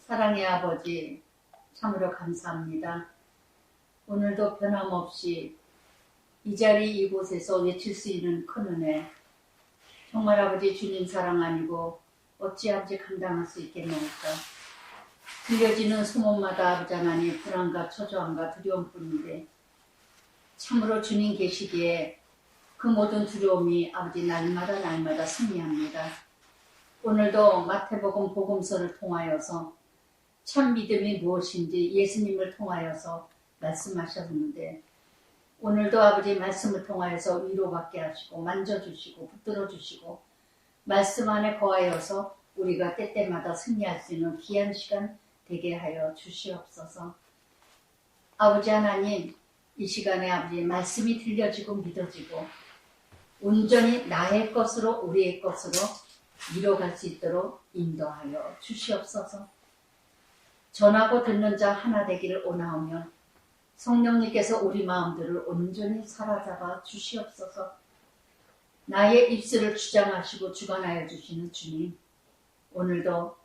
사랑의 아버지, 참으로 감사합니다. 오늘도 변함없이 이 자리 이곳에서 외칠 수 있는 큰 은혜, 정말 아버지 주님 사랑 아니고 어찌하지 감당할 수 있겠나이까. 들려지는 소문마다 아버지 하나님 불안과 초조함과 두려움뿐인데 참으로 주님 계시기에 그 모든 두려움이 아버지 날마다 승리합니다. 오늘도 마태복음 복음서를 통하여서 참 믿음이 무엇인지 예수님을 통하여서 말씀하셨는데 오늘도 아버지 말씀을 통하여서 위로받게 하시고 만져주시고 붙들어주시고 말씀 안에 거하여서 우리가 때때마다 승리할 수 있는 귀한 시간 되게 하여 주시옵소서. 아버지 하나님, 이 시간에 아버지 말씀이 들려지고 믿어지고 온전히 나의 것으로 우리의 것으로 이뤄갈 수 있도록 인도하여 주시옵소서. 전하고 듣는 자 하나 되기를 원하오며 성령님께서 우리 마음들을 온전히 사로잡아 주시옵소서. 나의 입술을 주장하시고 주관하여 주시는 주님, 오늘도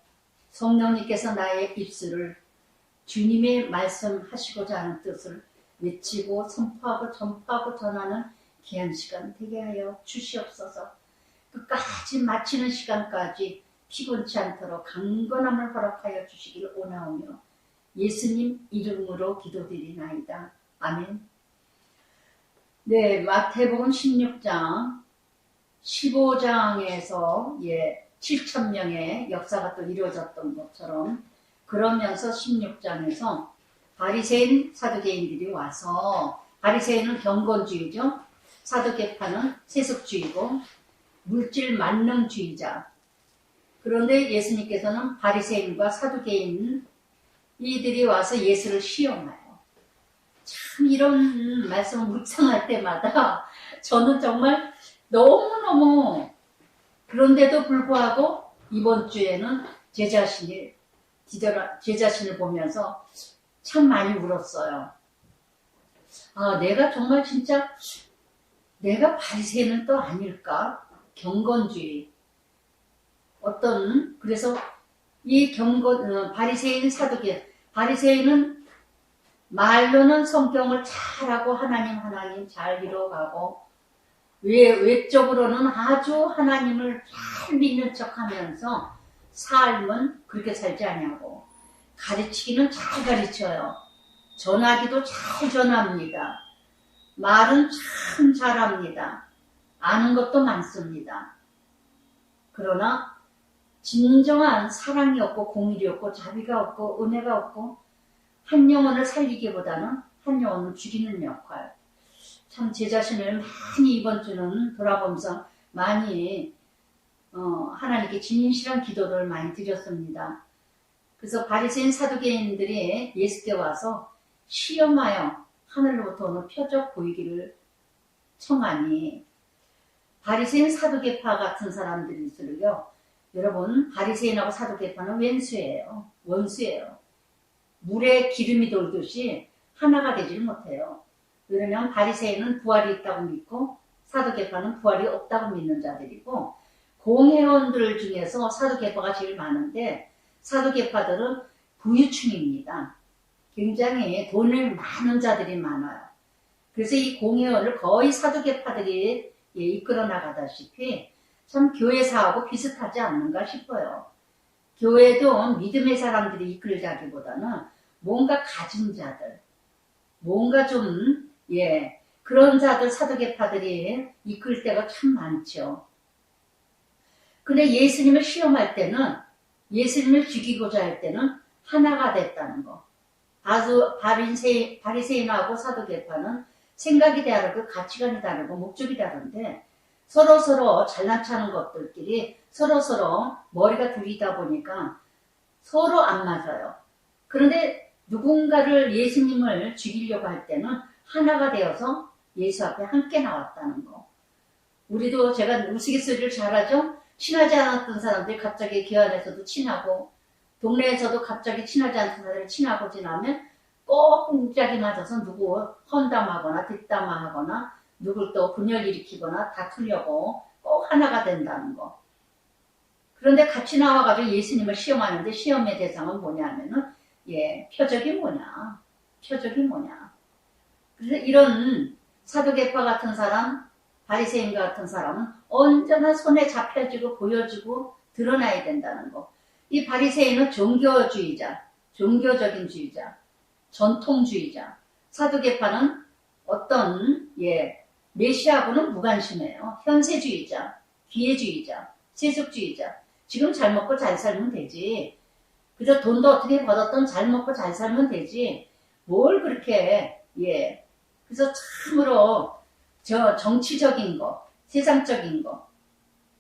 성령님께서 나의 입술을 주님의 말씀하시고자 하는 뜻을 외치고 선포하고 전파하고 전하는 귀한 시간 되게 하여 주시옵소서. 끝까지 마치는 시간까지 피곤치 않도록 강건함을 허락하여 주시길 원하오며 예수님 이름으로 기도드리나이다. 아멘. 네, 마태복음 16장 15장에서 7,000명의 역사가 또 이루어졌던 것처럼 그러면서 16장에서 바리새인 사두개인들이 와서, 바리새인은 경건주의죠. 사두개파는 세속주의고 물질 만능주의자. 그런데 예수님께서는 바리새인과 사두개인 이들이 와서 예수를 시험해요. 참 이런 말씀을 묵상할 때마다 저는 정말 너무너무, 그런데도 불구하고 이번 주에는 제 자신을 보면서 참 많이 울었어요. 아, 내가 정말 진짜 내가 바리새인은 또 아닐까? 경건주의. 그래서 이 바리새인 사두개, 바리새인은 말로는 성경을 잘하고 하나님 잘 이뤄가고 외적으로는 아주 하나님을 잘 믿는 척하면서 삶은 그렇게 살지 않냐고. 가르치기는 잘 가르쳐요. 전하기도 잘 전합니다. 말은 참 잘합니다. 아는 것도 많습니다. 그러나 진정한 사랑이 없고 공의이 없고 자비가 없고 은혜가 없고 한 영혼을 살리기보다는 한 영혼을 죽이는 역할. 참 제 자신을 많이 이번 주는 돌아보면서 많이 하나님께 진실한 기도를 많이 드렸습니다. 그래서 바리새인 사두개인들이 예수께 와서 시험하여 하늘로부터 오는 표적 보이기를 청하니, 바리새인 사두개파 같은 사람들일수록요, 여러분 바리새인하고 사두개파는 원수예요. 물에 기름이 돌듯이 하나가 되질 못해요. 왜냐하면 바리새인은 부활이 있다고 믿고 사두개파는 부활이 없다고 믿는 자들이고, 공회원들 중에서 사두개파가 제일 많은데 사두개파들은 부유층입니다. 굉장히 돈을 많은 자들이 많아요. 그래서 이 공회원을 거의 사두개파들이 이끌어 나가다시피 참 교회사하고 비슷하지 않는가 싶어요. 교회도 믿음의 사람들이 이끌자기보다는 뭔가 가진 자들, 뭔가 좀 그런 자들 사두개파들이 이끌 때가 참 많죠. 근데 예수님을 시험할 때는, 예수님을 죽이고자 할 때는 하나가 됐다는 거. 바리새인하고 사두개파는 생각이 다르고 가치관이 다르고 목적이 다른데 서로 잘난 체하는 것들끼리 서로 머리가 둘이다 보니까 서로 안 맞아요. 그런데 누군가를, 예수님을 죽이려고 할 때는 하나가 되어서 예수 앞에 함께 나왔다는 거. 우리도, 제가 우스갯소리를 잘하죠? 친하지 않았던 사람들이 갑자기 교회 안에서도 친하고 동네에서도 갑자기 친하지 않던 사람들이 친하고 지나면 꼭 꿍짝이 맞아서 누구 헌담하거나 뒷담화하거나 누굴 또 분열 일으키거나 다투려고 꼭 하나가 된다는 거. 그런데 같이 나와가지고 예수님을 시험하는데 시험의 대상은 뭐냐면은 표적이 뭐냐. 표적이 뭐냐. 그래서 이런 사두개파 같은 사람, 바리새인 같은 사람은 언제나 손에 잡혀지고 보여지고 드러나야 된다는 거. 이 바리새인은 종교주의자, 종교적인 주의자, 전통주의자. 사두개파는 어떤 메시아하고는 무관심해요. 현세주의자, 기회주의자, 세속주의자. 지금 잘 먹고 잘 살면 되지. 그저 돈도 어떻게 벌었던 잘 먹고 잘 살면 되지. 뭘 그렇게 그래서 참으로 정치적인 거, 세상적인 거.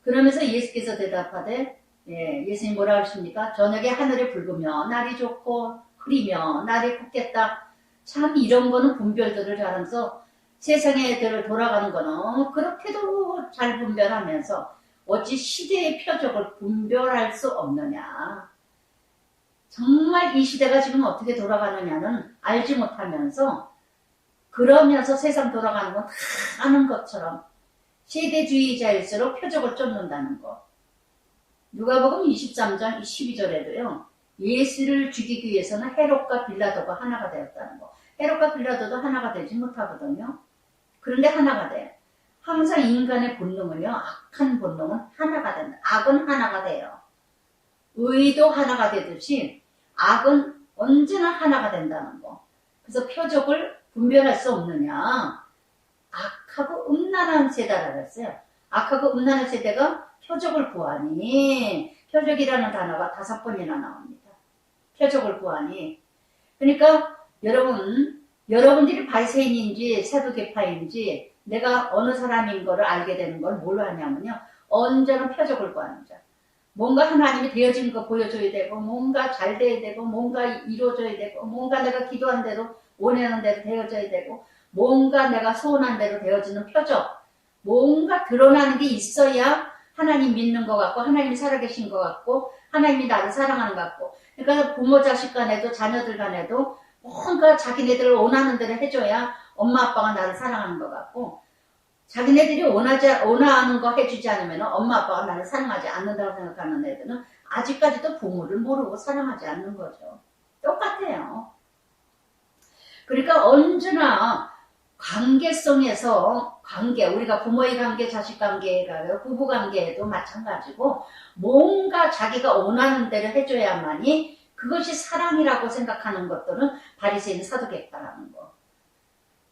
그러면서 예수께서 대답하되 예수님 뭐라 하십니까? 저녁에 하늘이 붉으며 날이 좋고 흐리며 날이 굽겠다. 참 이런 거는 분별들을 잘하면서 세상의 애들을 돌아가는 거는 그렇게도 잘 분별하면서 어찌 시대의 표적을 분별할 수 없느냐. 정말 이 시대가 지금 어떻게 돌아가느냐는 알지 못하면서 그러면서 세상 돌아가는 건 다 아는 것처럼 세대주의자일수록 표적을 쫓는다는 거. 누가복음 23장 12절에도요. 예수를 죽이기 위해서는 헤롯과 빌라도가 하나가 되었다는 거. 헤롯과 빌라도도 하나가 되지 못하거든요. 그런데 하나가 돼. 항상 인간의 본능은요. 악한 본능은 하나가 된다. 악은 하나가 돼요. 의도 하나가 되듯이 악은 언제나 하나가 된다는 거. 그래서 표적을 분별할 수 없느냐. 악하고 음란한 세대라고 했어요. 악하고 음란한 세대가 표적을 구하니 표적이라는 단어가 5번이나 나옵니다. 표적을 구하니. 그러니까 여러분들이 바리새인인지 사두개파인지 내가 어느 사람인 거를 알게 되는 걸 뭘로 하냐면요. 언제나 표적을 구하는 자. 뭔가 하나님이 되어진 거 보여줘야 되고 뭔가 잘 돼야 되고 뭔가 이루어져야 되고 뭔가 내가 기도한 대로 원하는 대로 되어져야 되고 뭔가 내가 소원한 대로 되어지는 표적. 뭔가 드러나는 게 있어야 하나님 믿는 것 같고 하나님이 살아계신 것 같고 하나님이 나를 사랑하는 것 같고. 그러니까 부모 자식 간에도 자녀들 간에도 뭔가 자기네들 원하는 대로 해줘야 엄마 아빠가 나를 사랑하는 것 같고 자기네들이 원하는 거 해주지 않으면 엄마 아빠가 나를 사랑하지 않는다고 생각하는 애들은 아직까지도 부모를 모르고 사랑하지 않는 거죠. 똑같아요. 그러니까 언제나 관계성에서 우리가 부모의 관계, 자식 관계가 부부 관계에도 마찬가지고 뭔가 자기가 원하는 대로 해줘야만이 그것이 사랑이라고 생각하는 것들은 바리새인 사두개파라는 거.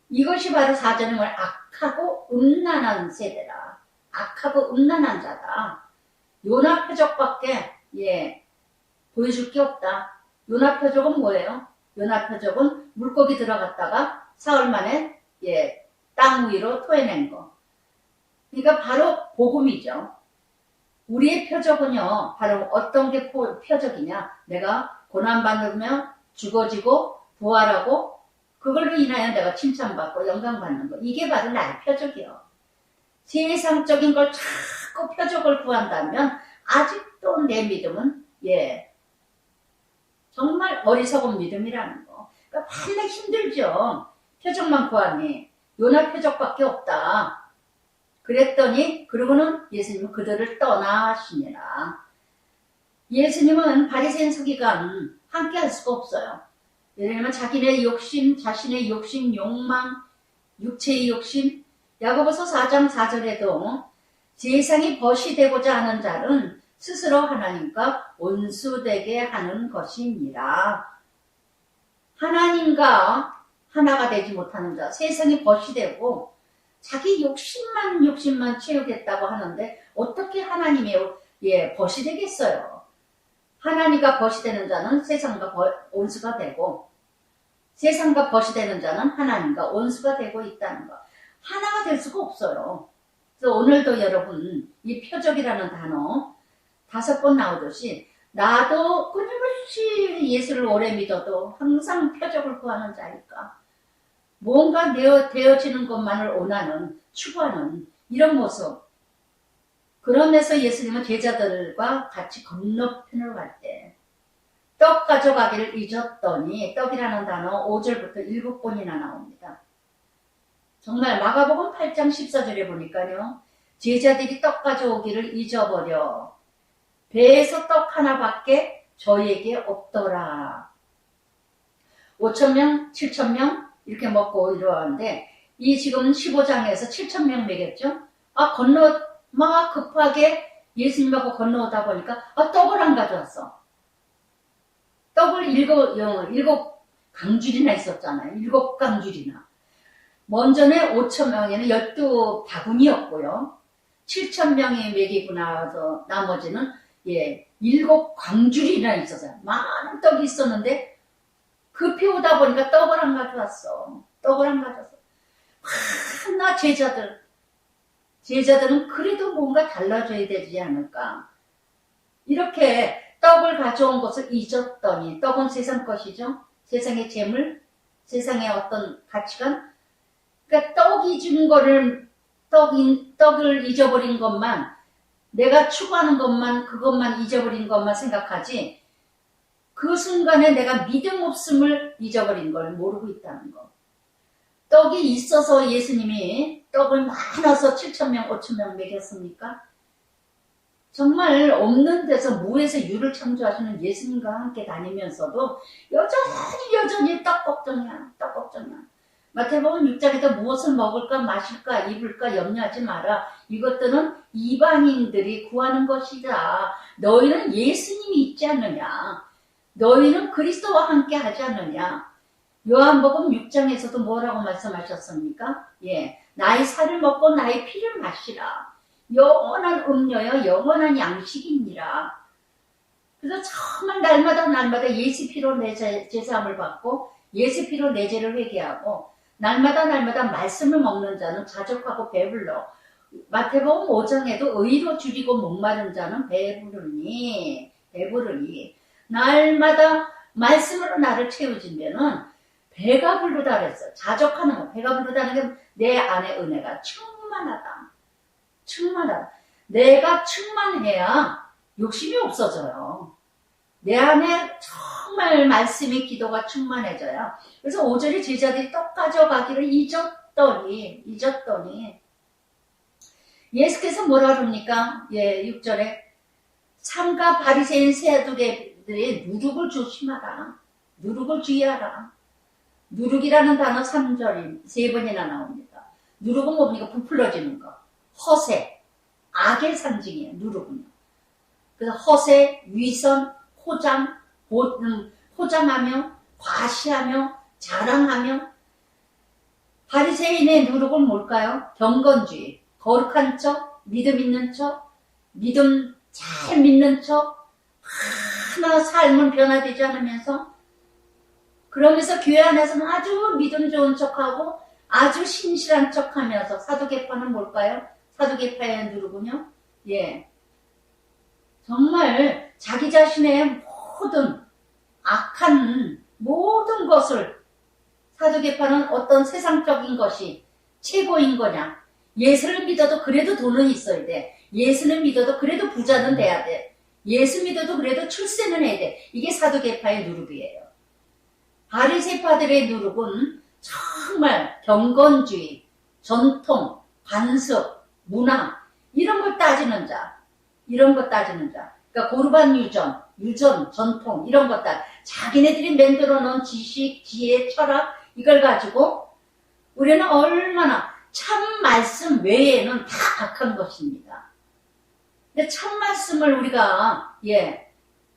이것이 바로 사전에 말 악하고 음란한 세대라. 악하고 음란한 자다. 요나 표적밖에 보여줄 게 없다. 요나 표적은 뭐예요? 요나 표적은 물고기 들어갔다가 사흘 만에 땅 위로 토해낸 거. 그러니까 바로 복음이죠. 우리의 표적은요. 바로 어떤 게 표적이냐. 내가 고난받으며 죽어지고 부활하고 그걸로 인하여 내가 칭찬받고 영광받는 거. 이게 바로 나의 표적이요. 세상적인 걸 자꾸 표적을 구한다면 아직도 내 믿음은 정말 어리석은 믿음이라는 거. 그러니까 맨날 힘들죠. 표적만 구하니 요나 표적밖에 없다. 그랬더니 그러고는 예수님은 그들을 떠나시니라. 예수님은 바리새인 서기관 함께 할 수가 없어요. 예를 들면 자기네 욕심, 자신의 욕심, 욕망, 육체의 욕심. 야고보서 4장 4절에도 세상이 벗이 되고자 하는 자는 스스로 하나님과 원수되게 하는 것입니다. 하나님과 하나가 되지 못하는 자, 세상이 벗이 되고 자기 욕심만 채우겠다고 하는데 어떻게 하나님의 벗이 되겠어요? 하나님과 벗이 되는 자는 세상과 원수가 되고 세상과 벗이 되는 자는 하나님과 원수가 되고 있다는 거. 하나가 될 수가 없어요. 그래서 오늘도 여러분 이 표적이라는 단어 5번 나오듯이 나도 끊임없이 예수를 오래 믿어도 항상 표적을 구하는 자일까. 뭔가 되어지는 것만을 원하는, 추구하는 이런 모습. 그러면서 예수님은 제자들과 같이 건너편으로 갈 때 떡 가져가기를 잊었더니 떡이라는 단어 5절부터 7번이나 나옵니다. 정말 마가복음 8장 14절에 보니까요. 제자들이 떡 가져오기를 잊어버려 배에서 떡 하나밖에 저희에게 없더라. 5,000명, 7,000명 이렇게 먹고 이러는데 이 지금 15장에서 7,000명 먹였죠. 막 급하게 예수님하고 건너오다 보니까 떡을 안 가져왔어. 떡을 일곱 강줄이나 있었잖아요. 7강줄이나. 먼저는 5,000명에는 12바구니였고요. 7,000명이 먹이고 나서 나머지는 7광줄이나 있었어요. 많은 떡이 있었는데 급히 오다 보니까 떡을 안 가져왔어. 떡을 안 가져왔어. 하나 제자들은 그래도 뭔가 달라져야 되지 않을까. 이렇게 떡을 가져온 것을 잊었더니, 떡은 세상 것이죠. 세상의 재물, 세상의 어떤 가치관. 그러니까 떡이 준 거를, 떡을 잊어버린 것만, 내가 추구하는 것만, 그것만 잊어버린 것만 생각하지, 그 순간에 내가 믿음 없음을 잊어버린 걸 모르고 있다는 거. 떡이 있어서 예수님이 떡을 많아서 7,000명, 5,000명 먹였습니까? 정말 없는 데서 무에서 유를 창조하시는 예수님과 함께 다니면서도 여전히 떡 걱정이야. 마태복음 6장에도 무엇을 먹을까 마실까 입을까 염려하지 마라. 이것들은 이방인들이 구하는 것이다. 너희는 예수님이 있지 않느냐. 너희는 그리스도와 함께 하지 않느냐. 요한복음 6장에서도 뭐라고 말씀하셨습니까? 나의 살을 먹고 나의 피를 마시라. 영원한 음료여 영원한 양식이니라. 그래서 정말 날마다 예수 피로 내 제사함을 받고 예수 피로 내 죄를 회개하고 날마다 말씀을 먹는 자는 자족하고 배불러. 마태복음 5장에도 의로 줄이고 목마른 자는 배부르니 날마다 말씀으로 나를 채워지면은 배가 부르다 그랬어. 자족하는 거. 배가 부르다는 게 내 안에 은혜가 충만하다. 내가 충만해야 욕심이 없어져요. 내 안에 정말 말씀의 기도가 충만해져요. 그래서 5절에 제자들이 떡 가져가기를 잊었더니 예수께서 뭐라 그럽니까? 6절에 삼가 바리새인 세두개들의 누룩을 조심하라. 누룩을 주의하라. 누룩이라는 단어 3절이 3번이나 나옵니다. 누룩은 뭡니까? 부풀러지는 거. 허세, 악의 상징이에요. 누룩은요. 그래서 허세, 위선, 포장하며, 과시하며, 자랑하며. 바리새인의 누룩은 뭘까요? 경건주의, 거룩한 척, 믿음 있는 척, 믿음 잘 믿는 척, 하나 삶은 변화되지 않으면서, 그러면서 교회 안에서는 아주 믿음 좋은 척하고 아주 신실한 척하면서. 사두개파는 뭘까요? 사두개파의 누룩은요? 정말 자기 자신의 모든 악한 모든 것을, 사두개파는 어떤 세상적인 것이 최고인 거냐. 예수를 믿어도 그래도 돈은 있어야 돼. 예수를 믿어도 그래도 부자는 돼야 돼. 예수 믿어도 그래도 출세는 해야 돼. 이게 사두개파의 누룩이에요. 바리새파들의 누룩은 정말 경건주의, 전통, 관습, 문화 이런 걸 따지는 자. 그러니까 고르반 유전, 전통 이런 것들. 자기네들이 만들어 놓은 지식, 지혜, 철학 이걸 가지고 우리는 얼마나 참 말씀 외에는 다 악한 것입니다. 근데 참 말씀을 우리가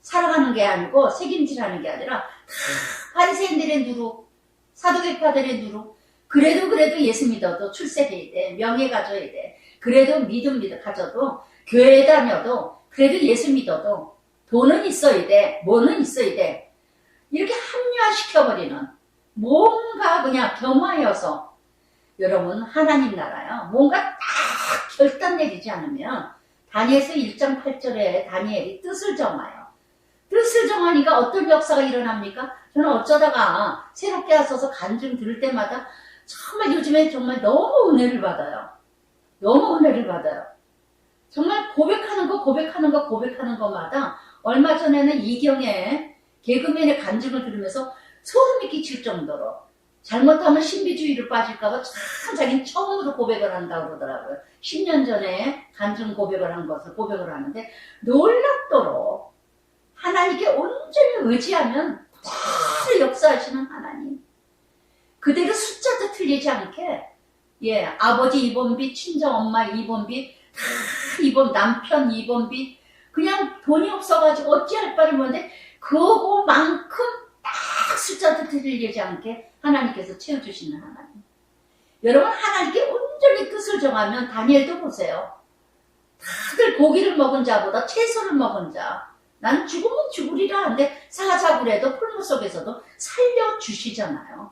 살아가는 게 아니고 책임질하는 게 아니라 다 바리새인들의 누룩, 사두개파들의 누룩. 그래도 예수 믿어도 출세해야 돼. 명예 가져야 돼. 그래도 믿음 가져도 교회 다녀도 그래도 예수 믿어도 돈은 있어야 돼. 뭐는 있어야 돼. 이렇게 합리화시켜버리는 뭔가 그냥 겸하여서. 여러분 하나님 나라요. 뭔가 딱 결단 내리지 않으면 다니엘서 1장 8절에 다니엘이 뜻을 정하여. 뜻을 정하니까 어떤 역사가 일어납니까? 저는 어쩌다가 새롭게 하셔서 간증 들을 때마다 정말 요즘에 정말 너무 은혜를 받아요. 정말 고백하는 것마다 얼마 전에는 이경의 개그맨의 간증을 들으면서 소름이 끼칠 정도로 잘못하면 신비주의로 빠질까봐 참 자기는 처음으로 고백을 한다고 그러더라고요. 10년 전에 간증 고백을 한 것을 고백을 하는데 놀랍도록 하나님께 온전히 의지하면 그대로 역사하시는 하나님. 그대로 숫자도 틀리지 않게 예, 아버지 입원비, 친정 엄마 입원비, 다 입원, 남편 입원비 그냥 돈이 없어가지고 어찌할 바를 모르는데 그거만큼 딱 숫자도 틀리지 않게 하나님께서 채워주시는 하나님. 여러분 하나님께 온전히 뜻을 정하면 다니엘도 보세요. 다들 고기를 먹은 자보다 채소를 먹은 자. 난 죽으면 죽으리라 하는데 사자굴에도 풀무 속에서도 살려주시잖아요.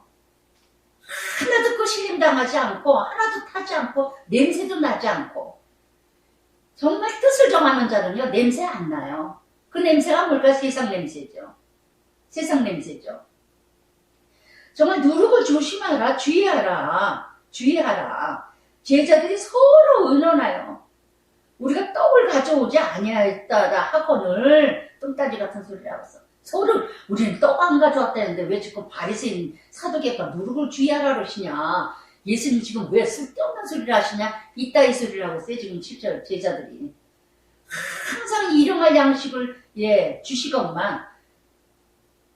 하나도 거슬림당하지 않고 하나도 타지 않고 냄새도 나지 않고 정말 뜻을 정하는 자는요 냄새 안 나요. 그 냄새가 뭘까? 세상 냄새죠. 세상 냄새죠. 정말 누룩을 조심하라. 주의하라. 주의하라. 제자들이 서로 의논하여 우리가 떡을 가져오지 아니하였다라 하거늘 똥따지 같은 소리를 하고 있어. 서로 우리는 떡 안 가져왔다는데 왜 지금 바리새인 사두개파 누룩을 주의하라 그러시냐. 예수님 지금 왜 쓸데없는 소리를 하시냐. 이따위 소리를 하고 있어요. 지금 7절 제자들이. 항상 일용할 양식을 예 주시건만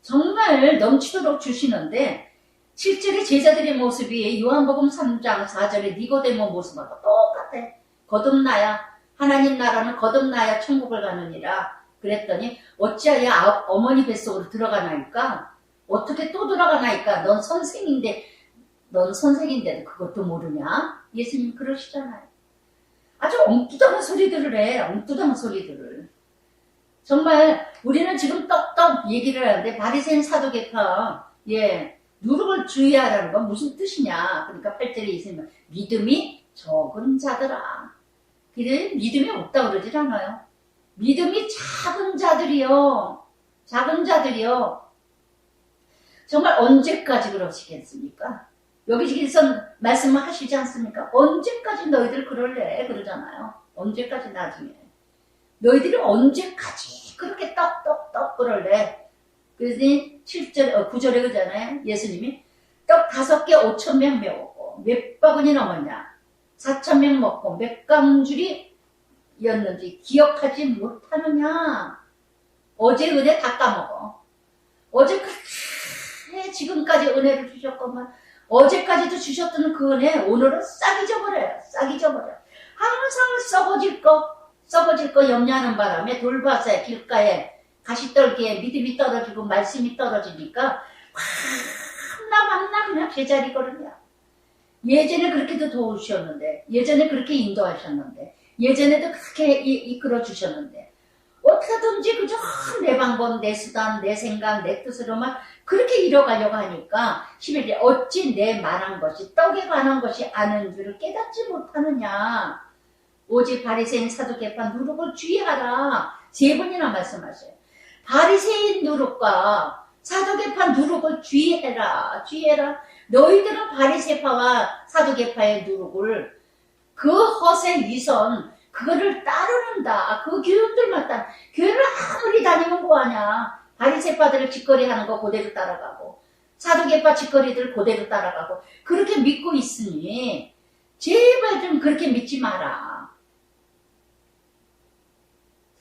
정말 넘치도록 주시는데 실제로 제자들의 모습이 요한복음 3장 4절의 니고데모 모습하고 똑같아. 거듭나야 하나님 나라는 거듭나야 천국을 가느니라. 그랬더니 어찌하여 어머니 뱃속으로 들어가나이까? 어떻게 또 들어가나이까? 넌 선생인데도 그것도 모르냐? 예수님 그러시잖아요. 아주 엉뚱한 소리들을 해. 엉뚱한 소리들을. 정말 우리는 지금 떡떡 얘기를 하는데 바리새인 사두개파 예 누룩을 주의하라는 건 무슨 뜻이냐. 그러니까 8절에 예수님은 믿음이 적은 자들아. 믿음이 없다고 그러질 않아요. 믿음이 작은 자들이요. 작은 자들이요. 정말 언제까지 그러시겠습니까? 여기서 말씀을 하시지 않습니까? 언제까지 너희들 그럴래? 그러잖아요. 언제까지 나중에. 너희들이 언제까지 그렇게 떡떡떡 그럴래? 그래서 7절, 9절에 그러잖아요. 예수님이 떡 5개 5,000명 메웠고 몇 바구니 넘었냐? 4,000명 먹고 몇 강줄이였는지 기억하지 못하느냐? 어제 은혜 다 까먹어. 어제 지금까지 은혜를 주셨건만 어제까지도 주셨던 그 은혜 오늘은 싹 잊어버려요. 싹 잊어버려. 항상 썩어질 거 염려하는 바람에 돌밭에 길가에 가시떨기에 믿음이 떨어지고 말씀이 떨어지니까 만나 그냥 제자리 걸음이야. 예전에 그렇게도 도우셨는데 예전에 그렇게 인도하셨는데 예전에도 그렇게 이끌어 주셨는데 어떻게든지 그저 내 방법, 내 수단, 내 생각, 내 뜻으로만 그렇게 이뤄가려고 하니까 11절 어찌 내 말한 것이 떡에 관한 것이 아는 줄을 깨닫지 못하느냐. 오직 바리새인 사두개파 누룩을 주의하라. 3번이나 말씀하셔요. 바리새인 누룩과 사두개파 누룩을 주의해라. 주의해라. 너희들은 바리새파와 사두개파의 누룩을 그 허세 위선 그거를 따르는다. 그 교육들만 따라. 교회를 아무리 다니면 뭐하냐. 바리새파들을 짓거리하는 거 그대로 따라가고 사두개파 짓거리들 그대로 따라가고 그렇게 믿고 있으니 제발 좀 그렇게 믿지 마라.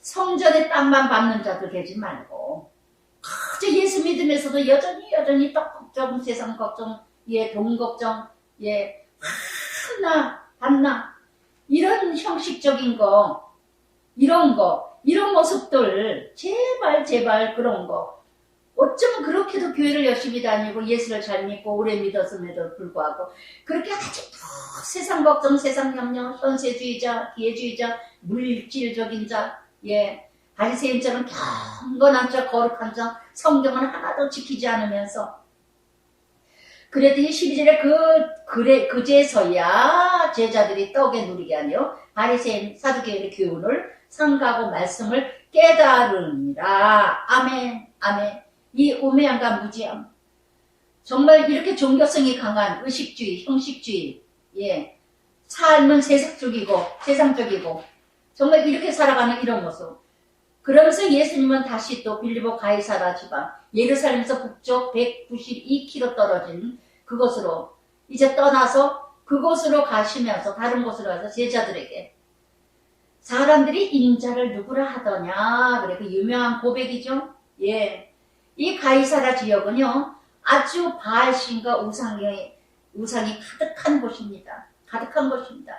성전에 땅만 밟는 자도 되지 말고 그저 예수 믿으면서도 여전히 떡 걱정, 세상 걱정, 예, 돈 걱정, 예, 반나 이런 형식적인 거, 이런 모습들, 제발 그런 거. 어쩌면 그렇게도 교회를 열심히 다니고 예수를 잘 믿고 오래 믿었음에도 불구하고 그렇게 아직도 세상 걱정, 세상 염려, 현세주의자, 기회주의자, 물질적인 자, 예, 바리새인처럼 경건한 자, 거룩한 자, 성경을 하나도 지키지 않으면서 그랬더니 12절에 그제서야 제자들이 떡에 누리게 하며 바리새인 사두개인의 교훈을 삼가고 말씀을 깨달으니라. 아멘, 아멘. 이 우매함과 무지함. 정말 이렇게 종교성이 강한 의식주의, 형식주의, 예, 삶은 세상적이고, 정말 이렇게 살아가는 이런 모습. 그러면서 예수님은 다시 또 빌립보 가이사라 지방, 예루살렘에서 북쪽 192km 떨어진 그곳으로 이제 떠나서 그곳으로 가시면서 다른 곳으로 가서 제자들에게 사람들이 인자를 누구라 하더냐. 그래, 그 유명한 고백이죠. 예. 이 가이사라 지역은요, 아주 바알신과 우상이 가득한 곳입니다. 가득한 곳입니다.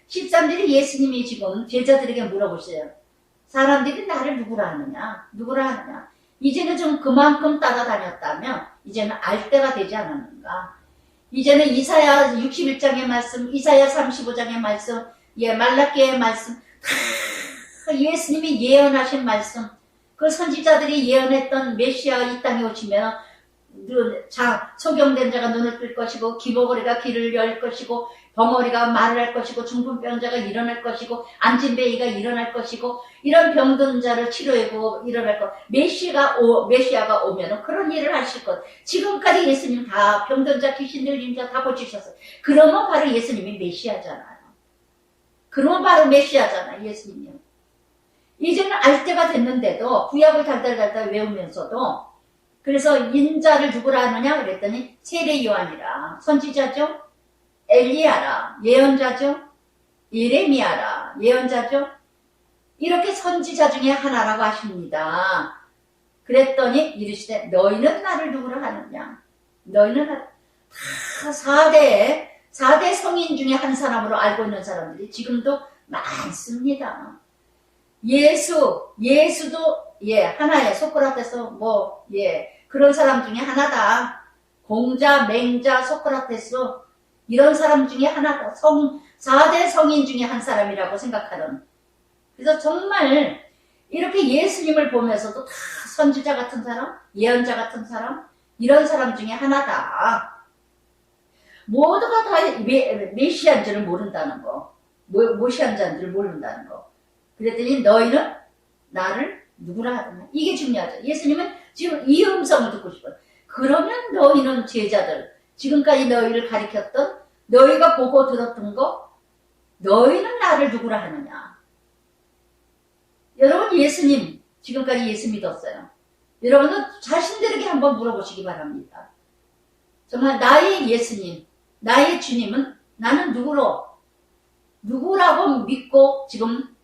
13절에 예수님이 지금 제자들에게 물어보세요. 사람들이 나를 누구라 하느냐? 누구라 하느냐? 이제는 좀 그만큼 따라다녔다면 이제는 알 때가 되지 않았는가? 이제는 이사야 61장의 말씀, 이사야 35장의 말씀, 예, 말라기의 말씀, 예수님이 예언하신 말씀, 그 선지자들이 예언했던 메시아가 이 땅에 오시면 소경된 자가 눈을 뜰 것이고 기복거리가 귀를 열 것이고 벙어리가 말을 할 것이고 중풍병자가 일어날 것이고 안진뱅이가 일어날 것이고 이런 병든 자를 치료하고 일어날 것. 메시아가 오면 그런 일을 하실 것. 지금까지 예수님 다 병든 자, 귀신 들린 자 다 고치셨어요. 그러면 바로 예수님이 메시아잖아요. 그러면 바로 메시아잖아요. 예수님이요. 이제는 알 때가 됐는데도 구약을 달달달달 외우면서도 그래서 인자를 누구라 하느냐 그랬더니 세례 요한이라 선지자죠. 엘리야라 예언자죠. 예레미야라 예언자죠. 이렇게 선지자 중에 하나라고 하십니다. 그랬더니 이르시되 너희는 나를 누구라 하느냐. 너희는 다 4대 성인 중에 한 사람으로 알고 있는 사람들이 지금도 많습니다. 예수도 예 하나의 소크라테스 그런 사람 중에 하나다. 공자, 맹자, 소크라테스 이런 사람 중에 하나다. 4대 성인 중에 한 사람이라고 생각하는. 그래서 정말 이렇게 예수님을 보면서도 다 선지자 같은 사람, 예언자 같은 사람, 이런 사람 중에 하나다. 모두가 다 메시아인 줄을 모른다는 거. 모시아인 줄을 모른다는 거. 그랬더니 너희는 나를 누구라 하느냐. 이게 중요하죠. 예수님은 지금 이 음성을 듣고 싶어요. 그러면 너희는 제자들, 지금까지 너희를 가리켰던, 너희가 보고 들었던 거, 너희는 나를 누구라 하느냐. 여러분 예수님, 지금까지 예수 믿었어요. 여러분은 자신들에게 한번 물어보시기 바랍니다. 정말 나의 예수님, 나의 주님은 나는 누구라고 믿고 지금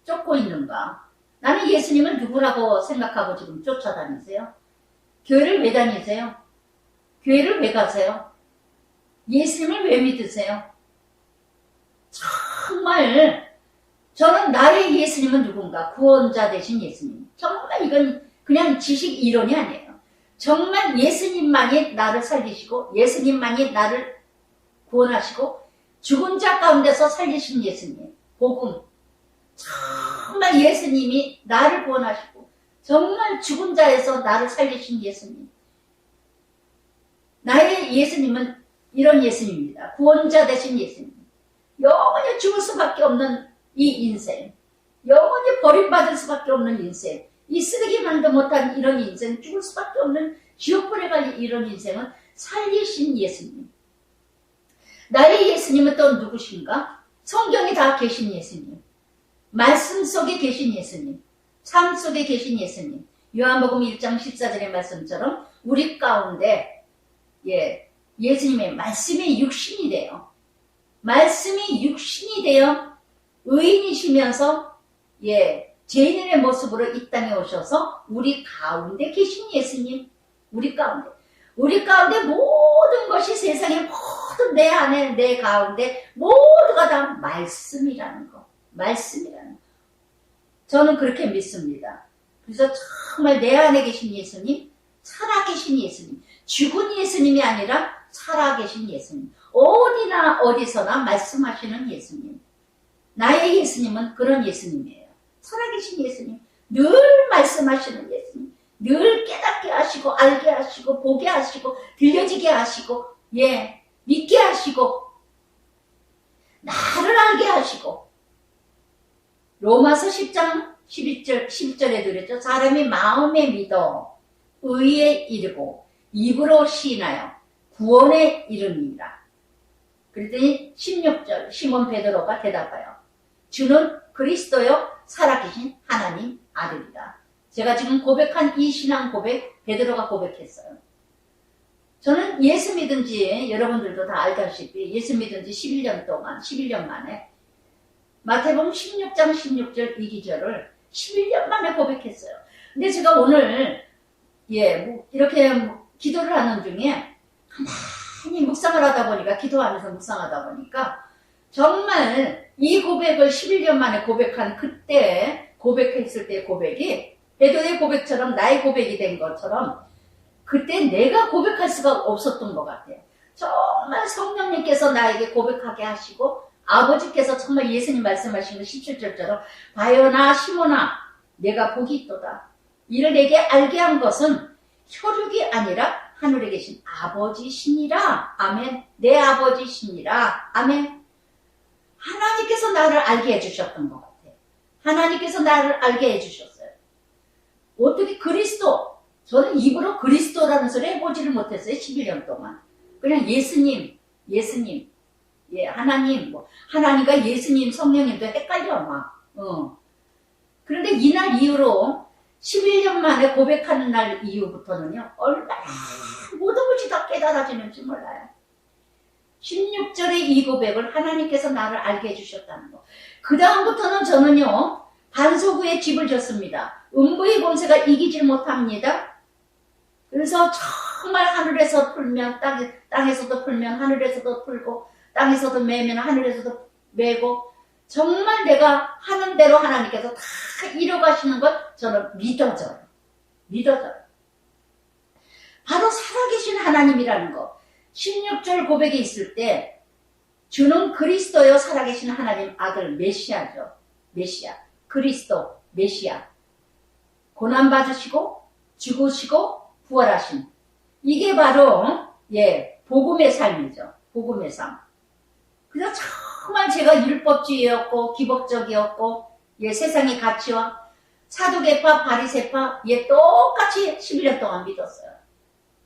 쫓고 있는가? 나는 예수님을 누구라고 생각하고 지금 쫓아다니세요? 교회를 왜 다니세요? 교회를 왜 가세요? 예수님을 왜 믿으세요? 정말 저는 나의 예수님은 누군가? 구원자 되신 예수님. 정말 이건 그냥 지식 이론이 아니에요. 정말 예수님만이 나를 살리시고 예수님만이 나를 구원하시고 죽은 자 가운데서 살리신 예수님. 복음. 정말 예수님이 나를 구원하시고 정말 죽은 자에서 나를 살리신 예수님. 나의 예수님은 이런 예수님입니다. 구원자 되신 예수님. 영원히 죽을 수밖에 없는 이 인생. 영원히 버림받을 수밖에 없는 인생. 이 쓰레기만도 못한 이런 인생, 죽을 수밖에 없는 지옥불에 갈 이런 인생은 살리신 예수님. 나의 예수님은 또 누구신가? 성경에 다 계신 예수님. 말씀 속에 계신 예수님. 삶 속에 계신 예수님. 요한복음 1장 14절의 말씀처럼 우리 가운데 예수님의 말씀이 육신이 돼요. 말씀이 육신이 되어 의인이시면서 죄인의 모습으로 이 땅에 오셔서 우리 가운데 계신 예수님. 우리 가운데 모든 것이 세상의 모든 내 안에 내 가운데 모두가 다 말씀이라는 거. 말씀이라는 거. 저는 그렇게 믿습니다. 그래서 정말 내 안에 계신 예수님, 살아계신 예수님, 죽은 예수님이 아니라 살아계신 예수님, 어디나 어디서나 말씀하시는 예수님. 나의 예수님은 그런 예수님이에요. 살아계신 예수님, 늘 말씀하시는 예수님, 늘 깨닫게 하시고 알게 하시고 보게 하시고 들려지게 하시고 믿게 하시고 나를 알게 하시고. 로마서 10장 11절에도 그랬죠. 사람이 마음에 믿어 의에 이르고 입으로 시인하여 구원에 이르니라. 그랬더니 16절 시몬 베드로가 대답하여 주는 그리스도요 살아계신 하나님 아들이다. 제가 지금 고백한 이 신앙 고백 베드로가 고백했어요. 저는 예수 믿은 지 여러분들도 다 알다시피 예수 믿은 지 11년 동안 11년 만에 마태복음 16장 16절 이 기절을 11년 만에 고백했어요. 근데 제가 오늘 이렇게 기도를 하는 중에 가만히 묵상을 하다 보니까 기도하면서 묵상하다 보니까 정말 이 고백을 11년 만에 고백한 그때 고백했을 때 고백이 베드로의 고백처럼 나의 고백이 된 것처럼 그때 내가 고백할 수가 없었던 것 같아요. 정말 성령님께서 나에게 고백하게 하시고 아버지께서 정말 예수님 말씀하신 거 17절처럼 바요나 시몬아 내가 복이 있도다. 이를 내게 알게 한 것은 혈육이 아니라 하늘에 계신 아버지시니라. 아멘. 내 아버지시니라. 아멘. 하나님께서 나를 알게 해주셨던 것 같아요. 하나님께서 나를 알게 해주셨어요. 어떻게 그리스도, 저는 입으로 그리스도라는 소리 해보지를 못했어요. 11년 동안. 그냥 예수님, 하나님, 하나님과 예수님, 성령님도 헷갈려, 막. 그런데 이날 이후로 11년 만에 고백하는 날 이후부터는요, 얼마나 모든 것이 다 깨달아지는지 몰라요. 16절의 이 고백을 하나님께서 나를 알게 해주셨다는 거. 그 다음부터는 저는요, 반석 위에 집을 졌습니다. 음부의 권세가 이기질 못합니다. 그래서 정말 하늘에서 풀면, 땅에서도 풀면, 하늘에서도 풀고, 땅에서도 매면, 하늘에서도 매고, 정말 내가 하는 대로 하나님께서 다 이뤄가시는 것 저는 믿어져요. 바로 살아계신 하나님이라는 거. 16절 고백이 있을 때 주는 그리스도요 살아계신 하나님 아들 메시아죠. 메시아. 그리스도 메시아. 고난받으시고 죽으시고 부활하신. 이게 바로 복음의 삶이죠. 복음의 삶. 그래서 정말 제가 율법주의였고 기복적이었고 세상의 가치와 사두개파 바리새파 똑같이 11년 동안 믿었어요.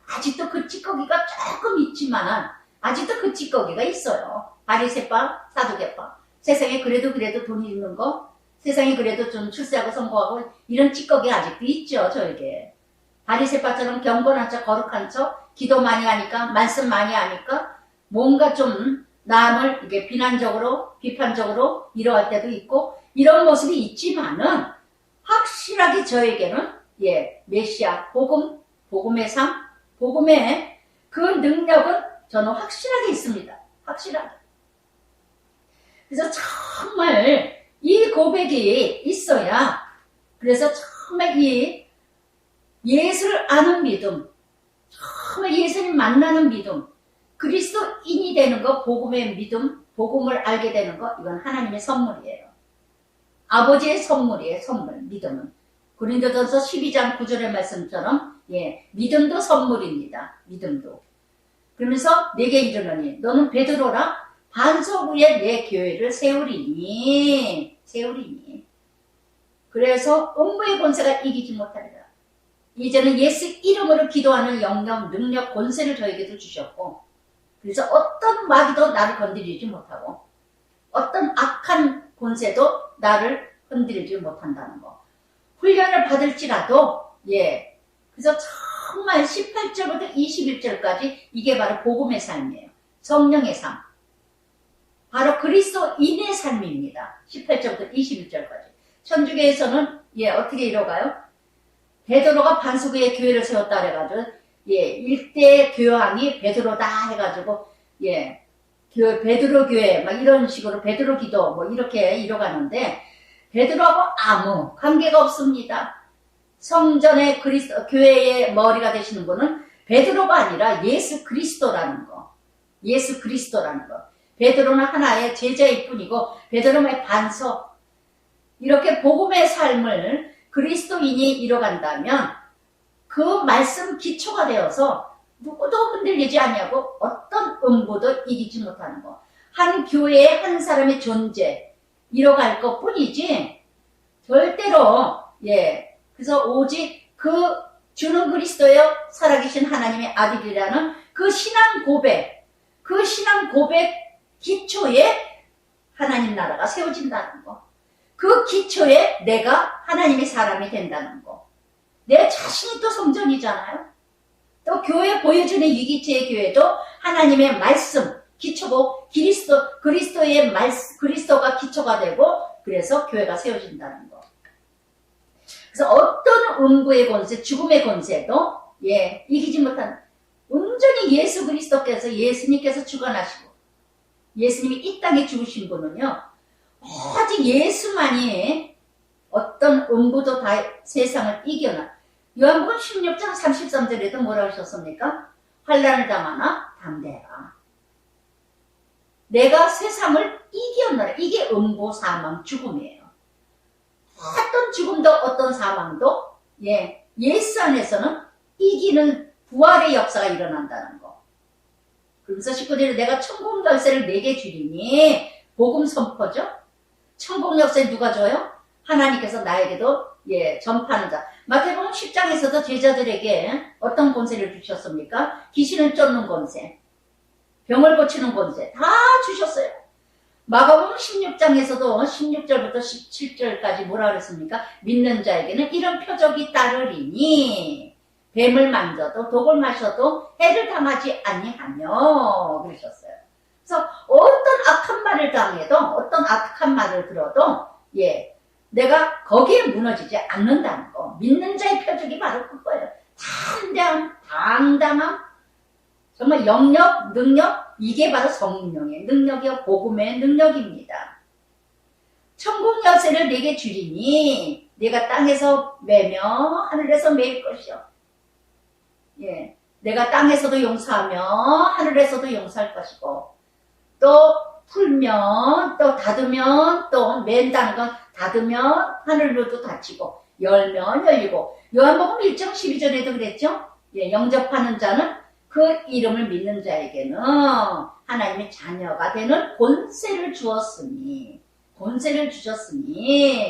아직도 그 찌꺼기가 조금 있지만 아직도 그 찌꺼기가 있어요. 바리새파 사두개파 세상에 그래도 돈 있는 거 세상에 그래도 좀 출세하고 성공하고 이런 찌꺼기 아직도 있죠. 저에게 바리새파처럼 경건한 척 거룩한 척 기도 많이 하니까 말씀 많이 하니까 뭔가 좀 남을 이게 비판적으로 이러할 때도 있고 이런 모습이 있지만은 확실하게 저에게는 메시아 복음의 삶, 복음의 그 능력은 저는 확실하게 있습니다. 확실하게. 그래서 정말 이 고백이 있어야 그래서 정말 이 예수를 아는 믿음, 정말 예수님 만나는 믿음, 그리스도인이 되는 거, 복음의 믿음, 복음을 알게 되는 거, 이건 하나님의 선물이에요. 아버지의 선물이에요, 선물, 믿음은. 고린도전서 12장 9절의 말씀처럼, 믿음도 선물입니다, 믿음도. 그러면서 내게 이르노니, 너는 베드로라, 반석 위에 내 교회를 세우리니. 그래서 음부의 권세가 이기지 못하리라. 이제는 예수 이름으로 기도하는 영역, 능력, 권세를 저에게도 주셨고, 그래서 어떤 마귀도 나를 건드리지 못하고 어떤 악한 권세도 나를 흔들지 못한다는 거. 훈련을 받을지라도 그래서 정말 18절부터 21절까지 이게 바로 복음의 삶이에요. 성령의 삶. 바로 그리스도인의 삶입니다. 18절부터 21절까지. 천주교에서는 어떻게 이뤄가요? 베드로가 반석 위에 교회를 세웠다 해가지고 일대 교황이 베드로다 해가지고 베드로 교회 막 이런 식으로 베드로 기도 뭐 이렇게 이뤄가는데 베드로하고 아무 관계가 없습니다. 성전의 교회의 머리가 되시는 분은 베드로가 아니라 예수 그리스도라는 거. 베드로는 하나의 제자일 뿐이고 베드로의 반석. 이렇게 복음의 삶을 그리스도인이 이뤄간다면 그 말씀 기초가 되어서 누구도 흔들리지 아니하고 어떤 음부도 이기지 못하는 거. 한 교회의 한 사람의 존재 이뤄갈 것 뿐이지 절대로 그래서 오직 그 주는 그리스도여 살아계신 하나님의 아들이라는 그 신앙 고백 기초에 하나님 나라가 세워진다는 거. 그 기초에 내가 하나님의 사람이 된다는 거. 내 자신이 또 성전이잖아요. 또 또 교회 보여주는 유기체의 교회도 하나님의 말씀, 기초고 그리스도의 말씀, 그리스도가 기초가 되고 그래서 교회가 세워진다는 거. 그래서 어떤 음부의 권세, 죽음의 권세도 이기지 못한 온전히 예수 그리스도께서 예수님께서 주관하시고 예수님이 이 땅에 죽으신 분은요 오직 예수만이 어떤 음부도 다 세상을 이겨나. 요한복음 16장 33절에도 뭐라고 하셨습니까? 환난을 당하나 담대하라. 내가 세상을 이겨나라. 이게 음부, 사망, 죽음이에요. 어떤 죽음도 어떤 사망도 예수 안에서는 이기는 부활의 역사가 일어난다는 거. 그러면서 19절에 내가 천국 열쇠를 내게 주리니 복음 선포죠. 천국 열쇠 누가 줘요? 하나님께서 나에게도 전파하는 자. 마태복음 10장에서도 제자들에게 어떤 권세를 주셨습니까? 귀신을 쫓는 권세, 병을 고치는 권세 다 주셨어요. 마가복음 16장에서도 16절부터 17절까지 뭐라 그랬습니까? 믿는 자에게는 이런 표적이 따르리니 뱀을 만져도 독을 마셔도 해를 당하지 아니하며 그러셨어요. 그래서 어떤 악한 말을 당해도 어떤 악한 말을 들어도 내가 거기에 무너지지 않는다는 거. 믿는 자의 표적이 바로 그거예요. 담대함, 당당함, 정말 영역, 능력, 이게 바로 성령의 능력이요 복음의 능력입니다. 천국 열쇠를 내게 주리니 내가 땅에서 매며 하늘에서 매일 것이요. 내가 땅에서도 용서하며 하늘에서도 용서할 것이고 또 풀면 또 닫으면 또 맨다는 건 닫으면 하늘로도 닫히고 열면 열리고 요한복음 1장 12절에도 그랬죠. 영접하는 자는 그 이름을 믿는 자에게는 하나님의 자녀가 되는 권세를 주셨으니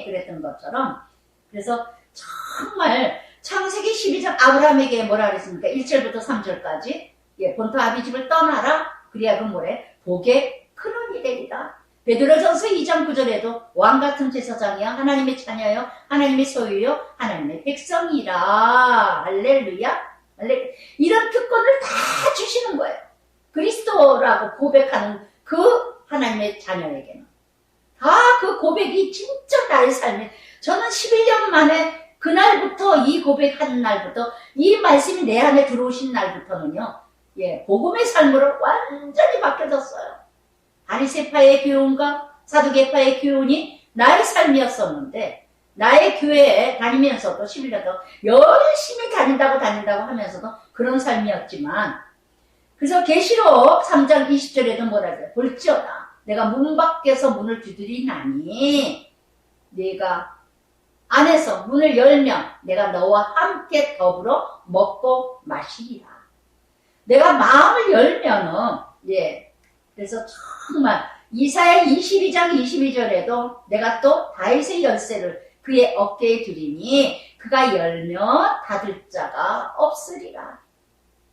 그랬던 것처럼 그래서 정말 창세기 12장 아브라함에게 뭐라 그랬습니까? 1절부터 3절까지 본토 아비집을 떠나라. 그래야 그 뭐래? 복의 근원이 되리라. 베드로전서 2장 9절에도 왕같은 제사장이야 하나님의 자녀요 하나님의 소유요 하나님의 백성이라. 할렐루야. 이런 특권을 다 주시는 거예요. 그리스도라고 고백하는 그 하나님의 자녀에게는 다 그 고백이 진짜 나의 삶에 저는 11년 만에 그날부터 이 고백하는 날부터 이 말씀이 내 안에 들어오신 날부터는요 복음의 삶으로 완전히 바뀌어졌어요. 바리새파의 교훈과 사두개파의 교훈이 나의 삶이었었는데 나의 교회에 다니면서도 11년 동안 열심히 다닌다고 하면서도 그런 삶이었지만 그래서 계시록 3장 20절에도 뭐라 그래요? 볼지어다 내가 문 밖에서 문을 두드리나니 내가 안에서 문을 열면 내가 너와 함께 더불어 먹고 마시리라. 내가 마음을 열면은 그래서 정말 이사야 22장 22절에도 내가 또 다윗의 열쇠를 그의 어깨에 두리니 그가 열면 닫을 자가 없으리라.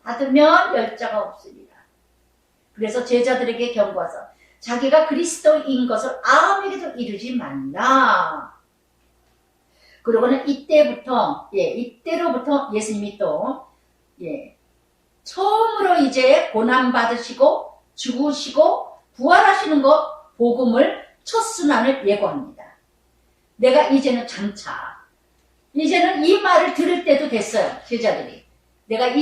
닫으면 열 자가 없으리라. 그래서 제자들에게 경고하서 자기가 그리스도인 것을 아무에게도 이루지 말라. 그러고는 이때로부터 예수님이 또 처음으로 이제 고난받으시고 죽으시고 부활하시는 것 복음을 첫 순환을 예고합니다. 내가 이제는 장차 이제는 이 말을 들을 때도 됐어요. 제자들이 내가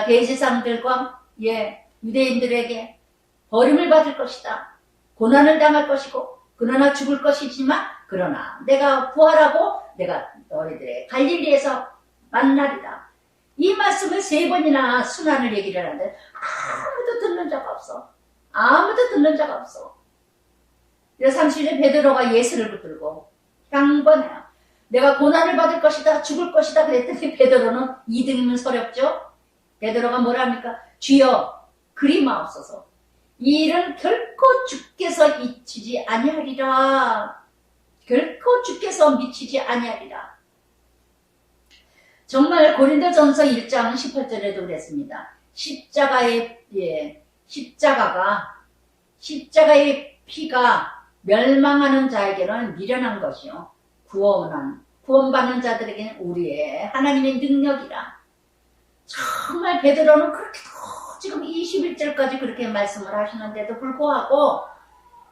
대제사장들과 유대인들에게 버림을 받을 것이다. 고난을 당할 것이고 그러나 죽을 것이지만 그러나 내가 부활하고 내가 너희들의 갈릴리에서 만나리라. 이 말씀을 3번이나 순환을 얘기를 하는데 아무도 듣는 자가 없어. 그래서 30절에 베드로가 예수를 붙들고 향번해요. 내가 고난을 받을 것이다. 죽을 것이다. 그랬더니 베드로는 2등이면 서렵죠. 베드로가 뭐라 합니까? 주여 그리마옵소서. 이 일은 결코 주께서 미치지 아니하리라. 정말 고린도전서 1장 18절에도 그랬습니다. 십자가의 피가 멸망하는 자에게는 미련한 것이요 구원받는 자들에게는 우리의 하나님의 능력이라. 정말 베드로는 그렇게 지금 21절까지 그렇게 말씀을 하시는데도 불구하고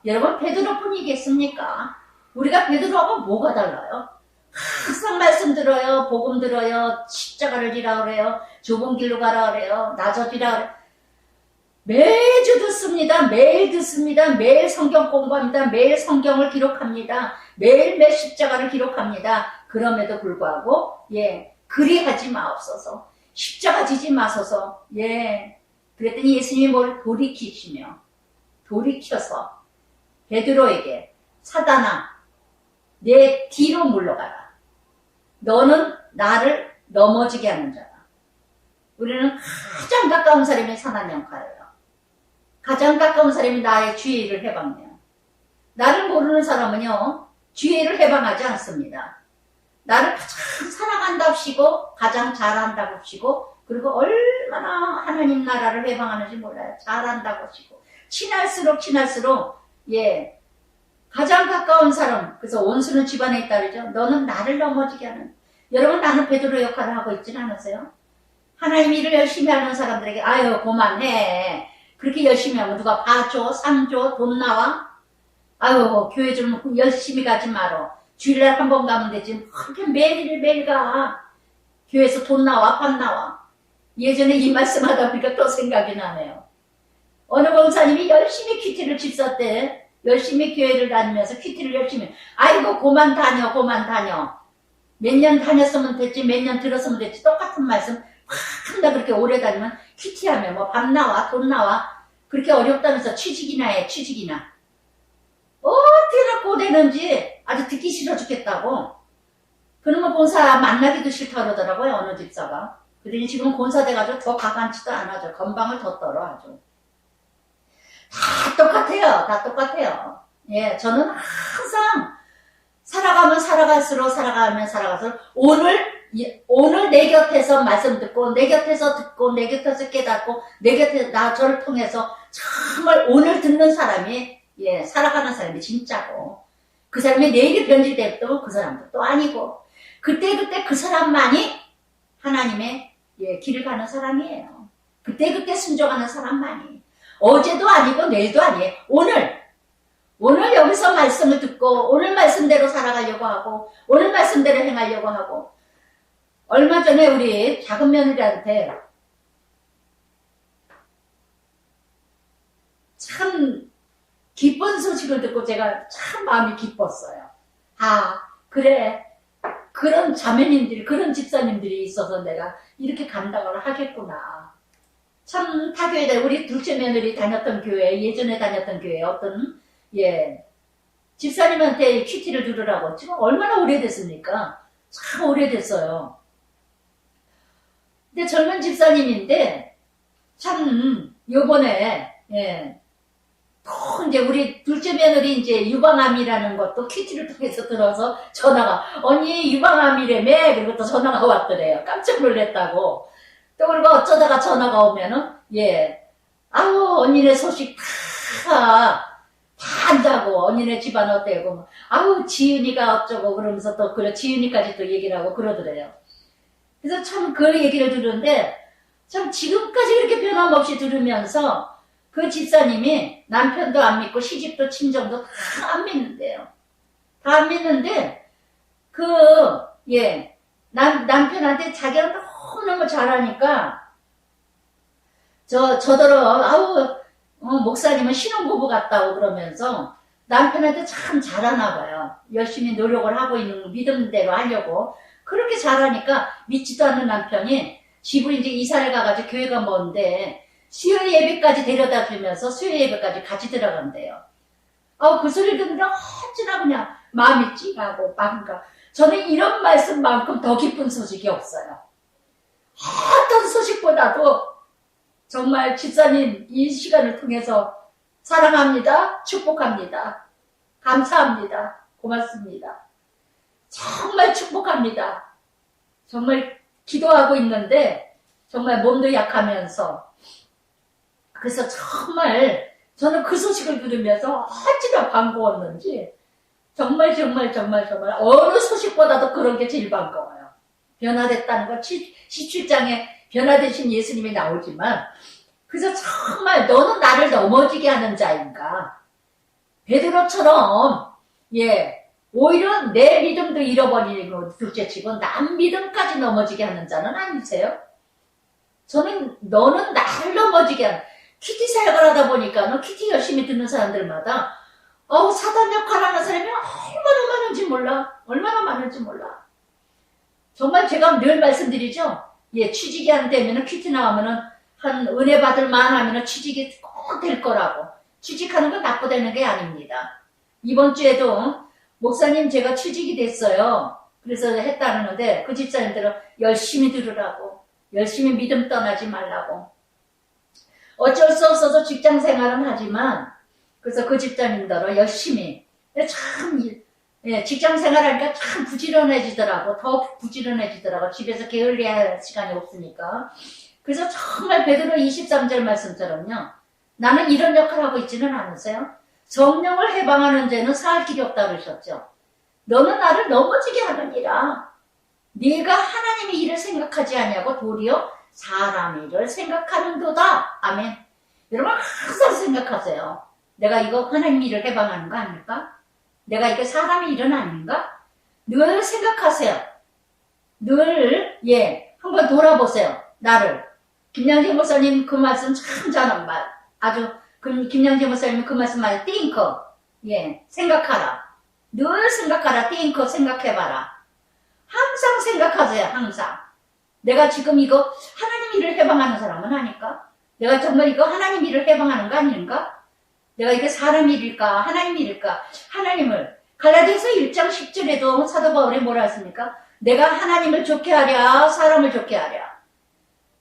여러분 베드로뿐이겠습니까? 우리가 베드로하고 뭐가 달라요? 항상 말씀 들어요, 복음 들어요, 십자가를 지라 그래요, 좁은 길로 가라 그래요, 나저지라 그래요. 매주 듣습니다. 매일 듣습니다. 매일 성경 공부합니다. 매일 성경을 기록합니다. 매일매일 십자가를 기록합니다. 그럼에도 불구하고 그리하지 마옵소서. 십자가 지지 마소서. 그랬더니 예수님이 뭘 돌이켜서 베드로에게 사단아 내 뒤로 물러가라. 너는 나를 넘어지게 하는 자다. 우리는 가장 가까운 사람이 사나냥카예요. 가장 가까운 사람이 나의 주의를 해방해요. 나를 모르는 사람은요, 주의를 해방하지 않습니다. 나를 가장 사랑한답시고, 가장 잘한다고시고, 그리고 얼마나 하나님 나라를 해방하는지 몰라요. 잘한다고시고. 친할수록, 가장 가까운 사람, 그래서 원수는 집안에 있다 그러죠. 너는 나를 넘어지게 하는. 여러분, 나는 베드로 역할을 하고 있지는 않으세요? 하나님 일을 열심히 하는 사람들에게, 아유, 그만해. 그렇게 열심히 하면 누가 봐줘, 상 줘, 돈 나와? 아유, 교회 좀 열심히 가지 말어. 주일날 한 번 가면 되지. 그렇게 매일 가. 교회에서 돈 나와, 밥 나와. 예전에 이 말씀 하다 보니까 또 생각이 나네요. 어느 권사님이 열심히 큐티를 집사 때, 열심히 교회를 다니면서 큐티를 열심히, 아이고, 그만 다녀. 몇 년 다녔으면 됐지, 몇 년 들었으면 됐지. 똑같은 말씀. 한다 그렇게 오래 다니면 큐티하면 뭐 밥 나와 돈 나와 그렇게 어렵다면서 취직이나 어떻게 갖고 되는지 아주 듣기 싫어 죽겠다고. 그러면 본사 만나기도 싫다 그러더라고요. 어느 집사가. 그러니 지금 본사 돼가지고 더 가간치도 안 하죠. 건방을 더 떨어 아주. 다 똑같아요. 저는 항상 살아갈수록 오늘 내 곁에서 말씀 듣고, 내 곁에서 깨닫고, 내 곁에 저를 통해서 정말 오늘 듣는 사람이, 살아가는 사람이 진짜고, 그 사람이 내일이 변질돼도 그 사람도 또 아니고, 그때 그 사람만이 하나님의, 길을 가는 사람이에요. 그때 순종하는 사람만이. 어제도 아니고 내일도 아니에요. 오늘 여기서 말씀을 듣고, 오늘 말씀대로 살아가려고 하고, 오늘 말씀대로 행하려고 하고, 얼마 전에 우리 작은 며느리한테 참 기쁜 소식을 듣고 제가 참 마음이 기뻤어요. 아, 그래. 그런 자매님들이, 그런 집사님들이 있어서 내가 이렇게 감당을 하겠구나. 참 타교에 우리 둘째 며느리 다녔던 교회, 예전에 다녔던 교회 어떤 집사님한테 큐티를 들으라고 지금 얼마나 오래됐습니까? 참 오래됐어요. 근데 젊은 집사님인데 참 요번에 또 이제 우리 둘째 며느리 이제 유방암이라는 것도 큐티를 통해서 들어서 전화가 언니 유방암이래매 그리고 또 전화가 왔더래요. 깜짝 놀랐다고. 또 그리고 어쩌다가 전화가 오면은 아우 언니네 소식 다 안다고 언니네 집안 어때고 아우 지은이가 어쩌고 그러면서 또 그래 지은이까지 또 얘기를 하고 그러더래요. 그래서 참 그 얘기를 들었는데 참 지금까지 이렇게 변함없이 들으면서 그 집사님이 남편도 안 믿고 시집도 친정도 다 안 믿는데요. 다 안 믿는데 남편한테 자기가 너무너무 잘하니까 저더러 목사님은 신혼부부 같다고 그러면서 남편한테 참 잘하나 봐요. 열심히 노력을 하고 있는 믿음대로 하려고 그렇게 잘하니까 믿지도 않는 남편이 집을 이제 이사를 가가지고 교회가 먼데 수요 예배까지 데려다 주면서 수요 예배까지 같이 들어간대요. 그 소리를 듣는데 어찌나 그냥 마음이 찡하고 뭔가 저는 이런 말씀만큼 더 기쁜 소식이 없어요. 어떤 소식보다도 정말 집사님 이 시간을 통해서 사랑합니다. 축복합니다. 감사합니다. 고맙습니다. 정말 축복합니다. 정말 기도하고 있는데 정말 몸도 약하면서 그래서 정말 저는 그 소식을 들으면서 어찌나 반가웠는지 정말 어느 소식보다도 그런 게 제일 반가워요. 변화됐다는 거 17장에 변화되신 예수님이 나오지만 그래서 정말 너는 나를 넘어지게 하는 자인가? 베드로처럼 오히려 내 믿음도 잃어버리는 거 둘째치고 남 믿음까지 넘어지게 하는 자는 아니세요? 저는 너는 나를 넘어지게 하는 키티 사역을 하다 보니까 키티 열심히 듣는 사람들마다 사단 역할하는 사람이 얼마나 많은지 몰라. 정말 제가 늘 말씀드리죠. 취직이 안 되면은 키티 나오면은 한 은혜 받을 만하면은 취직이 꼭 될 거라고. 취직하는 건 나쁘다는 게 아닙니다. 이번 주에도 목사님 제가 취직이 됐어요. 그래서 했다는데 그 집사님들은 열심히 들으라고. 열심히 믿음 떠나지 말라고. 어쩔 수 없어서 직장 생활은 하지만 그래서 그 집사님들은 열심히 참 직장 생활하니까 참 부지런해지더라고. 더 부지런해지더라고. 집에서 게을리할 시간이 없으니까. 그래서 정말 베드로 23절 말씀처럼요. 나는 이런 역할을 하고 있지는 않으세요? 성령을 해방하는 자는 살 길이 없다 그러셨죠. 너는 나를 넘어지게 하느니라. 네가 하나님의 일을 생각하지 아니하고 도리어 사람 일을 생각하는도다. 아멘. 여러분 항상 생각하세요. 내가 이거 하나님 일을 해방하는 거 아닐까? 내가 이거 사람의 일은 아닌가? 늘 생각하세요. 늘 한번 돌아보세요. 나를. 김양재 목사님 그 말씀 참 잘한 말. 아주 김양재 목사님은 그 말씀 많이 think. 생각하라. 늘 생각하라. think 생각해봐라. 항상 생각하세요. 항상. 내가 지금 이거 하나님 일을 해방하는 사람은 아닐까? 내가 정말 이거 하나님 일을 해방하는 거 아닌가? 내가 이게 사람 일일까? 하나님 일일까? 하나님을 갈라디아서 1장 10절에도 사도 바울이 뭐라 했습니까? 내가 하나님을 좋게 하랴 사람을 좋게 하랴.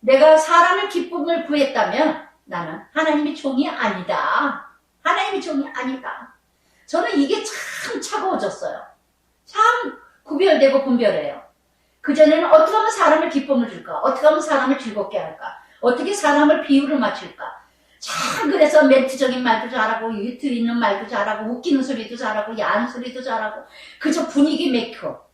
내가 사람의 기쁨을 구했다면 나는 하나님의 종이 아니다. 하나님의 종이 아니다. 저는 이게 참 차가워졌어요. 참 구별되고 분별해요. 그전에는 어떻게 하면 사람을 기쁨을 줄까? 어떻게 하면 사람을 즐겁게 할까? 어떻게 사람을 비유를 맞출까? 참 그래서 멘트적인 말도 잘하고 위트 있는 말도 잘하고 웃기는 소리도 잘하고 야한 소리도 잘하고 그저 분위기 메이커.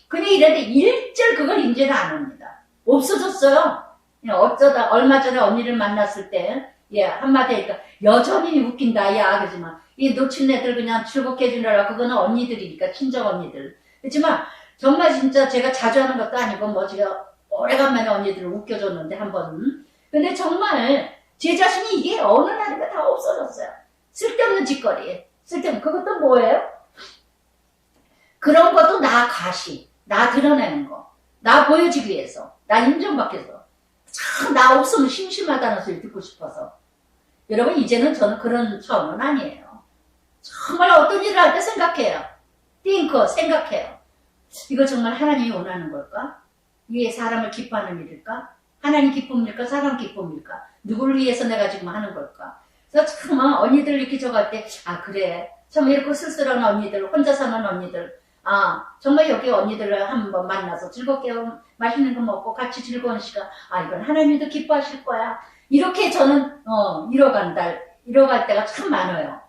근데 이런데 일절 그걸 인지는 안 합니다. 없어졌어요. 어쩌다 얼마 전에 언니를 만났을 때 한마디 하니까 여전히 웃긴다 그러지만 이 놓친 애들 그냥 즐겁게 해주느라 그거는 언니들이니까 친정 언니들. 그렇지만 정말 진짜 제가 자주 하는 것도 아니고 제가 오래간만에 언니들을 웃겨줬는데 한 번은. 근데 정말 제 자신이 이게 어느 날인가 다 없어졌어요. 쓸데없는 짓거리. 쓸데없는 그것도 뭐예요? 그런 것도 나 가시. 나 드러내는 거. 나 보여지기 위해서. 나 인정받기 위해서. 참 나 없으면 심심하다는 소리 듣고 싶어서. 여러분 이제는 저는 그런 처음은 아니에요. 정말 어떤 일을 할 때 생각해요. 생각해요. 이거 정말 하나님이 원하는 걸까? 이게 사람을 기뻐하는 일일까? 하나님 기쁨일까? 사람 기쁨일까? 누구를 위해서 내가 지금 하는 걸까? 그래서 참 언니들 이렇게 저갈 때 그래 정말 이렇게 쓸쓸한 언니들 혼자 사는 언니들 정말 여기 언니들을 한번 만나서 즐겁게 맛있는 거 먹고 같이 즐거운 시간 이건 하나님도 기뻐하실 거야. 이렇게 저는 이뤄갈 때가 참 많아요.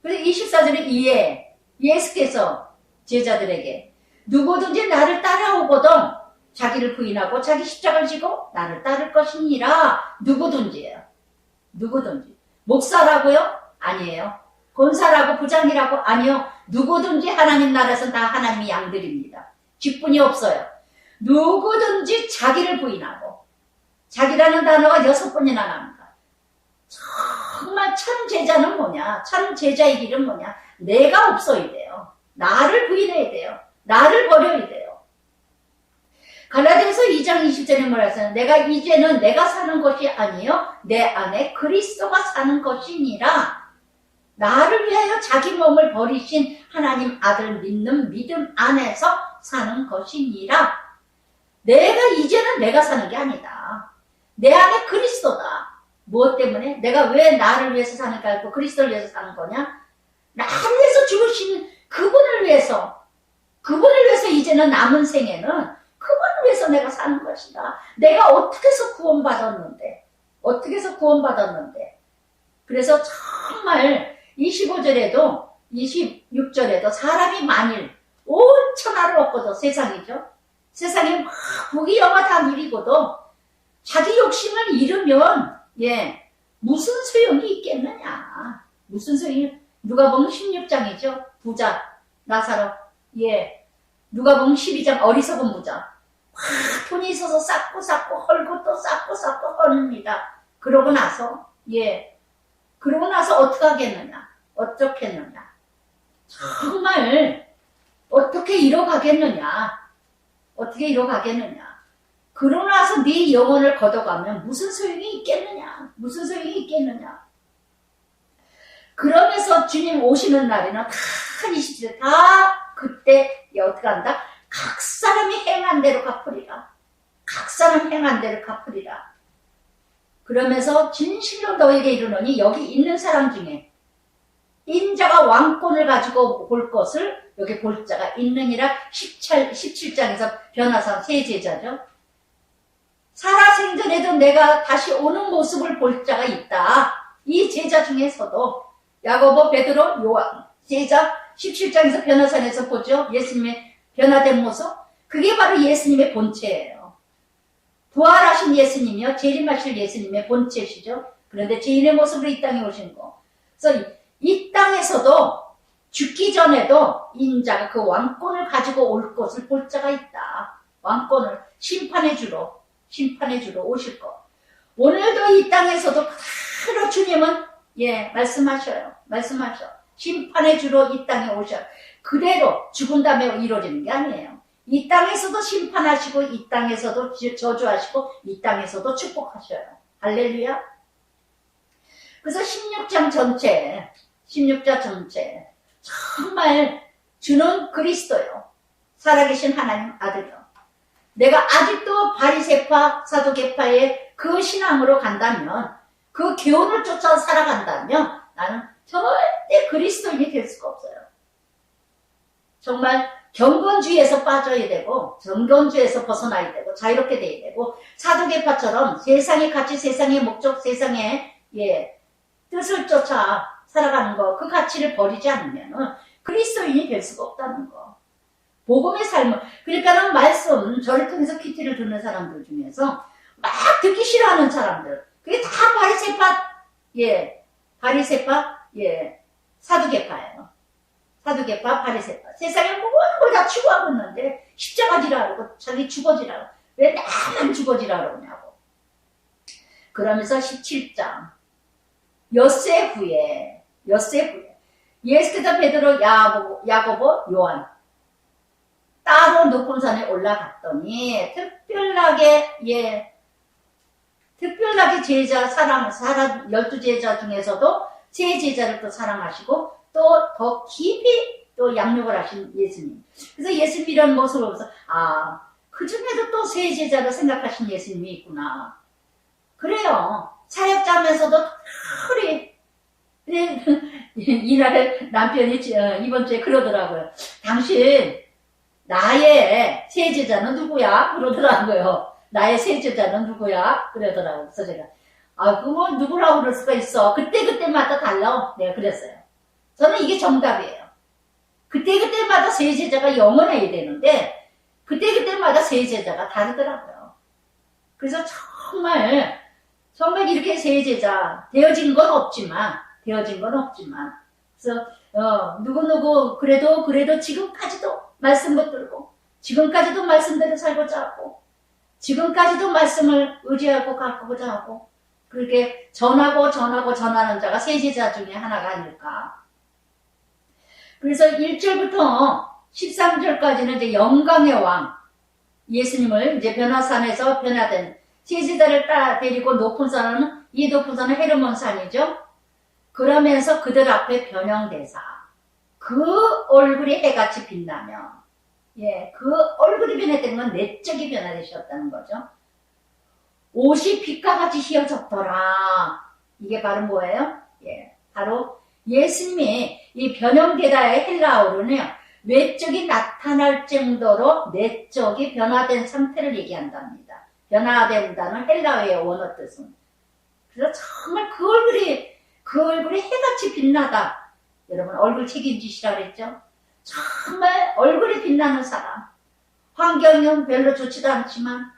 그래서 24절에 예수께서 제자들에게 누구든지 나를 따라오거든 자기를 부인하고 자기 십자가를 지고 나를 따를 것이니라. 누구든지예요. 누구든지. 목사라고요? 아니에요. 권사라고 부장이라고? 아니요. 누구든지 하나님 나라에서 다 하나님의 양들입니다. 직분이 없어요. 누구든지 자기를 부인하고 자기라는 단어가 6번이나 나옵니다. 정말 참 제자는 뭐냐? 참 제자의 길은 뭐냐? 내가 없어야 돼요. 나를 부인해야 돼요. 나를 버려야 돼요. 갈라디아서 2장 20절에 뭐라 했어요? 이제는 내가 사는 것이 아니요 내 안에 그리스도가 사는 것이니라. 나를 위하여 자기 몸을 버리신 하나님 아들 믿는 믿음 안에서 사는 것이니라. 이제는 내가 사는 게 아니다. 내 안에 그리스도다. 무엇 때문에? 내가 왜 나를 위해서 사는가 했고 그리스도를 위해서 사는 거냐? 나를 위해서 죽으신 그분을 위해서 이제는 남은 생에는 그분을 위해서 내가 사는 것이다. 내가 어떻게 해서 구원받았는데. 그래서 정말 25절에도 26절에도 사람이 만일 온 천하를 얻고도 세상이죠. 세상에 막 복이 영화 다 누리고도 자기 욕심을 잃으면 무슨 소용이 있겠느냐. 무슨 소용이. 누가복음 16장이죠. 부자 나사로. 누가복음 12장 어리석은 부자. 막 돈이 있어서 쌓고 헐고 또 쌓고 헐립니다. 그러고 나서 어떻게 하겠느냐. 어떻겠느냐. 정말 어떻게 이뤄가겠느냐. 어떻게 이뤄가겠느냐. 그러고 나서 네 영혼을 걷어가면 무슨 소용이 있겠느냐. 무슨 소용이 있겠느냐. 그러면서 주님 오시는 날에는 다 20세 다 그때 어떻게 한다? 각 사람이 행한 대로 갚으리라. 각 사람 행한 대로 갚으리라. 그러면서 진실로 너에게 이르노니 여기 있는 사람 중에 인자가 왕권을 가지고 볼 것을 여기 볼 자가 있느니라. 17장에서 변화상 세 제자죠. 살아생전에도 내가 다시 오는 모습을 볼 자가 있다. 이 제자 중에서도 야고보, 베드로, 요한 제자 17장에서 변화산에서 보죠. 예수님의 변화된 모습. 그게 바로 예수님의 본체예요. 부활하신 예수님이요. 재림하실 예수님의 본체시죠. 그런데 죄인의 모습으로 이 땅에 오신 거. 그래서 이 땅에서도 죽기 전에도 인자가 그 왕권을 가지고 올 것을 볼 자가 있다. 왕권을 심판의 주로 오실 것. 오늘도 이 땅에서도 그대로 주님은 말씀하셔. 심판의 주로 이 땅에 오셔. 그대로 죽은 다음에 이루어지는 게 아니에요. 이 땅에서도 심판하시고 이 땅에서도 저주하시고 이 땅에서도 축복하셔요. 할렐루야. 그래서 16장 전체 정말 주는 그리스도요. 살아계신 하나님 아들이요. 내가 아직도 바리새파 사두개파의 그 신앙으로 간다면, 그 교훈을 쫓아 살아간다면 나는 절대 그리스도인이 될 수가 없어요. 정말 경건주의에서 빠져야 되고, 정건주의에서 벗어나야 되고, 자유롭게 돼야 되고, 사두개파처럼 세상의 가치, 세상의 목적, 세상의 뜻을 쫓아 살아가는 거, 그 가치를 버리지 않으면 그리스도인이 될 수가 없다는 거. 복음의 삶은, 그러니까는 말씀, 저를 통해서 퀴티를 듣는 사람들 중에서 막 듣기 싫어하는 사람들, 그게 다 바리새파, 사두개파예요. 사두개파, 바리새파. 세상에 모든 걸 다 추구하고 있는데 십자가 지라고, 자기 죽어지라고. 왜 나만 죽어지라고 그러냐고. 그러면서 17장 엿새 후에 예수께서 베드로, 야고보, 요한 따로 높은 산에 올라갔더니 특별하게 제자 사랑 12제자 중에서도 세 제자를 또 사랑하시고 또 더 깊이 또 양육을 하신 예수님. 그래서 예수님 이런 모습을 보면서 그 중에도 또 세 제자를 생각하신 예수님이 있구나. 그래요. 사역자면서도 우리 이날 남편이 이번 주에 그러더라고요. 당신 나의 세 제자는 누구야? 그러더라고요. 나의 세 제자는 누구야? 그러더라고요. 그래서 제가 그거 누구라고 그럴 수가 있어. 그때마다 달라. 내가 그랬어요. 저는 이게 정답이에요. 그때마다 세 제자가 영원해야 되는데 그때마다 세 제자가 다르더라고요. 그래서 정말 이렇게 세 제자 되어진 건 없지만 그래서 누구 그래도 지금까지도 말씀 붙들고 지금까지도 말씀대로 살고자 하고 지금까지도 말씀을 의지하고 가꾸고자 하고 그렇게 전하는 자가 세 제자 중에 하나가 아닐까. 그래서 1절부터 13절까지는 이제 영광의 왕 예수님을 이제 변화산에서 변화된 세 제자를 데리고 높은 산은 이 높은 산은 헤르몬 산이죠. 그러면서 그들 앞에 변형대사 그 얼굴이 해같이 빛나며 그 얼굴이 변화된 건 내적이 변화되셨다는 거죠. 옷이 빛과 같이 휘어졌더라. 이게 바로 뭐예요? 바로 예수님이 이 변형되다의 헬라어로는요. 외적이 나타날 정도로 내적이 변화된 상태를 얘기한답니다. 변화된다는 헬라어의 원어 뜻은. 그래서 정말 그 얼굴이 해같이 빛나다. 여러분 얼굴 책임지시라 그랬죠? 정말 얼굴이 빛나는 사람. 환경은 별로 좋지도 않지만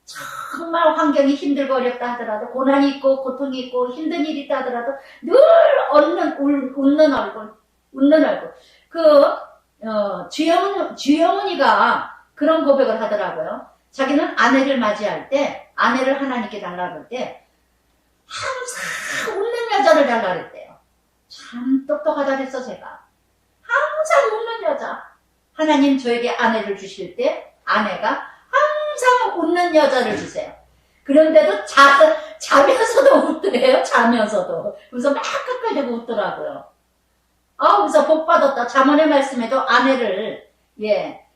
정말 환경이 힘들고 어렵다 하더라도 고난이 있고 고통이 있고 힘든 일이 있다 하더라도 늘 웃는 얼굴. 주영은이가 그런 고백을 하더라고요. 자기는 아내를 맞이할 때, 아내를 하나님께 달라 그럴 때 항상 웃는 여자를 달라 그랬대요. 참 똑똑하다 그랬어 제가. 항상 웃는 여자. 하나님 저에게 아내를 주실 때 아내가 항상 웃는 여자를 주세요. 그런데도 자면서도 웃더래요. 자면서도. 그래서 막 깎아대고 웃더라고요. 그래서 복 받았다. 잠언의 말씀에도 아내를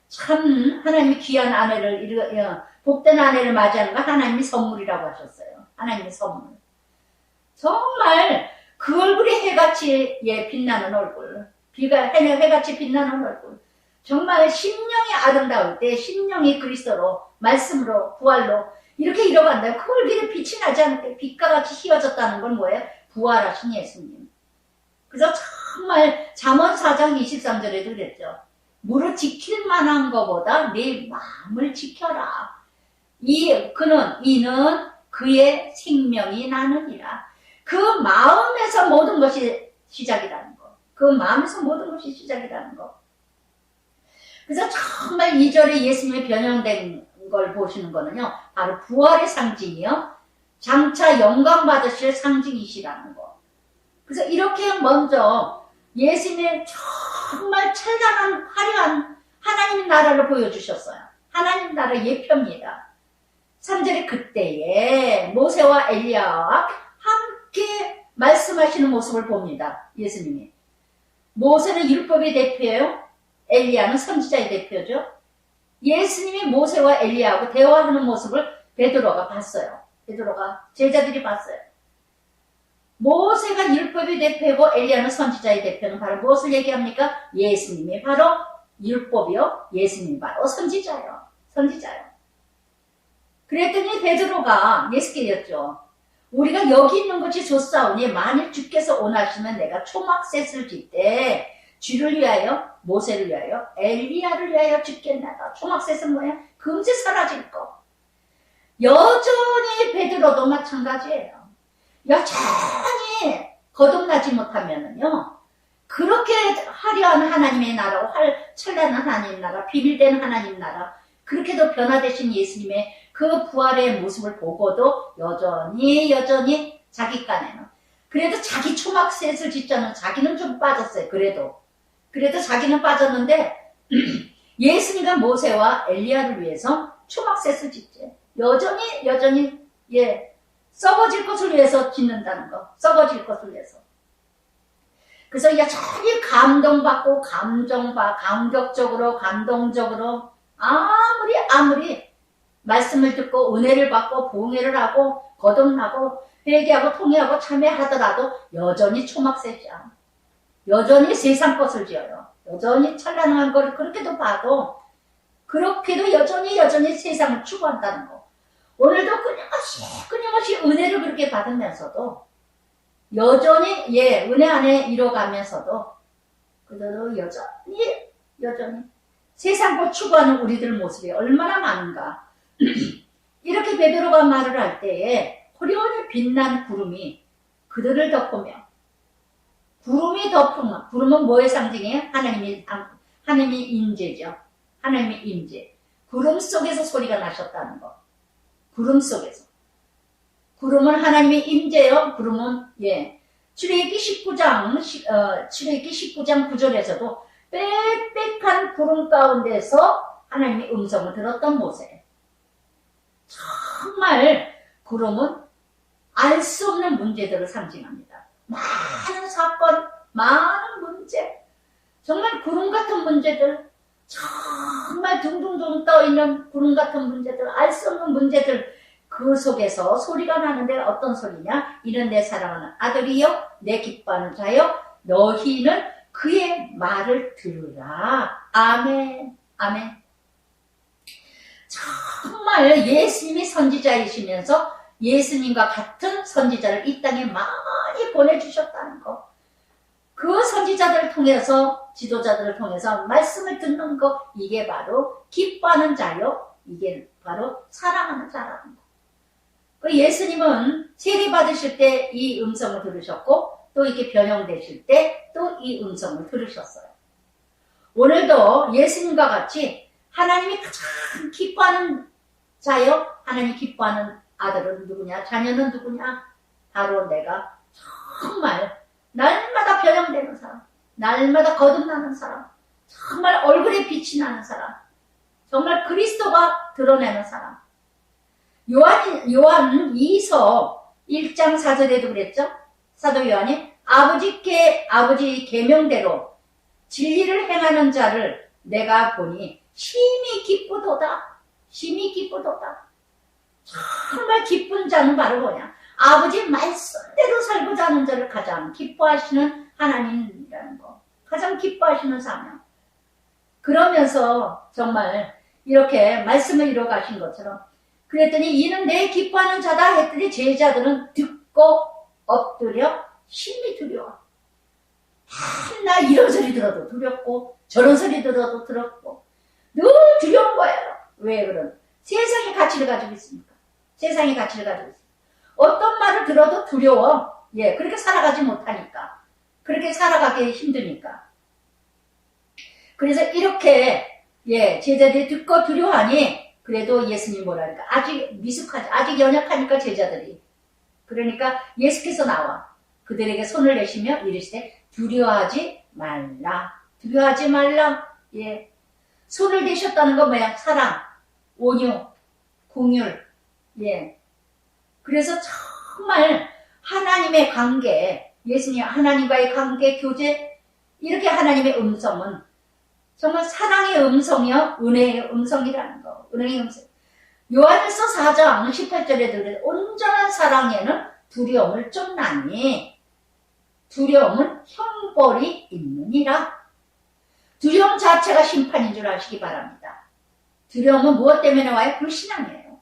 참 하나님이 귀한 아내를 복된 아내를 맞이하는 거 하나님이 선물이라고 하셨어요. 하나님의 선물. 정말 그 얼굴이 해같이 빛나는 얼굴. 해같이 빛나는 얼굴. 정말 심령이 아름다울 때 심령이 그리스도로 말씀으로 부활로 이렇게 이뤄간다요. 그 얼굴에 빛이 나지 않을 때 빛과 같이 휘어졌다는 건 뭐예요? 부활하신 예수님. 그래서 정말 잠언 4장 23절에도 그랬죠. 무릇 지킬 만한 것보다 내 마음을 지켜라. 이는 그의 생명이 나느니라. 그 마음에서 모든 것이 시작이라는 거. 그 마음에서 모든 것이 시작이라는 거. 그래서 정말 2절에 예수님의 변형된 걸 보시는 거는요. 바로 부활의 상징이요. 장차 영광 받으실 상징이시라는 거. 그래서 이렇게 먼저 예수님의 정말 찬란한 화려한 하나님 나라를 보여주셨어요. 하나님 나라 예표입니다. 3절에 그때에 모세와 엘리야와 함께 말씀하시는 모습을 봅니다. 예수님이. 모세는 율법의 대표예요. 엘리야는 선지자의 대표죠. 예수님이 모세와 엘리야하고 대화하는 모습을 베드로가 봤어요. 베드로가 제자들이 봤어요. 모세가 율법의 대표고 엘리야는 선지자의 대표는 바로 무엇을 얘기합니까? 예수님이 바로 율법이요. 예수님이 바로 선지자요. 그랬더니 베드로가 예수께 여쭈어 우리가 여기 있는 것이 좋사오니 만일 주께서 원하시면 내가 초막셋을 짓되 쥐를 위하여 모세를 위하여 엘리야를 위하여 짓겠나다. 초막셋은 뭐야? 금세 사라질 거. 여전히 베드로도 마찬가지예요. 여전히 거듭나지 못하면은요, 그렇게 화려한 하나님의 나라, 찬란한 하나님 나라, 비밀된 하나님 나라, 그렇게도 변화되신 예수님의 그 부활의 모습을 보고도 여전히 자기 깐에는 그래도 자기 초막셋을 짓자는 자기는 좀 빠졌어요. 그래도 자기는 빠졌는데 예수님과 모세와 엘리야를 위해서 초막셋을 짓지. 여전히 썩어질 것을 위해서 짓는다는 거. 썩어질 것을 위해서. 그래서 여전히 감동받고 감격적으로 감동적으로 아무리 말씀을 듣고 은혜를 받고 부흥회를 하고 거듭나고 회개하고 통회하고 참회하더라도 여전히 초막셋이야. 여전히 세상 것을 지어요. 여전히 찬란한 걸 그렇게도 봐도 그렇게도 여전히 세상을 추구한다는 거. 오늘도 끊임없이 은혜를 그렇게 받으면서도 여전히 은혜 안에 이뤄가면서도 그대로 여전히 세상 것 추구하는 우리들 모습이 얼마나 많은가. 이렇게 베드로가 말을 할 때에 호련히 빛난 구름이 그들을 덮으며 구름은 뭐의 상징이에요? 하나님의 임재죠. 하나님의 임재. 구름 속에서 소리가 나셨다는 거. 구름 속에서. 구름은 하나님의 임재요. 구름은 출애굽기 19장 9절에서도 빽빽한 구름 가운데서 하나님의 음성을 들었던 모세. 정말 구름은 알 수 없는 문제들을 상징합니다. 많은 사건, 많은 문제, 정말 구름 같은 문제들, 정말 둥둥둥 떠있는 구름 같은 문제들, 알 수 없는 문제들, 그 속에서 소리가 나는데 어떤 소리냐? 이는 내 사랑하는 아들이요, 내 기뻐하는 자요, 너희는 그의 말을 들으라. 아멘. 정말 예수님이 선지자이시면서 예수님과 같은 선지자를 이 땅에 많이 보내주셨다는 거. 그 선지자들을 통해서 지도자들을 통해서 말씀을 듣는 거, 이게 바로 기뻐하는 자요. 이게 바로 사랑하는 자라는 거. 그 예수님은 세례 받으실 때 이 음성을 들으셨고 또 이렇게 변형되실 때 또 이 음성을 들으셨어요. 오늘도 예수님과 같이 하나님이 가장 기뻐하는 자요, 하나님이 기뻐하는 아들은 누구냐, 자녀는 누구냐, 바로 내가 정말 날마다 변형되는 사람, 날마다 거듭나는 사람, 정말 얼굴에 빛이 나는 사람, 정말 그리스도가 드러내는 사람. 요한 2서 1장 4절에도 그랬죠. 사도 요한이 아버지 계명대로 진리를 행하는 자를 내가 보니 심히 기쁘도다. 심히 기쁘도다. 정말 기쁜 자는 바로 뭐냐? 아버지 말씀대로 살고자 하는 자를 가장 기뻐하시는 하나님이라는 거. 가장 기뻐하시는 사명. 그러면서 정말 이렇게 말씀을 이뤄가신 것처럼 그랬더니 이는 내 기뻐하는 자다 했더니 제자들은 듣고 엎드려 심히 두려워. 나 이런 소리 들어도 두렵고 저런 소리 들어도 두렵고 늘 두려운 거예요. 왜 그런? 세상의 가치를 가지고 있으니까. 세상의 가치를 가지고 있으니까. 어떤 말을 들어도 두려워. 예, 그렇게 살아가지 못하니까. 그렇게 살아가기 힘드니까. 그래서 이렇게 제자들이 듣고 두려워하니 그래도 예수님 뭐라니까 아직 미숙하지, 아직 연약하니까 제자들이. 그러니까 예수께서 나와 그들에게 손을 내시며 이르시되 두려워하지 말라. 두려워하지 말라. 예. 손을 내셨다는 건 뭐야? 사랑, 온유, 긍휼. 예. 그래서 정말 하나님의 관계, 예수님 하나님과의 관계, 교제, 이렇게 하나님의 음성은 정말 사랑의 음성이요, 은혜의 음성이라는 거. 은혜의 음성. 요한일서 4장 18절에 들으면 온전한 사랑에는 두려움을 쫓나니 두려움은 형벌이 있느니라. 두려움 자체가 심판인 줄 아시기 바랍니다. 두려움은 무엇 때문에 와요? 불신앙이에요.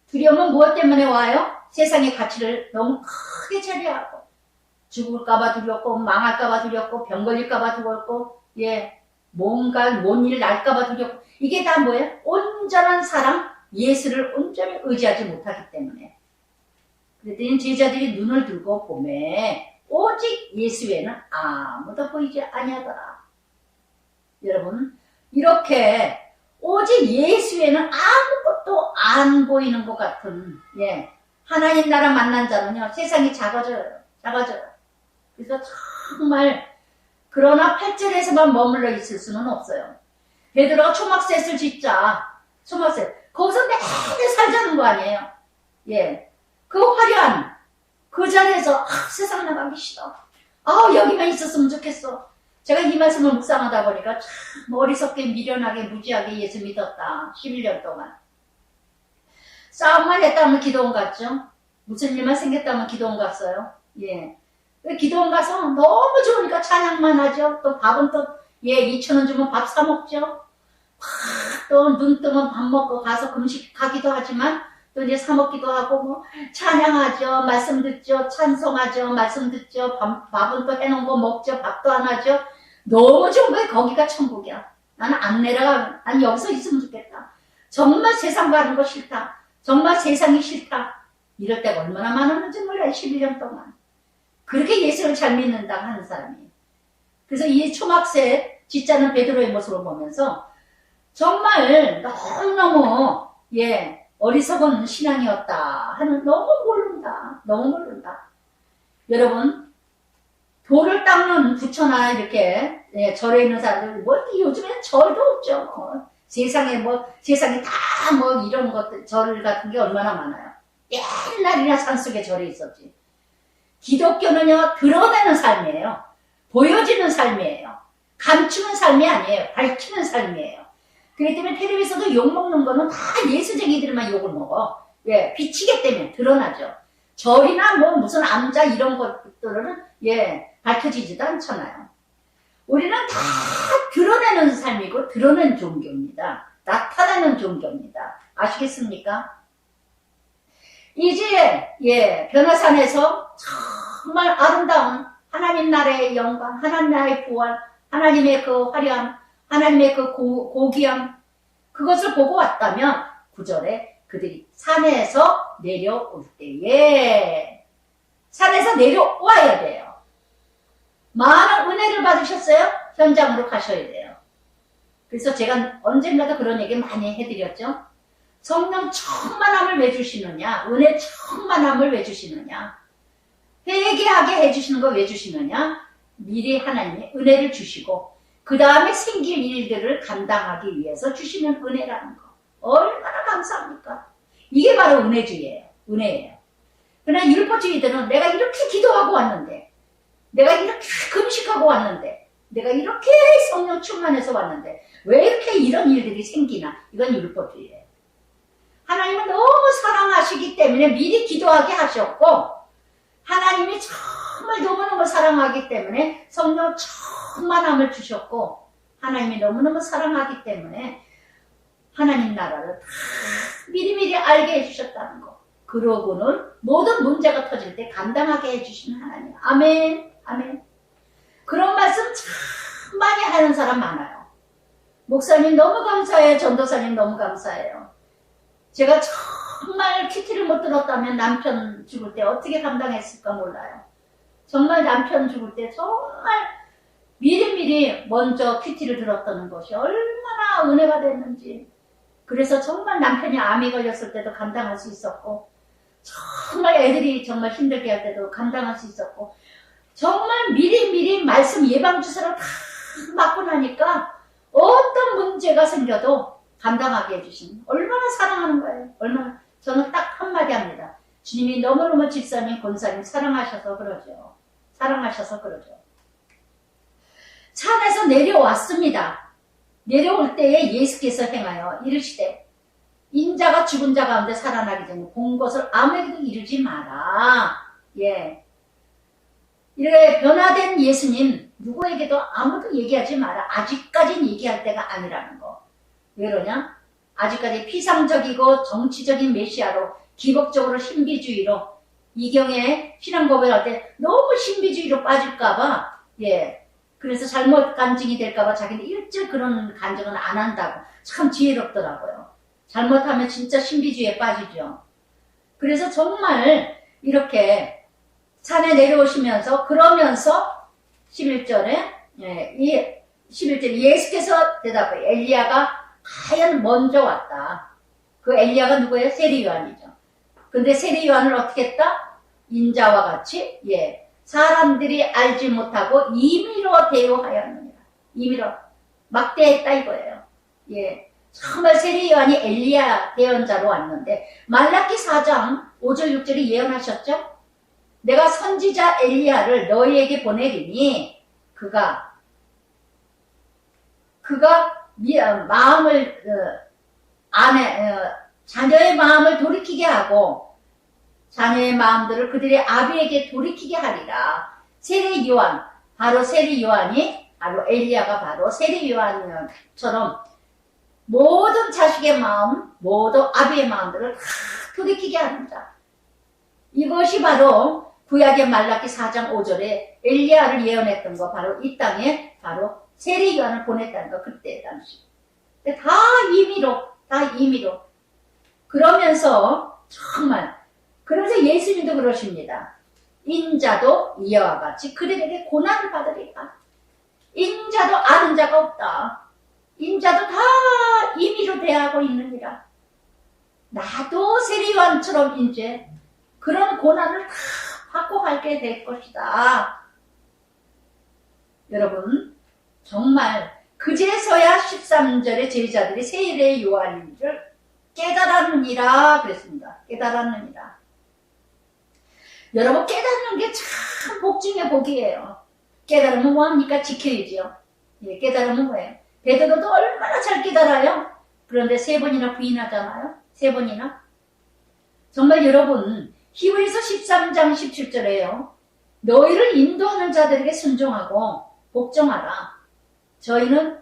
두려움은 무엇 때문에 와요? 세상의 가치를 너무 크게 차려하고 죽을까봐 두렵고 망할까봐 두렵고 병 걸릴까봐 두렵고 뭔가 뭔 일 날까봐 두렵고 이게 다 뭐예요? 온전한 사랑, 예수를 온전히 의지하지 못하기 때문에. 그랬더니 제자들이 눈을 들고 보매 오직 예수 외에는 아무도 보이지 아니하더라. 여러분 이렇게 오직 예수 외에는 아무것도 안 보이는 것 같은 하나님 나라 만난 자는요 세상이 작아져요. 그래서 정말 그러나 8절에서만 머물러 있을 수는 없어요. 베드로가 초막셋을 짓자. 초막셋. 거기서 내내 살자는 거 아니에요. 그 화려한 그 자리에서 세상 나가기 싫어. 여기만 있었으면 좋겠어. 제가 이 말씀을 묵상하다 보니까 참 어리석게 미련하게 무지하게 예수 믿었다. 11년 동안. 싸움만 했다면 기도원 갔죠. 무슨 일만 생겼다면 기도원 갔어요. 기도원 가서 너무 좋으니까 찬양만 하죠. 또 밥은 또 2,000원 주면 밥 사 먹죠. 또 눈 뜨면 밥 먹고 가서 금식하기도 하지만 또 이제 사 먹기도 하고 뭐 찬양하죠. 말씀 듣죠. 찬송하죠. 말씀 듣죠. 밥은 또 해놓은 거 먹죠. 밥도 안 하죠. 너무 좋은 거예요. 거기가 천국이야. 나는 안 내려가. 난 여기서 있으면 좋겠다. 정말 세상 가는 거 싫다. 정말 세상이 싫다. 이럴 때가 얼마나 많았는지 몰라요. 11년 동안. 그렇게 예수를 잘 믿는다 하는 사람이. 그래서 이 초막셋 짓자는 베드로의 모습을 보면서 정말 너무너무 어리석은 신앙이었다 하는 너무 모른다. 여러분 돌을 닦는 부처나 이렇게 절에 있는 사람들 요즘에는 절도 없죠. 세상에 다 이런 것들 절 같은 게 얼마나 많아요. 옛날이나 산속에 절이 있었지. 기독교는요 드러내는 삶이에요. 보여지는 삶이에요. 감추는 삶이 아니에요. 밝히는 삶이에요. 그렇기 때문에 텔레비에서도 욕먹는 거는 다 예수쟁이들만 욕을 먹어. 비치기 때문에 드러나죠. 절이나 무슨 암자 이런 것들은 밝혀지지도 않잖아요. 우리는 다 드러내는 삶이고 드러내는 종교입니다. 나타내는 종교입니다. 아시겠습니까? 이제 변화산에서 정말 아름다운 하나님 나라의 영광, 하나님 나라의 부활, 하나님의 그 화려함, 하나님의 그 고귀함, 그것을 보고 왔다면 9절에 그들이 산에서 내려올 때에, 산에서 내려와야 돼요. 많은 은혜를 받으셨어요? 현장으로 가셔야 돼요. 그래서 제가 언젠가도 그런 얘기 많이 해드렸죠. 성령 충만함을 왜 주시느냐? 은혜 충만함을 왜 주시느냐? 회개하게 해주시는 거 왜 주시느냐? 미리 하나님이 은혜를 주시고 그 다음에 생길 일들을 감당하기 위해서 주시는 은혜라는 거. 얼마나 감사합니까? 이게 바로 은혜주의예요. 은혜예요. 그러나 율법주의들은 내가 이렇게 기도하고 왔는데, 내가 이렇게 금식하고 왔는데, 내가 이렇게 성령 충만해서 왔는데 왜 이렇게 이런 일들이 생기나? 이건 율법주의예요. 하나님은 너무 사랑하시기 때문에 미리 기도하게 하셨고, 하나님이 정말 너무너무 사랑하기 때문에 성령 충만함을 주셨고, 하나님이 너무너무 사랑하기 때문에 하나님 나라를 다 미리미리 알게 해주셨다는 거. 그러고는 모든 문제가 터질 때 감당하게 해주시는 하나님. 아멘. 아멘. 그런 말씀 참 많이 하는 사람 많아요. 목사님 너무 감사해요. 전도사님 너무 감사해요. 제가 정말 큐티를 못 들었다면 남편 죽을 때 어떻게 감당했을까 몰라요. 정말 남편 죽을 때 정말 미리미리 먼저 큐티를 들었다는 것이 얼마나 은혜가 됐는지. 그래서 정말 남편이 암이 걸렸을 때도 감당할 수 있었고, 정말 애들이 정말 힘들게 할 때도 감당할 수 있었고, 정말 미리미리 말씀 예방주사를 다 맞고 나니까 어떤 문제가 생겨도 감당하게 해주신, 얼마나 사랑하는 거예요. 얼마나. 저는 딱 한마디 합니다. 주님이 너무너무 집사님, 권사님 사랑하셔서 그러죠. 사랑하셔서 그러죠. 산에서 내려왔습니다. 내려올 때에 예수께서 행하여 이르시되 인자가 죽은 자 가운데 살아나기 전에 본 것을 아무에게도 이르지 마라. 예. 이렇게 변화된 예수님 누구에게도 아무도 얘기하지 마라. 아직까지는 얘기할 때가 아니라는 거. 왜 그러냐? 아직까지 피상적이고 정치적인 메시아로 기복적으로 신비주의로 이경의 신앙 고백할 때 너무 신비주의로 빠질까봐, 예. 그래서 잘못 간증이 될까봐 자기는 일절 그런 간증은 안 한다고. 참 지혜롭더라고요. 잘못하면 진짜 신비주의에 빠지죠. 그래서 정말 이렇게 산에 내려오시면서 그러면서 11절에 이 11절에 예수께서 대답해 엘리야가 과연 먼저 왔다. 그 엘리야가 누구예요? 세리요한이죠. 근데 세리요한을 어떻게 했다? 인자와 같이 사람들이 알지 못하고 임의로 대우하였느니라. 임의로 막대했다 이거예요. 예. 정말 세리요한이 엘리야 대언자로 왔는데 말라기 4장 5절 6절이 예언하셨죠? 내가 선지자 엘리야를 너희에게 보내리니 그가 마음을 자녀의 마음을 돌이키게 하고 자녀의 마음들을 그들의 아비에게 돌이키게 하리라. 세리 요한, 바로 세리 요한이 바로 엘리야가 바로 세리 요한처럼 모든 자식의 마음, 모든 아비의 마음들을 다 돌이키게 합니다. 이것이 바로 구약의 말라기 4장 5절에 엘리야를 예언했던 거, 바로 이 땅에 바로 세리 요한을 보냈다는 거, 그때 당시. 다 임의로. 그러면서 정말 그러면서 예수님도 그러십니다. 인자도 이와 같이 그들에게 고난을 받으리라. 인자도 아는 자가 없다. 인자도 다 임의로 대하고 있느니라. 나도 세리요한처럼 이제 그런 고난을 다 받고 갈게 될 것이다. 여러분 정말 그제서야 13절에 제자들이 세례 요한인 줄 깨달았느니라 그랬습니다. 깨달았느니라. 여러분 깨닫는 게 참 복 중에 복이에요. 깨달으면 뭐합니까? 지켜야지요. 예, 깨달으면 뭐예요? 베드로도 얼마나 잘 깨달아요. 그런데 3번이나 부인하잖아요. 3번이나. 정말 여러분 히브리서 13장 17절에요. 너희를 인도하는 자들에게 순종하고 복종하라. 저희는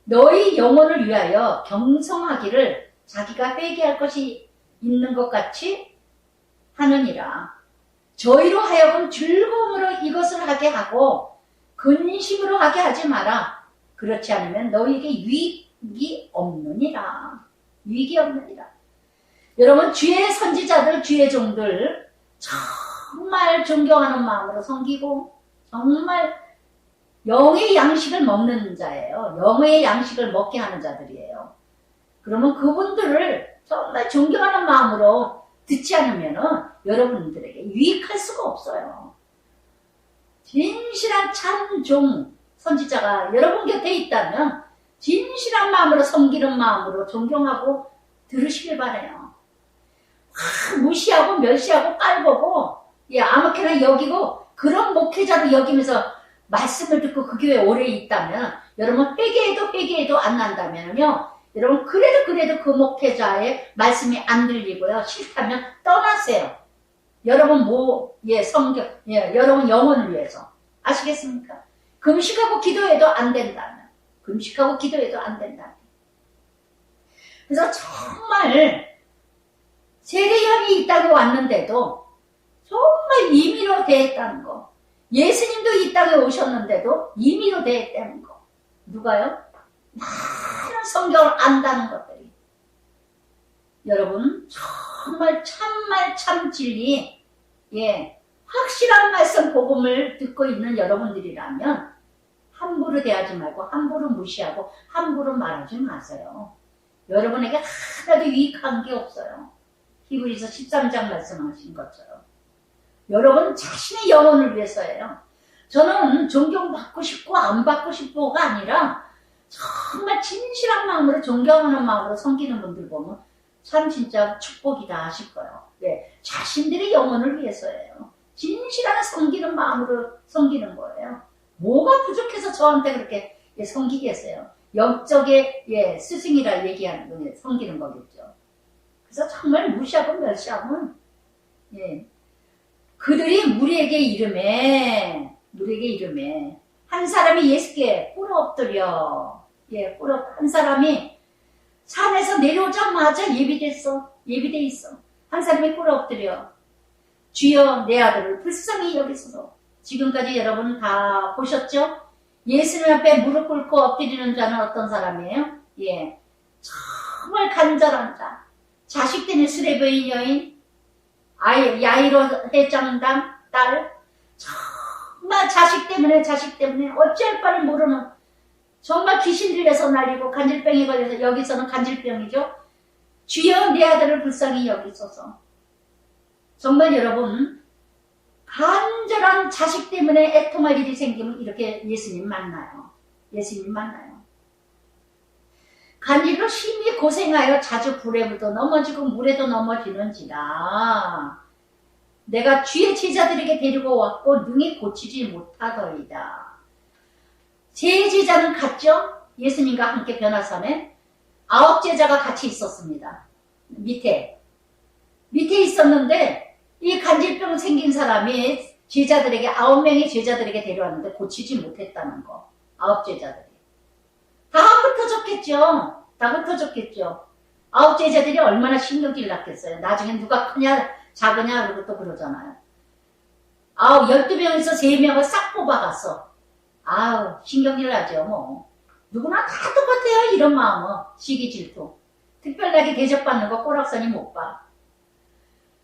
너희 영혼을 위하여 경성하기를 자기가 회개할 것이 있는 것 같이 하느니라. 저희로 하여금 즐거움으로 이것을 하게 하고 근심으로 하게 하지 마라. 그렇지 않으면 너에게 유익이 없느니라. 유익이 없느니라. 여러분, 주의 선지자들, 주의 종들 정말 존경하는 마음으로 섬기고 정말 영의 양식을 먹는 자예요. 영의 양식을 먹게 하는 자들이에요. 그러면 그분들을 정말 존경하는 마음으로 듣지 않으면 여러분들에게 유익할 수가 없어요. 진실한 참종 선지자가 여러분 곁에 있다면 진실한 마음으로 섬기는 마음으로 존경하고 들으시길 바라요. 무시하고 멸시하고 깔보고 아무렇게나 여기고 그런 목회자로 여기면서 말씀을 듣고 그 교회에 오래 있다면 여러분 회개해도 안 난다면요, 여러분 그래도 그 목회자의 말씀이 안 들리고요, 싫다면 떠나세요. 여러분 여러분 영혼을 위해서. 아시겠습니까? 금식하고 기도해도 안 된다면, 그래서 정말 세례요한이 이 땅에 왔는데도 정말 임의로 대했다는 거. 예수님도 이 땅에 오셨는데도 임의로 대했다는 거. 누가요? 많은 성경을 안다는 것들이. 여러분, 정말 참말 참 진리, 확실한 말씀 복음을 듣고 있는 여러분들이라면 함부로 대하지 말고 함부로 무시하고 함부로 말하지 마세요. 여러분에게 하나도 유익한 게 없어요. 히브리서 13장 말씀하신 것처럼. 여러분 자신의 영혼을 위해서예요. 저는 존경받고 싶고 안 받고 싶고가 아니라 정말 진실한 마음으로 존경하는 마음으로 섬기는 분들 보면 참 진짜 축복이다 싶어요. 자신들의 영혼을 위해서예요. 진실한 섬기는 마음으로 섬기는 거예요. 뭐가 부족해서 저한테 그렇게 섬기겠어요? 영적의 스승이라 얘기하는 분이 섬기는 거겠죠. 그래서 정말 무시하고 멸시하면 그들이 무리에게 이름에 한 사람이 예수께 꿇어 엎드려 한 사람이 산에서 내려오자마자 예비돼 있어. 한 사람이 꿇어 엎드려 주여 내 아들을 불쌍히 여기소서. 지금까지 여러분 다 보셨죠? 예수님 앞에 무릎 꿇고 엎드리는 자는 어떤 사람이에요? 정말 간절한 자. 자식 때문에 수레베인 여인, 야이로 회장당 딸, 정말 자식 때문에 어찌할 바를 모르는, 정말 귀신 들려서 날리고 간질병이 걸려서, 여기서는 간질병이죠. 주여 내 아들을 불쌍히 여기소서. 정말 여러분, 간절한 자식 때문에 애통할 일이 생기면 이렇게 예수님 만나요. 간질로 심히 고생하여 자주 불에도 넘어지고 물에도 넘어지는지라. 내가 주의 제자들에게 데리고 왔고 능히 고치지 못하더이다. 제 제자는 갔죠? 예수님과 함께 변화산에 9 제자가 같이 있었습니다. 밑에 있었는데 이 간질병 생긴 사람이 제자들에게 9명의 제자들에게 데려왔는데 고치지 못했다는 거. 9 제자들이. 다 흩어졌겠죠. 9 제자들이 얼마나 신경질 났겠어요. 나중에 누가 크냐 작으냐 그러고 또 그러잖아요. 12명에서 3명을 싹 뽑아갔어. 신경질 나죠 뭐. 누구나 다 똑같아요. 이런 마음은. 시기 질투. 특별하게 대접받는 거 꼬락서니 못 봐.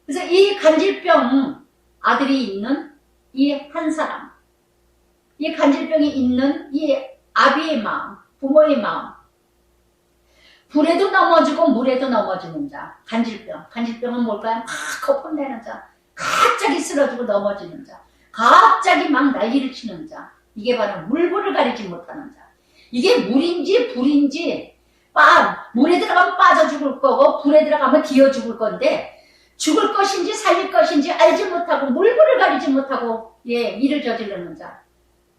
그래서 이 간질병 아들이 있는 이 한 사람, 이 간질병이 있는 이 아비의 마음, 부모의 마음, 불에도 넘어지고 물에도 넘어지는 자, 간질병은 뭘까요? 막 거품 내는 자, 갑자기 쓰러지고 넘어지는 자, 갑자기 막 난리를 치는 자, 이게 바로 물불을 가리지 못하는 자. 이게 물인지 불인지, 물에 들어가면 빠져 죽을 거고 불에 들어가면 기어 죽을 건데, 죽을 것인지 살릴 것인지 알지 못하고 물불을 가리지 못하고 일을 저지르는 자.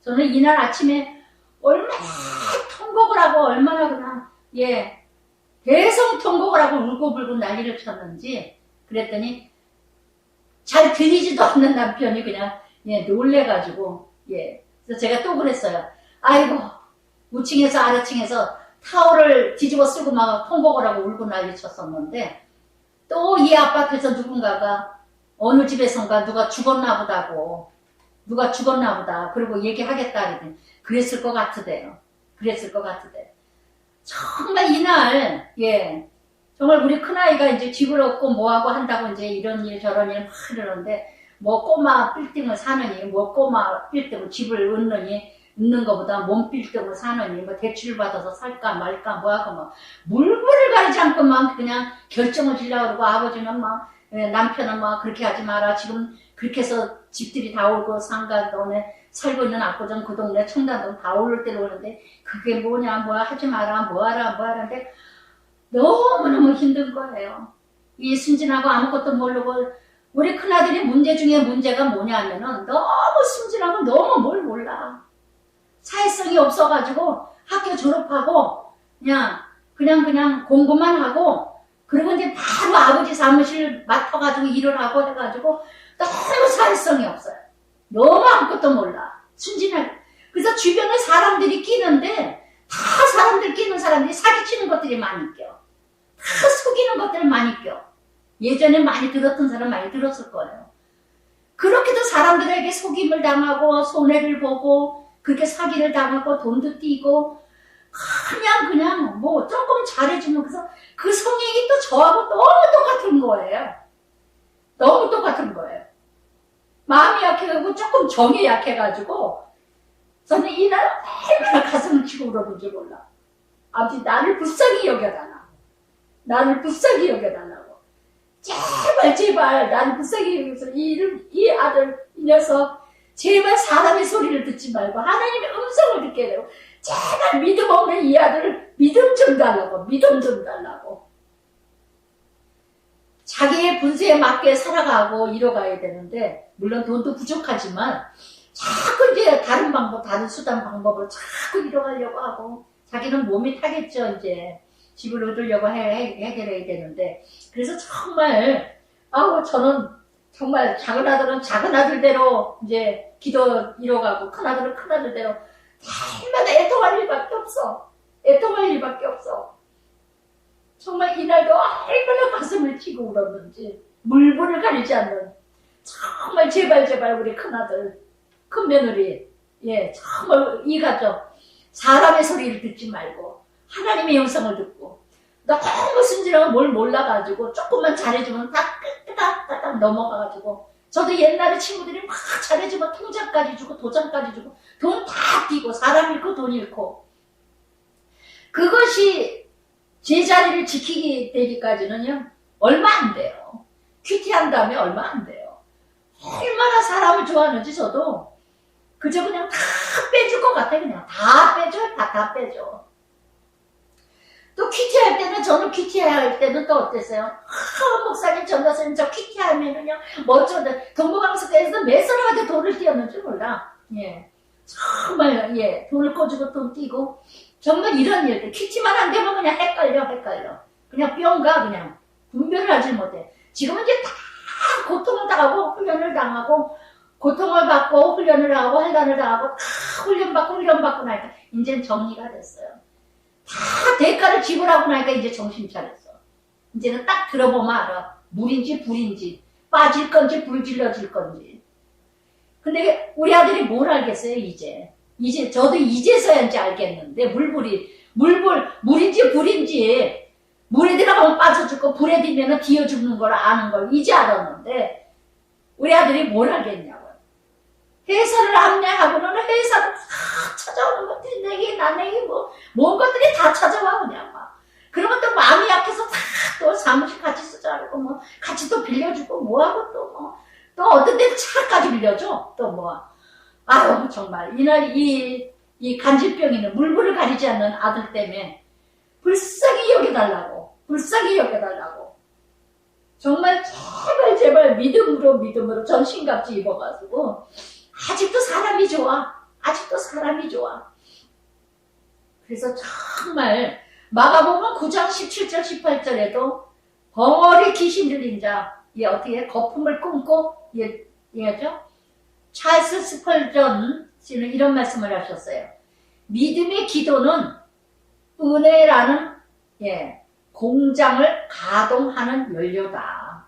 저는 이날 아침에 얼마나 통곡을 하고 얼마나 그냥 대성통곡을 하고 울고불고 난리를 쳤는지. 그랬더니 잘 들리지도 않는 남편이 그냥 놀래가지고 그래서 제가 또 그랬어요. 아이고 우층에서 아래층에서 타올을 뒤집어 쓰고 막 통곡을 하고 울고 난리 쳤었는데, 또 이 아파트에서 누군가가 어느 집에선가 누가 죽었나 보다고 누가 죽었나 보다. 그리고 얘기하겠다. 그랬더니 그랬을 것 같으대요. 그랬을 것 같으대. 정말 이날, 예. 정말 우리 큰아이가 이제 집을 얻고 뭐하고 한다고 이제 이런 일 저런 일 막 이러는데, 뭐 꼬마 빌딩을 사느니, 뭐 꼬마 빌딩을 집을 얻는 것보다 몸 빌딩을 사느니, 뭐 대출을 받아서 살까 말까 뭐하고 막 물불을 가리지 않고 막 그냥 결정을 지려고 그러고 아버지는 막, 남편은 막 그렇게 하지 마라. 지금 그렇게 해서 집들이 다 오고 상가동에 살고 있는 압구정 그 동네 청담동 다 오를 때로 오는데 그게 뭐냐 뭐야 하지 마라 뭐하라 뭐하라는데 너무너무 힘든 거예요. 이 순진하고 아무것도 모르고 우리 큰아들이 문제 중에 문제가 뭐냐면은 너무 순진하고 너무 뭘 몰라. 사회성이 없어가지고 학교 졸업하고 그냥 공부만 하고 그리고 이제 바로 아버지 사무실 맡아가지고 일을 하고 해가지고 너무 사회성이 없어요. 너무 아무것도 몰라. 순진해. 그래서 주변에 사람들이 끼는데 다 사람들 끼는 사람들이 사기치는 것들이 많이 껴. 다 속이는 것들을 많이 껴. 예전에 많이 들었던 사람 많이 들었을 거예요. 그렇게도 사람들에게 속임을 당하고 손해를 보고 그렇게 사기를 당하고 돈도 띄고 그냥 뭐 조금 잘해주면 그래서 그 성향이 또 저하고 너무 똑같은 거예요. 너무 똑같은 거예요. 마음이 약해가지고 조금 정이 약해가지고 저는 이날 얼마나 가슴을 치고 울었는지 몰라. 아버지 나를 불쌍히 여겨달라. 나를 불쌍히 여겨달라고. 제발 나를 불쌍히 여겨서 이 아들 이 녀석 제발 사람의 소리를 듣지 말고 하나님의 음성을 듣게 되고 제발 믿음 없는 이 아들을 믿음 좀 달라고. 믿음 좀 달라고. 자기의 분수에 맞게 살아가고 이뤄가야 되는데 물론 돈도 부족하지만 자꾸 이제 다른 방법, 다른 수단 방법을 자꾸 이뤄가려고 하고 자기는 몸이 타겠죠. 이제 집을 얻으려고 해결해야 되는데 그래서 정말 저는 정말 작은 아들은 작은 아들대로 이제 기도 이뤄가고 큰 아들은 큰 아들대로 날마다 애통할 일밖에 없어. 애통할 일밖에 없어. 정말 이날도 얼마나 가슴을 치고 울었는지 물불을 가리지 않는 정말 제발 우리 큰아들 큰며느리 정말 이 가족 사람의 소리를 듣지 말고 하나님의 영성을 듣고 너무 순진하고 뭘 몰라가지고 조금만 잘해주면 다 끄딱 넘어가가지고 저도 옛날에 친구들이 막 잘해주고 통장까지 주고 도장까지 주고 돈 다 띄고 사람 잃고 돈 잃고 그것이 제자리를 지키게 되기까지는요 얼마 안 돼요. 큐티한 다음에 얼마 안 돼요. 얼마나 사람을 좋아하는지 저도 그저 그냥 다 빼줄 것 같아. 그냥 다 빼줘. 다 빼줘. 또 큐티할 때는 저는 큐티할 때는 또 어땠어요? 목사님 전도사님 저 큐티하면은요 뭐 어쩌다 동부강석에서 매서하게 돈을 띄었는 줄 몰라. 정말 돈을 꿔주고 돈 띄고 정말 이런 일들 큐티만 안 되면 그냥 헷갈려 그냥 뿅가 그냥 분별을 하지 못해. 지금은 이제 다 고통을 당하고 훈련을 당하고 고통을 받고 훈련을 하고 환란을 당하고 다 훈련받고 나니까 이제는 정리가 됐어요. 다 대가를 지불하고 나니까 이제 정신 차렸어. 이제는 딱 들어보면 알아. 물인지 불인지 빠질 건지 불질러질 건지. 근데 우리 아들이 뭘 알겠어요 이제 저도 이제서야 이제 알겠는데 물인지 불인지 물에 들어가면 빠져 죽고 불에 들면 기어 죽는 걸 아는 걸 이제 알았는데 우리 아들이 뭘 알겠냐고요. 회사를 안내하고는 회사를 다 찾아오는 것들이 내게 나내게 뭔 것들이 다 찾아와 그냥 막 그러면 또 마음이 약해서 다 또 사무실 같이 쓰자고 뭐 같이 또 빌려주고 뭐하고 또 어떤 데는 차까지 빌려줘 또 아유 정말 이날 이 간질병이는 물불을 가리지 않는 아들 때문에 불쌍히 여겨달라고 정말 제발 믿음으로 전신갑지 입어가지고 아직도 사람이 좋아. 그래서 정말 마가복음 9장 17절 18절에도 벙어리 귀신 들린 자 어떻게 거품을 끊고 얘기하죠? 찰스 스펄전 씨는 이런 말씀을 하셨어요. 믿음의 기도는 은혜라는 공장을 가동하는 연료다.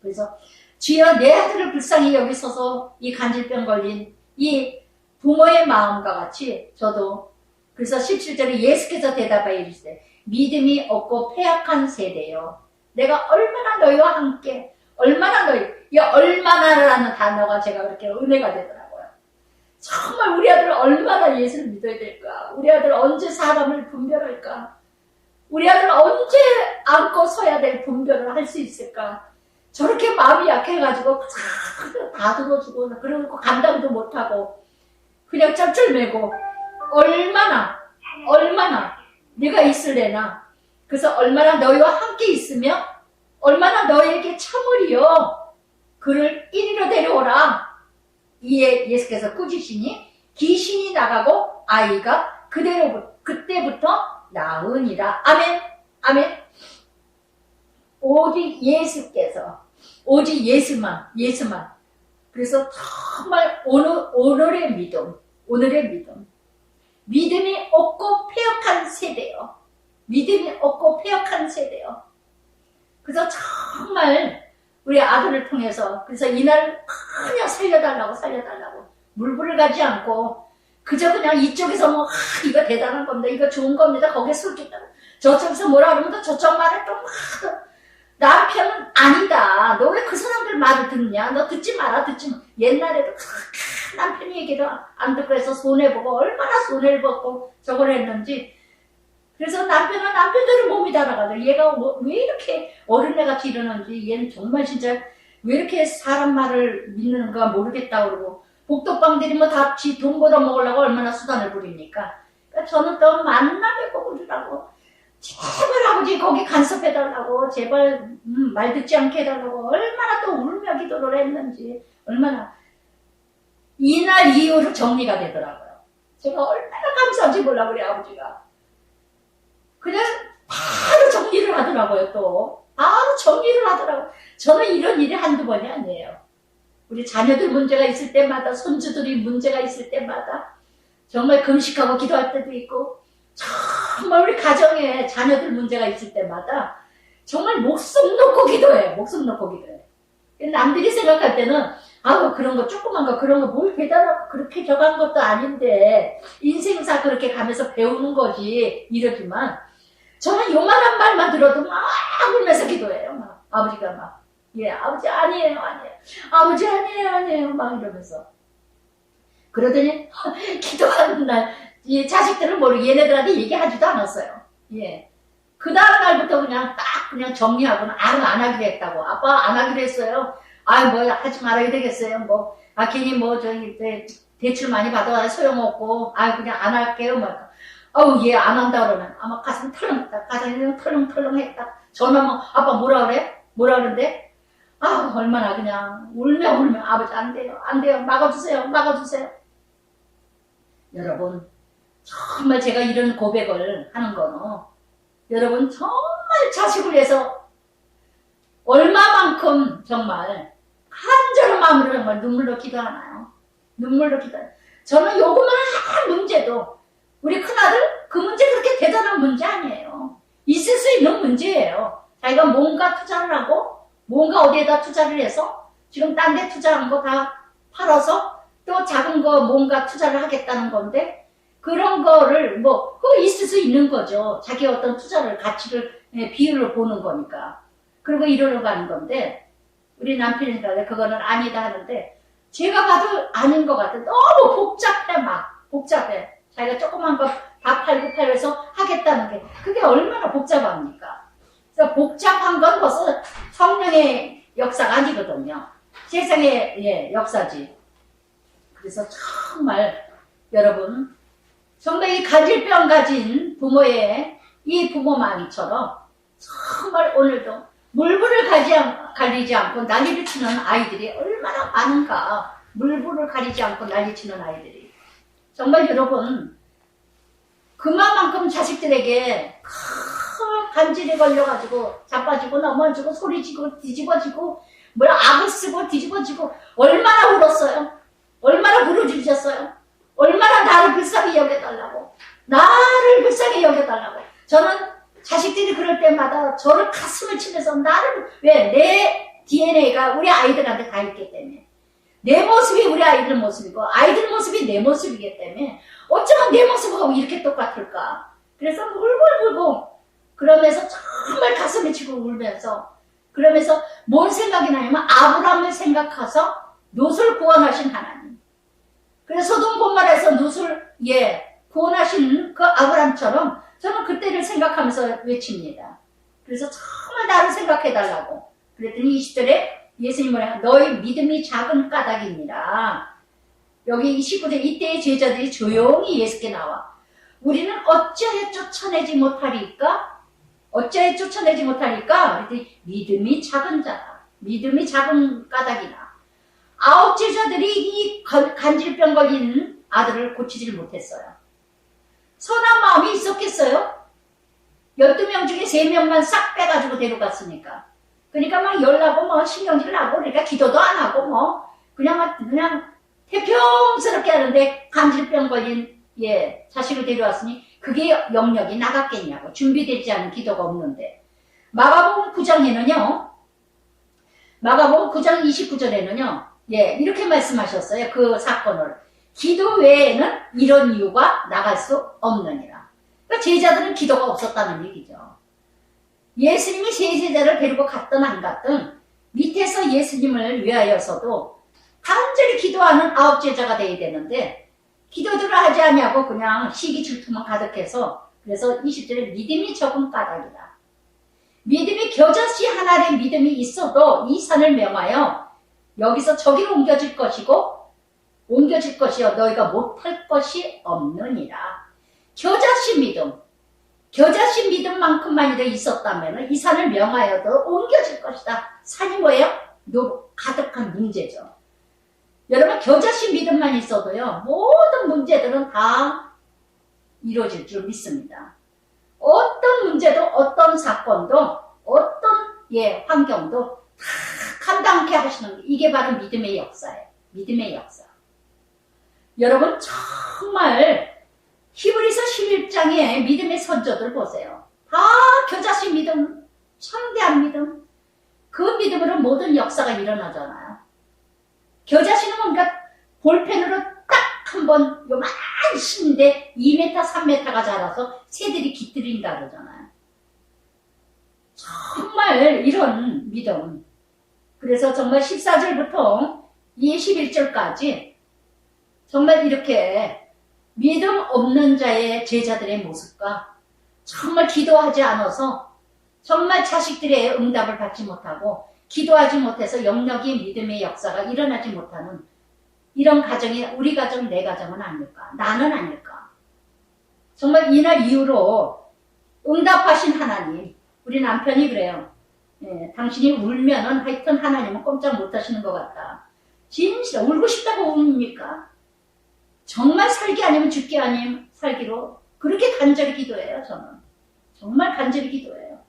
그래서 주여 내 아들을 불쌍히 여기소서. 이 간질병 걸린 이 부모의 마음과 같이 저도 그래서 17절에 예수께서 대답하여 이르시되 믿음이 없고 패약한 세대요. 내가 얼마나 너희와 함께 얼마나 너희 이 얼마나라는 단어가 제가 그렇게 은혜가 되더라고요. 정말 우리 아들 얼마나 예수를 믿어야 될까? 우리 아들 언제 사람을 분별할까? 우리 아들 언제 안고 서야 될 분별을 할 수 있을까? 저렇게 마음이 약해가지고 다 들어주고 그러고 감당도 못하고 그냥 쩔쩔매고 얼마나 네가 있을래나. 그래서 얼마나 너희와 함께 있으며 얼마나 너희에게 참으리요 그를 이리로 데려오라. 이에 예수께서 꾸짖으시니 귀신이 나가고 아이가 그때부터 나으니라. 아멘. 아멘. 오직 예수께서 오직 예수만 그래서 정말 오늘의 믿음 믿음이 없고 패역한 세대요. 믿음이 없고 패역한 세대요. 그래서 정말 우리 아들을 통해서 그래서 이날 그냥 살려달라고 물불을 가지 않고 그저 그냥 이쪽에서 뭐 이거 대단한 겁니다. 이거 좋은 겁니다. 거기에 술기다. 저쪽에서 뭐라 그러면 저쪽 말을 또 남편은 아니다. 너 왜 그 사람들 말을 듣냐? 너 듣지 마라. 옛날에도 남편 얘기를 안 듣고 해서 손해보고 얼마나 손해를 벗고 저걸 했는지. 그래서 남편은 남편대로 몸이 달아가지고 얘가 왜 이렇게 어린애같이 이러는지 얘는 정말 진짜 왜 이렇게 사람 말을 믿는가 모르겠다 그러고 복덕방들이 뭐 다 지 돈 벌어 먹으려고 얼마나 수단을 부립니까? 그러니까 저는 또 만나게 먹으라고 제발 아버지 거기 간섭해달라고 제발 말 듣지 않게 해달라고 얼마나 또 울며 기도를 했는지 얼마나 이날 이후로 정리가 되더라고요. 제가 얼마나 감사한지 몰라 우리 아버지가 그냥 바로 정리를 하더라고요. 또 바로 정리를 하더라고요. 저는 이런 일이 한두 번이 아니에요. 우리 자녀들 문제가 있을 때마다 손주들이 문제가 있을 때마다 정말 금식하고 기도할 때도 있고 정말 우리 가정에 자녀들 문제가 있을 때마다 정말 목숨 놓고 기도해. 남들이 생각할 때는 아우 그런 거 조그만 거 그런 거 뭘 대단하고 그렇게 저간 것도 아닌데 인생사 그렇게 가면서 배우는 거지 이러지만 저는 요만한 말만 들어도 막 울면서 기도해요. 막 아버지가 막 예 아버지 아니에요 아버지 아니에요 막 이러면서 그러더니 기도하는 날 이 자식들은 모르고 얘네들한테 얘기하지도 않았어요. 예. 그 다음 날부터 그냥 딱 그냥 정리하고는 안 하기로 했다고. 아빠 안 하기로 했어요. 뭐 하지 말아야 되겠어요. 괜히 저기 대출 많이 받아야 소용없고 그냥 안 할게요. 얘 안 한다 그러면 아마 가슴 털렁털렁 했다. 전화하면 아빠 뭐라 그러는데 얼마나 그냥 울며 아버지 안 돼요 막아주세요. 여러분 정말 제가 이런 고백을 하는 거는 여러분 정말 자식을 위해서 얼마만큼 정말 간절한 마음으로 정말 눈물로 기도하나요? 저는 요거만 문제도 우리 큰아들 그 문제 그렇게 대단한 문제 아니에요. 있을 수 있는 문제예요. 자기가 뭔가 투자를 하고 뭔가 어디에다 투자를 해서 지금 딴 데 투자한 거 다 팔아서 또 작은 거 뭔가 투자를 하겠다는 건데 그런 거를 그거 있을 수 있는 거죠. 자기 어떤 투자를 가치를 비율을 보는 거니까. 그리고 이러러 가는 건데 우리 남편이니까 그거는 아니다 하는데 제가 봐도 아닌 것 같아. 너무 복잡해. 자기가 조그만 거 다 팔고 하겠다는 게 그게 얼마나 복잡합니까? 그래서 복잡한 건 벌써 성령의 역사가 아니거든요. 세상의 역사지. 그래서 정말 여러분 정말 이 간질병 가진 부모의 이 부모 마음처럼 정말 오늘도 물불을 가리지 않고 난리를 치는 아이들이 얼마나 많은가. 물불을 가리지 않고 난리치는 아이들이. 정말 여러분 그만큼 자식들에게 큰 간질이 걸려가지고 자빠지고 넘어지고 소리지고 뒤집어지고 악을 쓰고 뒤집어지고 얼마나 울었어요. 얼마나 부르짖으셨어요. 얼마나 나를 불쌍히 여겨달라고. 저는 자식들이 그럴 때마다 저를 가슴을 치면서 나를 왜 DNA가 우리 아이들한테 다 있기 때문에. 내 모습이 우리 아이들 모습이고 아이들 모습이 내 모습이기 때문에 어쩌면 내 모습하고 이렇게 똑같을까. 그래서 울고 그러면서 정말 가슴이 치고 울면서 그러면서 뭔 생각이 나냐면 아브라함을 생각해서 롯을 구원하신 하나님. 그래서 소돔 고모라에서 롯을 구원하신 그 아브라함처럼 저는 그때를 생각하면서 외칩니다. 그래서 정말 나를 생각해달라고. 그랬더니 20절에 예수님 뭐냐, 너희 믿음이 작은 까닭이니라. 여기 29절 이때의 제자들이 조용히 예수께 나와 우리는 어찌하여 쫓아내지 못하리까? 어찌하여 쫓아내지 못하리까? 그랬더니 믿음이 작은 자다. 믿음이 작은 까닭이나. 9 제자들이 이 간질병 걸린 아들을 고치지를 못했어요. 선한 마음이 있었겠어요? 12명 중에 3명만 싹 빼가지고 데려갔으니까. 그러니까 막 열나고 뭐 신경질 나고 그러니까 기도도 안 하고 뭐 그냥 태평스럽게 하는데 간질병 걸린 자식을 데려왔으니 그게 영역이 나갔겠냐고. 준비되지 않은 기도가 없는데. 마가복음 9장에는요. 마가복음 9장 29절에는요. 이렇게 말씀하셨어요. 그 사건을. 기도 외에는 이런 이유가 나갈 수 없느니라. 그러니까 제자들은 기도가 없었다는 얘기죠. 예수님이 세 제자를 데리고 갔든 안 갔든 밑에서 예수님을 위하여서도 간절히 기도하는 9 제자가 돼야 되는데 기도들을 하지 않냐고 그냥 시기 질투만 가득해서 그래서 20절에 믿음이 적은 까닭이다. 믿음이 겨자씨 하나의 믿음이 있어도 이 산을 명하여 여기서 저기로 옮겨질 것이요 너희가 못할 것이 없느니라. 겨자씨 믿음만큼만이라도 있었다면 이 산을 명하여도 옮겨질 것이다. 산이 뭐예요? 가득한 문제죠. 여러분 겨자씨 믿음만 있어도요 모든 문제들은 다 이루어질 줄 믿습니다. 어떤 문제도 어떤 사건도 어떤 환경도 다 감당케 하시는 게 이게 바로 믿음의 역사예요. 믿음의 역사. 여러분 정말 히브리서 11장의 믿음의 선조들 보세요. 다 겨자씨 믿음, 창대한 믿음. 그 믿음으로 모든 역사가 일어나잖아요. 겨자씨는 뭔가 볼펜으로 딱 한 번 요만 심는데 2m, 3m가 자라서 새들이 깃들인다 그러잖아요. 정말 이런 믿음. 그래서 정말 14절부터 21절까지 정말 이렇게 믿음 없는 자의 제자들의 모습과 정말 기도하지 않아서 정말 자식들의 응답을 받지 못하고 기도하지 못해서 영역이 믿음의 역사가 일어나지 못하는 이런 가정이 우리 가정, 내 가정은 아닐까? 나는 아닐까? 정말 이날 이후로 응답하신 하나님, 우리 남편이 그래요. 당신이 울면은 하여튼 하나님은 꼼짝 못하시는 것 같다. 진짜 울고 싶다고 웁니까? 정말 살기 아니면 죽기 아니면 살기로 그렇게 간절히 기도해요. 저는 정말 간절히 기도해요.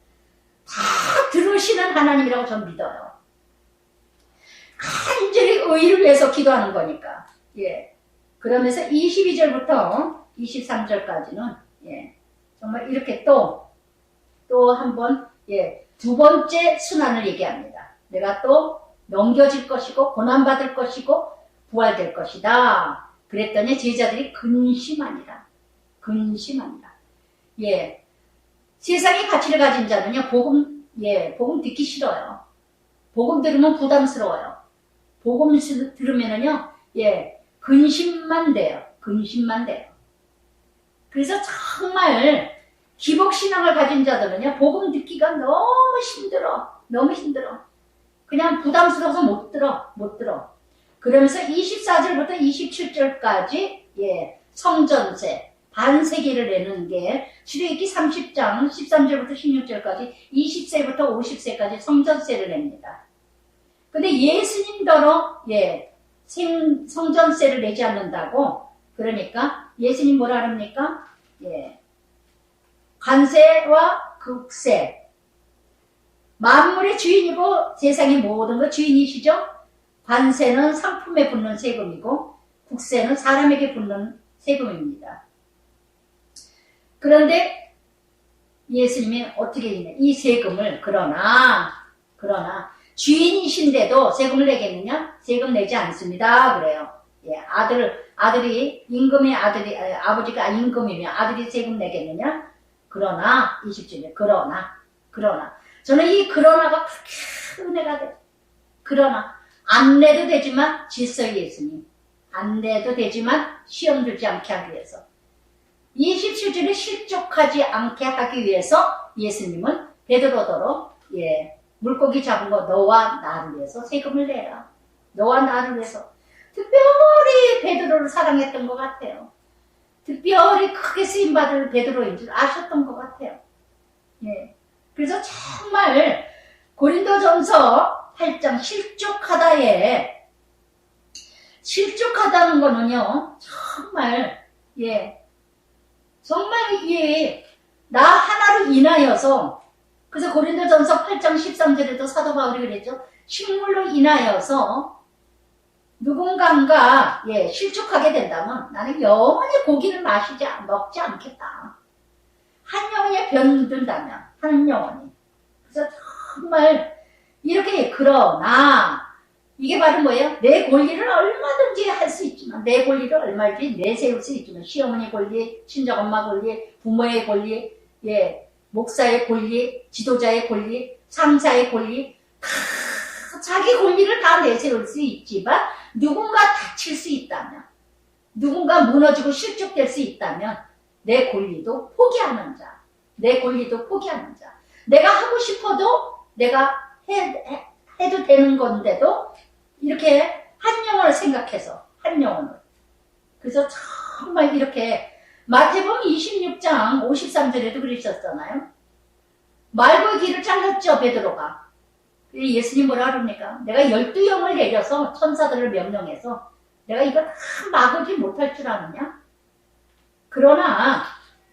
다 들으시는 하나님이라고 저는 믿어요. 간절히 의를 위해서 기도하는 거니까. 그러면서 22절부터 23절까지는 정말 이렇게 또 한 번 두 번째 순환을 얘기합니다. 내가 또 넘겨질 것이고 고난받을 것이고 부활될 것이다. 그랬더니 제자들이 근심하니라. 세상의 가치를 가진 자는요, 복음 듣기 싫어요. 복음 들으면 부담스러워요. 복음 들으면은요, 근심만 돼요. 그래서 정말 기복신앙을 가진 자들은요, 복음 듣기가 너무 힘들어. 그냥 부담스러워서 못 들어. 그러면서 24절부터 27절까지, 성전세, 반세기를 내는 게, 출애굽기 30장 13절부터 16절까지, 20세부터 50세까지 성전세를 냅니다. 근데 예수님더러, 성전세를 내지 않는다고, 그러니까, 예수님 뭐라 합니까? 관세와 국세. 만물의 주인이고 세상의 모든 것 주인이시죠? 관세는 상품에 붙는 세금이고 국세는 사람에게 붙는 세금입니다. 그런데 예수님이 어떻게 했냐? 이 세금을 그러나 주인이신데도 세금을 내겠느냐? 세금 내지 않습니다. 그래요. 예, 아들이 임금의 아버지가 임금이면 아들이 세금 내겠느냐? 그러나 20절에 그러나 저는 이 그러나가 그렇게 은혜가 돼. 그러나 안 내도 되지만 질서의 예수님, 안 내도 되지만 시험 들지 않게 하기 위해서, 27절에 실족하지 않게 하기 위해서 예수님은 베드로더러 물고기 잡은 거 너와 나를 위해서 세금을 내라. 너와 나를 위해서. 특별히 베드로를 사랑했던 것 같아요. 특별히 크게 쓰임받을 베드로인 줄 아셨던 것 같아요. 예. 그래서 정말 고린도전서 8장 실족하다는 거는요, 정말 나 하나로 인하여서, 그래서 고린도전서 8장 13절에도 사도 바울이 그랬죠. 식물로 인하여서 누군가가 실족하게 된다면 나는 영원히 고기를 먹지 않겠다. 한 영혼에 병든다면 한 영혼이. 그래서 정말 이렇게 그러나 이게 바로 뭐예요? 내 권리를 얼마든지 할 수 있지만, 내 권리를 얼마든지 내세울 수 있지만, 시어머니 권리, 친정엄마 권리, 부모의 권리, 목사의 권리, 지도자의 권리, 상사의 권리, 자기 권리를 다 내세울 수 있지만 누군가 다칠 수 있다면, 누군가 무너지고 실족될 수 있다면 내 권리도 포기하는 자, 내가 하고 싶어도 내가 해도 되는 건데도 이렇게 한 영혼을 생각해서, 한 영혼을. 그래서 정말 이렇게 마태복음 26장 53절에도 그러셨잖아요. 말고의 길을 잘랐죠, 베드로가. 예수님 뭐라 그럽니까? 내가 12영을 내려서 천사들을 명령해서 내가 이거 다 막으지 못할 줄 아느냐? 그러나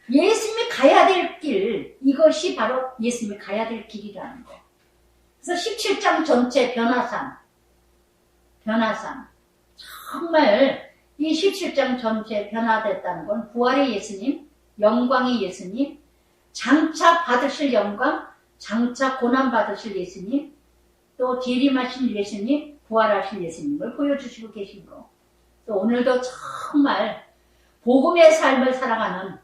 예수님이 가야 될 길, 이것이 바로 예수님이 가야 될 길이라는 거. 그래서 17장 전체 변화산. 정말 이 17장 전체 변화됐다는 건 부활의 예수님, 영광의 예수님, 장차 받으실 영광, 장차 고난 받으실 예수님, 또 재림하신 예수님, 부활하신 예수님을 보여주시고 계신 거. 또 오늘도 정말 복음의 삶을 살아가는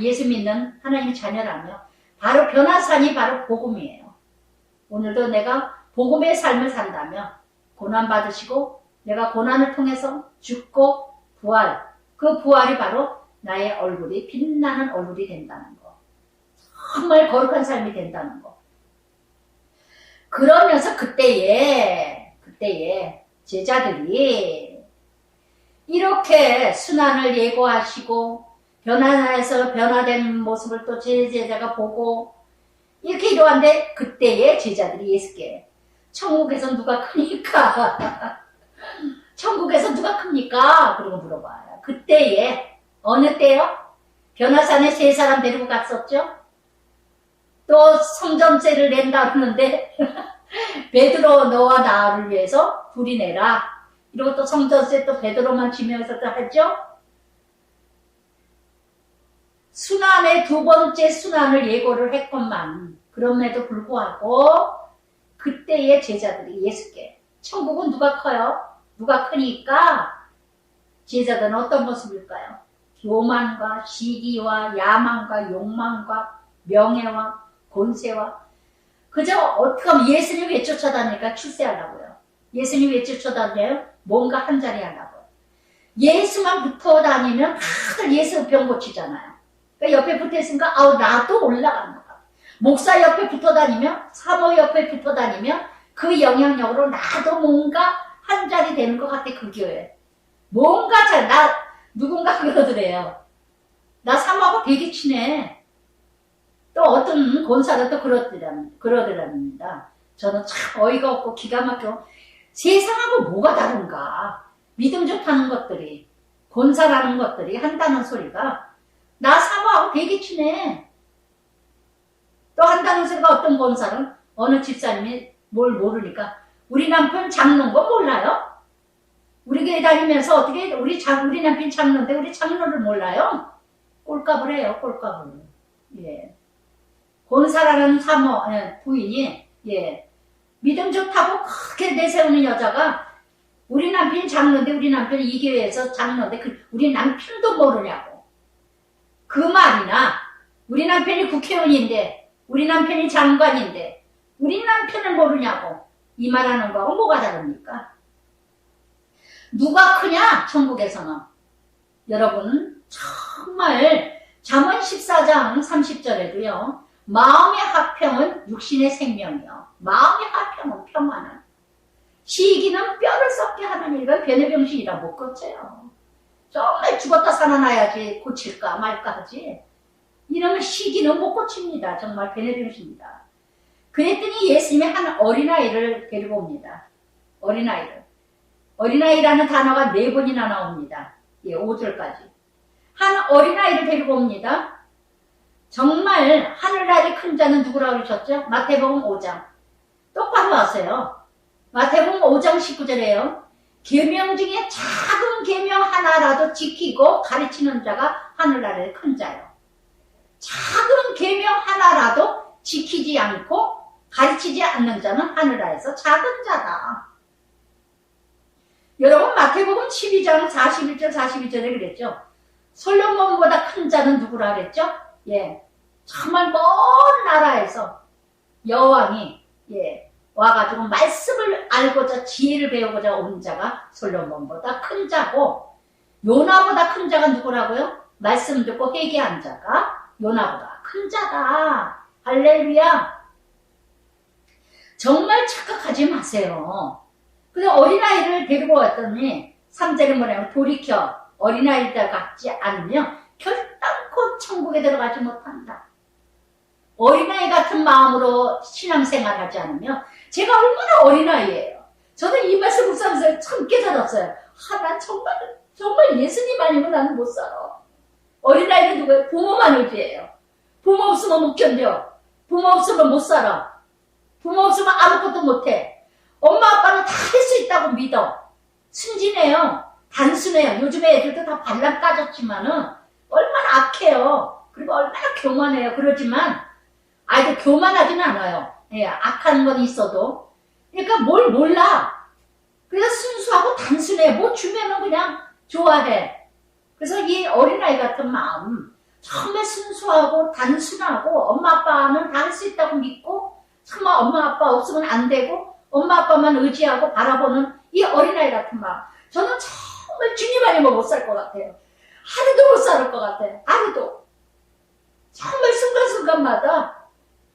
예수 믿는 하나님의 자녀라며 바로 변화산이 바로 복음이에요. 오늘도 내가 복음의 삶을 산다면 고난 받으시고 내가 고난을 통해서 죽고 부활, 그 부활이 바로 나의 얼굴이 빛나는 얼굴이 된다는 거. 정말 거룩한 삶이 된다는 거. 그러면서 그때에 제자들이 이렇게 순환을 예고하시고 변화해서 변화된 모습을 또 제자가 보고 이렇게 이러한데 그때에 제자들이 예수께 천국에서 누가 크니까? 천국에서 누가 큽니까? 그러고 물어봐요. 그때에 어느 때요? 변화산에 3사람 데리고 갔었죠? 또 성전세를 낸다 그러는데 베드로 너와 나를 위해서 둘이 내라. 이러고 또 성전세 또 베드로만 지명해서 또 했죠? 순환의 2번째 순환을 예고를 했건만 그럼에도 불구하고 그때의 제자들이 예수께 천국은 누가 커요? 누가 크니까? 제자들은 어떤 모습일까요? 교만과 시기와 야망과 욕망과 명예와 권세와 그저 어떻게 하면 예수님 왜 쫓아다니까? 출세하려고요. 예수님 왜 쫓아다녀요? 뭔가 한 자리 하려고요. 예수만 붙어 다니면 다들 예수 병 고치잖아요. 그러니까 옆에 붙어 있으니까 나도 올라간다. 목사 옆에 붙어 다니면, 사모 옆에 붙어 다니면 그 영향력으로 나도 뭔가 한 자리 되는 것 같아, 그 교회. 뭔가 누군가 그러더래요. 나 사모하고 되게 친해. 또 어떤 권사도 또 그러더랍니다. 저는 참 어이가 없고 기가 막혀. 세상하고 뭐가 다른가? 믿음 좋다는 것들이, 권사라는 것들이 한다는 소리가 나 사모하고 되게 친해. 또 한다는 소리가 어떤 권사는 어느 집사님이 뭘 모르니까 우리 남편 장로인 거 몰라요? 우리 교회 다니면서 어떻게 우리 남편 장로인데 우리 장로를 몰라요? 꼴값을 해요, 꼴값을. 예. 권사라는 부인이 믿음 좋다고 그렇게 내세우는 여자가 우리 남편이 장로인데 우리 남편이 이 교회에서 장로인데 우리 남편도 모르냐고. 그 말이나 우리 남편이 국회의원인데 우리 남편이 장관인데 우리 남편을 모르냐고. 이 말하는 거하고 뭐가 다릅니까? 누가 크냐 천국에서는. 여러분 정말 잠언 14장 30절에도요. 마음의 화평은 육신의 생명이요. 마음의 화평은 평안은. 시기는 뼈를 썩게 하는 일과 변의 병신이라 못 고쳐요. 정말 죽었다 살아나야지 고칠까 말까 하지. 이러면 시기는 못 고칩니다. 정말 변의 병신입니다. 그랬더니 예수님이 한 어린아이를 데리고 옵니다. 어린아이를. 어린아이라는 단어가 4번이나 나옵니다. 예, 5절까지. 한 어린아이를 데리고 옵니다. 정말 하늘나라의 큰 자는 누구라고 그러셨죠? 마태복음 5장. 똑바로 하세요. 마태복음 5장 19절에요. 계명 중에 작은 계명 하나라도 지키고 가르치는 자가 하늘나라의 큰 자요. 작은 계명 하나라도 지키지 않고 가르치지 않는 자는 하늘나라에서 작은 자다. 여러분 마태복음 12장 41절 42절에 그랬죠. 솔로몬보다 큰 자는 누구라 그랬죠? 예, 정말 먼 나라에서 여왕이 와가지고 말씀을 알고자 지혜를 배우고자 온 자가 솔로몬보다 큰 자고, 요나보다 큰 자가 누구라고요? 말씀 듣고 회개한 자가 요나보다 큰 자다. 할렐루야. 정말 착각하지 마세요. 근데 어린아이를 데리고 왔더니 3절에 뭐냐면 돌이켜 어린아이들 같지 않으면 결단코 천국에 들어가지 못한다. 어린아이 같은 마음으로 신앙생활 하지 않으면, 제가 얼마나 어린아이예요. 저는 이 말씀 묵상하면서 참 깨달았어요. 난 정말 예수님 아니면 나는 못 살아. 어린아이는 누구예요? 부모만 의지해요. 부모 없으면 못 견뎌. 부모 없으면 못 살아. 부모 없으면 아무것도 못해. 엄마 아빠는 다 할 수 있다고 믿어. 순진해요. 단순해요. 요즘에 애들도 다 발랑 까졌지만은 얼마나 악해요. 그리고 얼마나 교만해요. 그러지만 아이들 교만하지는 않아요. 예, 악한 건 있어도. 그러니까 뭘 몰라. 그래서 순수하고 단순해. 뭐 주면은 그냥 좋아해. 그래서 이 어린아이 같은 마음, 정말 순수하고 단순하고 엄마 아빠는 다 할 수 있다고 믿고, 정말 엄마 아빠 없으면 안 되고 엄마 아빠만 의지하고 바라보는 이 어린아이 같은 마음. 저는 정말 주님 아니면 못 살 것 같아요. 하루도 못 살 것 같아요. 하루도. 정말 순간순간마다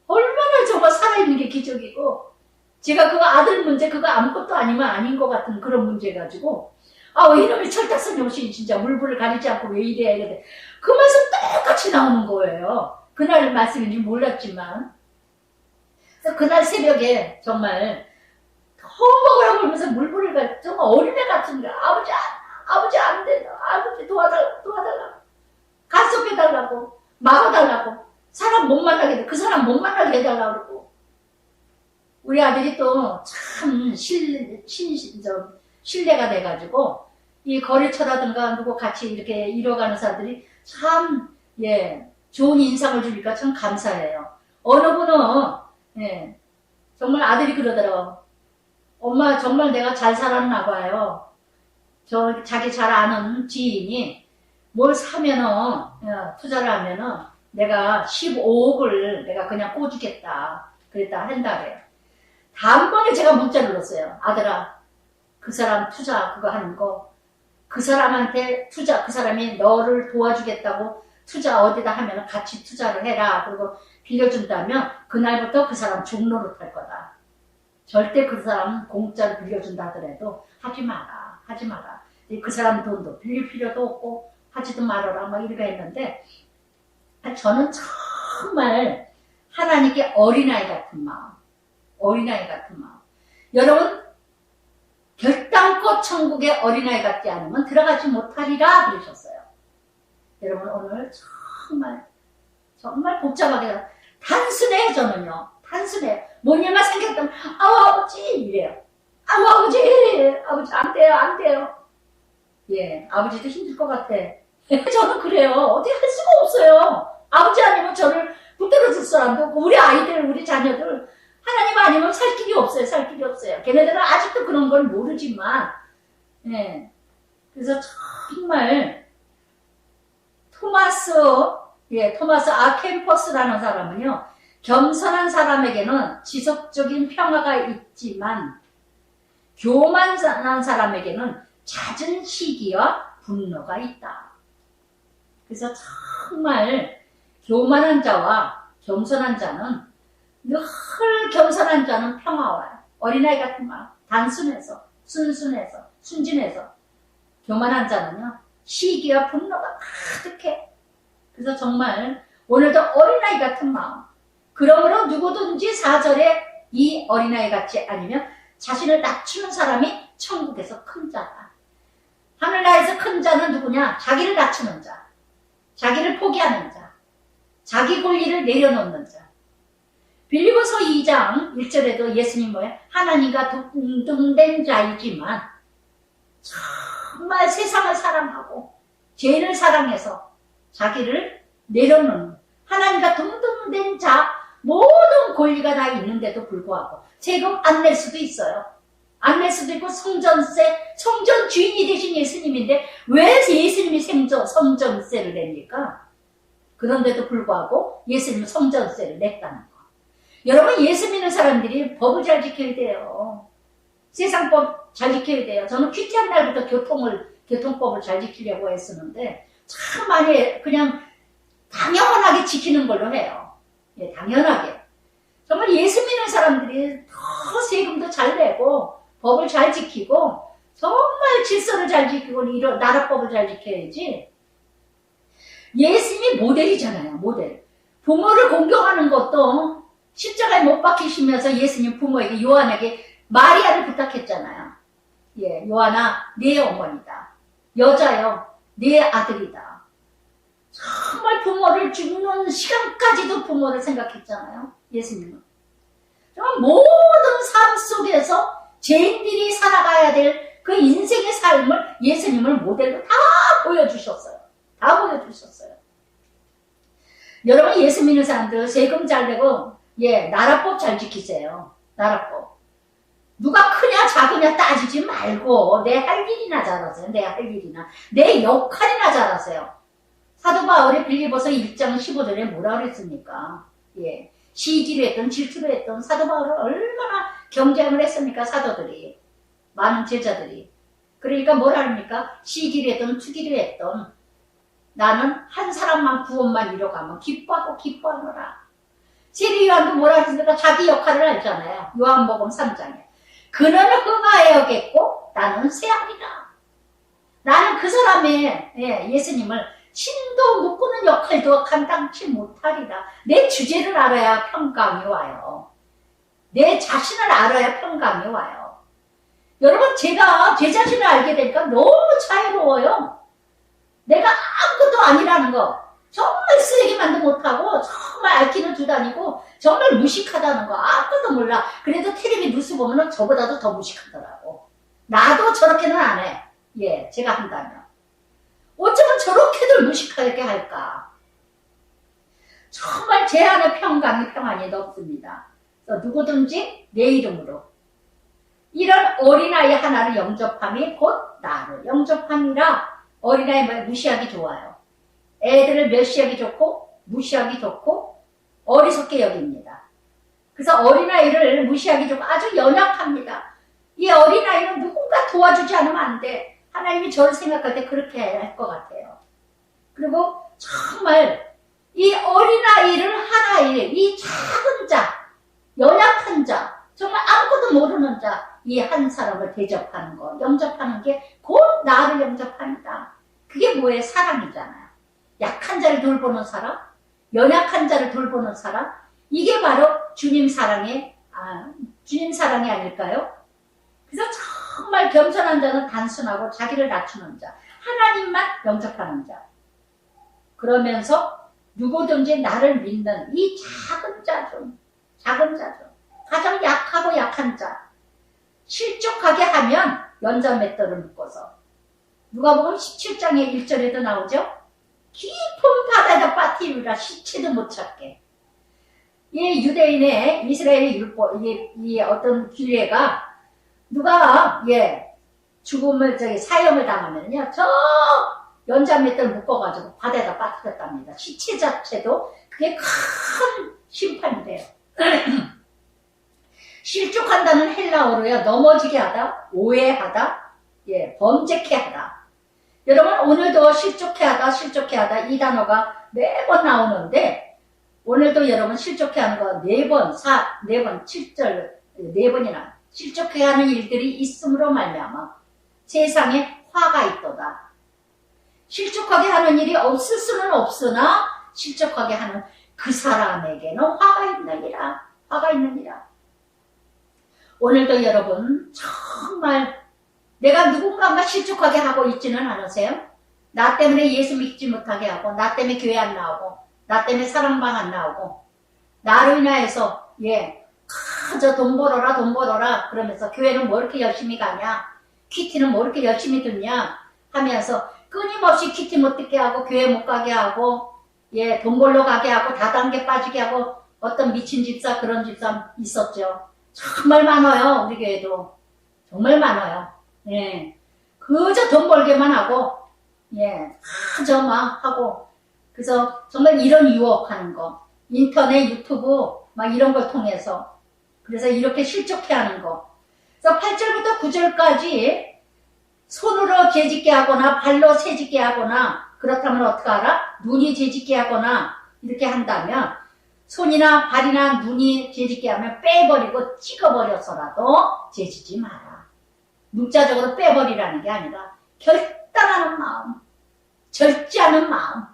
얼마나 정말 살아있는 게 기적이고, 제가 그거 아들 문제 그거 아무것도 아니면 아닌 것 같은 그런 문제 가지고, 왜 이놈의 철딱선 영신이 진짜 물불을 가리지 않고 왜 이래 이래. 그 말씀 똑같이 나오는 거예요. 그날 말씀인지 몰랐지만. 그래서 그날 새벽에 정말 험먹으라고 그러면서 물불을 가리고, 정말 어린애 같은 거야. 아버지 안 된다. 아버지 도와달라고. 가속해달라고. 막아달라고. 사람 못 만나게 해. 그 사람 못 만나게 해달라고 그러고. 우리 아들이 또 참 신뢰가 돼가지고, 이 거래처라든가 누구 같이 이렇게 이뤄가는 사람들이 참, 좋은 인상을 주니까 참 감사해요. 어느 분은, 정말 아들이 그러더라고. 엄마 정말 내가 잘 살았나 봐요. 자기 잘 아는 지인이 뭘 사면은, 투자를 하면은 내가 15억을 내가 그냥 꿔주겠다. 그랬다 한다래요. 다음번에 제가 문자를 넣었어요. 아들아, 그 사람 투자 그거 하는 거, 그 사람한테 투자, 그 사람이 너를 도와주겠다고 투자 어디다 하면 같이 투자를 해라. 그리고 빌려준다면 그날부터 그 사람 종로로 탈 거다. 절대 그 사람 공짜로 빌려준다 하더라도 하지 마라. 그 사람 돈도 빌릴 필요도 없고 하지도 말아라. 막 이렇게 했는데, 저는 정말 하나님께 어린아이 같은 마음. 여러분, 결단코 천국의 어린아이 같지 않으면 들어가지 못하리라 그러셨어요. 여러분, 오늘 정말 복잡하게, 단순해요. 저는요. 단순해. 뭔 일만 생겼다면 아버지 이래요. 아버지 안 돼요. 아버지도 힘들 것 같아. 저는 그래요. 어떻게 할 수가 없어요. 아버지 아니면 저를 붙들어 줄 사람도 없고, 우리 아이들, 우리 자녀들 하나님 아니면 살 길이 없어요. 살 길이 없어요. 걔네들은 아직도 그런 걸 모르지만, 예. 그래서 정말 토마스 아켄퍼스라는 사람은요, 겸손한 사람에게는 지속적인 평화가 있지만 교만한 사람에게는 잦은 시기와 분노가 있다. 그래서 정말 교만한 자와 겸손한 자는, 늘 겸손한 자는 평화와요. 어린아이 같은 마음, 단순해서, 순순해서, 순진해서. 교만한 자는요, 시기와 분노가 가득해. 그래서 정말 오늘도 어린아이 같은 마음. 그러므로 누구든지 4절에 이 어린아이 같지 아니면 자신을 낮추는 사람이 천국에서 큰 자다. 하늘나라에서 큰 자는 누구냐? 자기를 낮추는 자, 자기를 포기하는 자, 자기 권리를 내려놓는 자. 빌립보서 2장 1절에도 예수님 뭐예요? 하나님과 동등된 자이지만 정말 세상을 사랑하고 죄인을 사랑해서 자기를 내려놓는, 하나님과 동등된 자, 모든 권리가 다 있는데도 불구하고 세금 안 낼 수도 있어요. 안 낼 수도 있고 성전세, 성전 주인이 되신 예수님인데 왜 예수님이 성전세를 냅니까? 그런데도 불구하고 예수님은 성전세를 냈다는 거. 여러분, 예수 믿는 사람들이 법을 잘 지켜야 돼요. 세상법 잘 지켜야 돼요. 저는 귀태한 날부터 교통법을 잘 지키려고 했었는데 참 많이 그냥 당연하게 지키는 걸로 해요. 예, 당연하게. 정말 예수 믿는 사람들이 더 세금도 잘 내고 법을 잘 지키고 정말 질서를 잘 지키고 이런 나라법을 잘 지켜야지. 예수님이 모델이잖아요. 모델. 부모를 공경하는 것도 십자가에 못 박히시면서 예수님 부모에게, 요한에게 마리아를 부탁했잖아요. 예, 요한아, 네 어머니다. 여자여, 네 아들이다. 정말 부모를 죽는 시간까지도 부모를 생각했잖아요. 예수님은. 정말 모든 삶 속에서 죄인들이 살아가야 될 그 인생의 삶을 예수님을 모델로 다 보여주셨어요. 다 보여주셨어요. 여러분, 예수 믿는 사람들 세금 잘 내고, 예, 나라법 잘 지키세요. 나라법. 누가 크냐 작으냐 따지지 말고 내 할 일이나 잘하세요. 내 할 일이나 내 역할이나 잘하세요. 사도 바울이 빌립보서 1장 15절에 뭐라 그랬습니까? 예, 시기로 했던 질투로 했던 사도 바울을 얼마나 경쟁을 했습니까? 사도들이, 많은 제자들이. 그러니까 뭐라 합니까? 시기로 했던 투기로 했던 나는 한 사람만 구원만 이뤄가면 기뻐하고 기뻐하노라. 세례 요한도 뭐라 했습니까? 자기 역할을 알잖아요. 요한복음 3장에. 그는 흥하여겠고 나는 쇠하리라. 나는 그 사람의, 예, 예수님을 신도 묶는 역할도 감당치 못하리라. 내 주제를 알아야 평강이 와요. 내 자신을 알아야 평강이 와요. 여러분, 제가 제 자신을 알게 되니까 너무 자유로워요. 내가 아무것도 아니라는 거, 정말 쓰레기만도 못하고 정말 알기는 두 다니고 정말 무식하다는 거 아무것도 몰라. 그래도 텔레비 뉴스 보면 저보다도 더 무식하더라고. 나도 저렇게는 안 해. 예, 제가 한다면. 어쩌면 저렇게들 무식하게 할까. 정말 제 안에 평안이 넘습니다. 누구든지 내 이름으로 이런 어린아이 하나를 영접함이 곧 나를 영접함이라. 어린아이 무시하기 좋아요. 애들을 멸시하기 좋고 무시하기 좋고 어리석게 여깁니다. 그래서 어린아이를 무시하기 좋고 아주 연약합니다. 이 어린아이는 누군가 도와주지 않으면 안 돼. 하나님이 저를 생각할 때 그렇게 할 것 같아요. 그리고 정말 이 어린아이를 하나의 이 작은 자, 연약한 자, 정말 아무것도 모르는 자, 이 한 사람을 대접하는 거, 영접하는 게 곧 나를 영접합니다. 그게 뭐예요? 사랑이잖아요. 약한 자를 돌보는 사람, 연약한 자를 돌보는 사람, 이게 바로 주님 사랑이 아닐까요? 그래서 정말 겸손한 자는 단순하고 자기를 낮추는 자, 하나님만 영접하는 자. 그러면서 누구든지 나를 믿는 이 작은 자 중, 가장 약하고 약한 자, 실족하게 하면 연자맷돌을 묶어서. 누가복음 17장의 1절에도 나오죠? 깊은 바다에다 빠뜨리라 시체도 못 찾게. 이 유대인의 이스라엘의 율법, 이 어떤 규례가 누가 죽음을 사형을 당하면요 저 연자맷들 묶어가지고 바다에다 빠뜨렸답니다. 시체 자체도 그게 큰 심판이 돼요. 실족한다는 헬라어로요 넘어지게 하다, 오해하다, 범죄케 하다. 여러분 오늘도 실족해 하다 이 단어가 매번 나오는데 오늘도 여러분 실족해 하는 거 4번, 7절 4번이나 실족해 하는 일들이 있음으로 말미암아 세상에 화가 있도다. 실족하게 하는 일이 없을 수는 없으나 실족하게 하는 그 사람에게는 화가 있느니라. 오늘도 여러분 정말 내가 누군가가 실족하게 하고 있지는 않으세요? 나 때문에 예수 믿지 못하게 하고 나 때문에 교회 안 나오고 나 때문에 사랑방 안 나오고 나로 인하여서 저 돈 벌어라 그러면서 교회는 뭐 이렇게 열심히 가냐, 키티는 뭐 이렇게 열심히 듣냐 하면서 끊임없이 키티 못 듣게 하고 교회 못 가게 하고 돈 벌러 가게 하고 다단계 빠지게 하고 어떤 미친 집사 그런 집사 있었죠. 정말 많아요. 우리 교회도 정말 많아요. 그저 돈 벌게만 하고 그저 막 하고 그래서 정말 이런 유혹하는 거 인터넷 유튜브 막 이런 걸 통해서 그래서 이렇게 실족해 하는 거. 그래서 8절부터 9절까지 손으로 재짓게 하거나 발로 세짓게 하거나 그렇다면 어떻게 알아? 눈이 재짓게 하거나 이렇게 한다면 손이나 발이나 눈이 재짓게 하면 빼버리고 찍어버려서라도 재지지 마라. 문자적으로 빼버리라는 게 아니라 결단하는 마음, 절제하는 마음.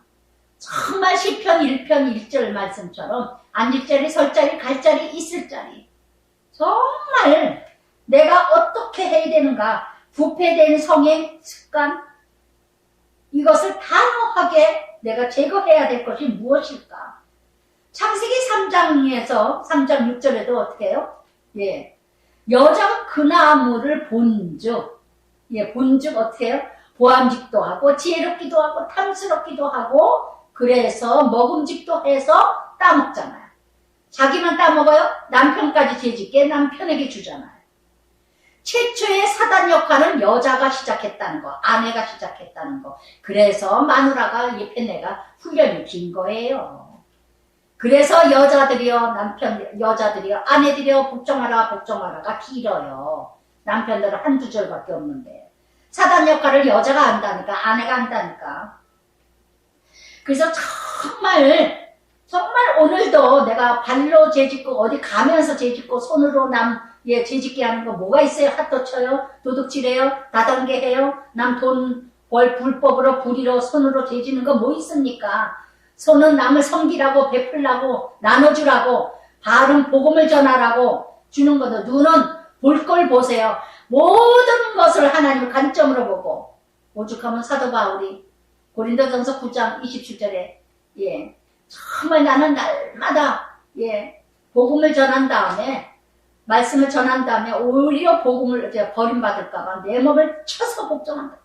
정말 시편 1편 1절 말씀처럼 앉을 자리, 설 자리, 갈 자리, 있을 자리. 정말 내가 어떻게 해야 되는가, 부패된 성의 습관, 이것을 단호하게 내가 제거해야 될 것이 무엇일까? 창세기 3장에서 3장 6절에도 어떻게 해요? 여자가 그 나무를 본즉, 본즉 어떻게 해요? 보암직도 하고 지혜롭기도 하고 탐스럽기도 하고 그래서 먹음직도 해서 따먹잖아요. 자기만 따먹어요? 남편까지 재짓게 남편에게 주잖아요. 최초의 사단 역할은 여자가 시작했다는 거, 아내가 시작했다는 거. 그래서 마누라가 예편네가 훈련이 긴 거예요. 그래서 여자들이요, 아내들이요, 복종하라가 길어요. 남편들은 한두 절밖에 없는데. 사단 역할을 여자가 한다니까, 아내가 한다니까. 그래서 정말 오늘도 내가 발로 재짓고 어디 가면서 재짓고 손으로 재짓게 하는 거 뭐가 있어요? 핫도 쳐요? 도둑질해요? 다단계 해요? 남 돈 벌 불법으로 부리로 손으로 재짓는 거 뭐 있습니까? 손은 남을 섬기라고 베풀라고 나눠주라고 발은 복음을 전하라고 주는 거죠. 눈은 볼 걸 보세요. 모든 것을 하나님의 관점으로 보고 오죽하면 사도 바울이 고린도전서 9장 27절에 정말 나는 날마다 복음을 전한 다음에 말씀을 전한 다음에 오히려 복음을 버림받을까봐 내 몸을 쳐서 복종한다.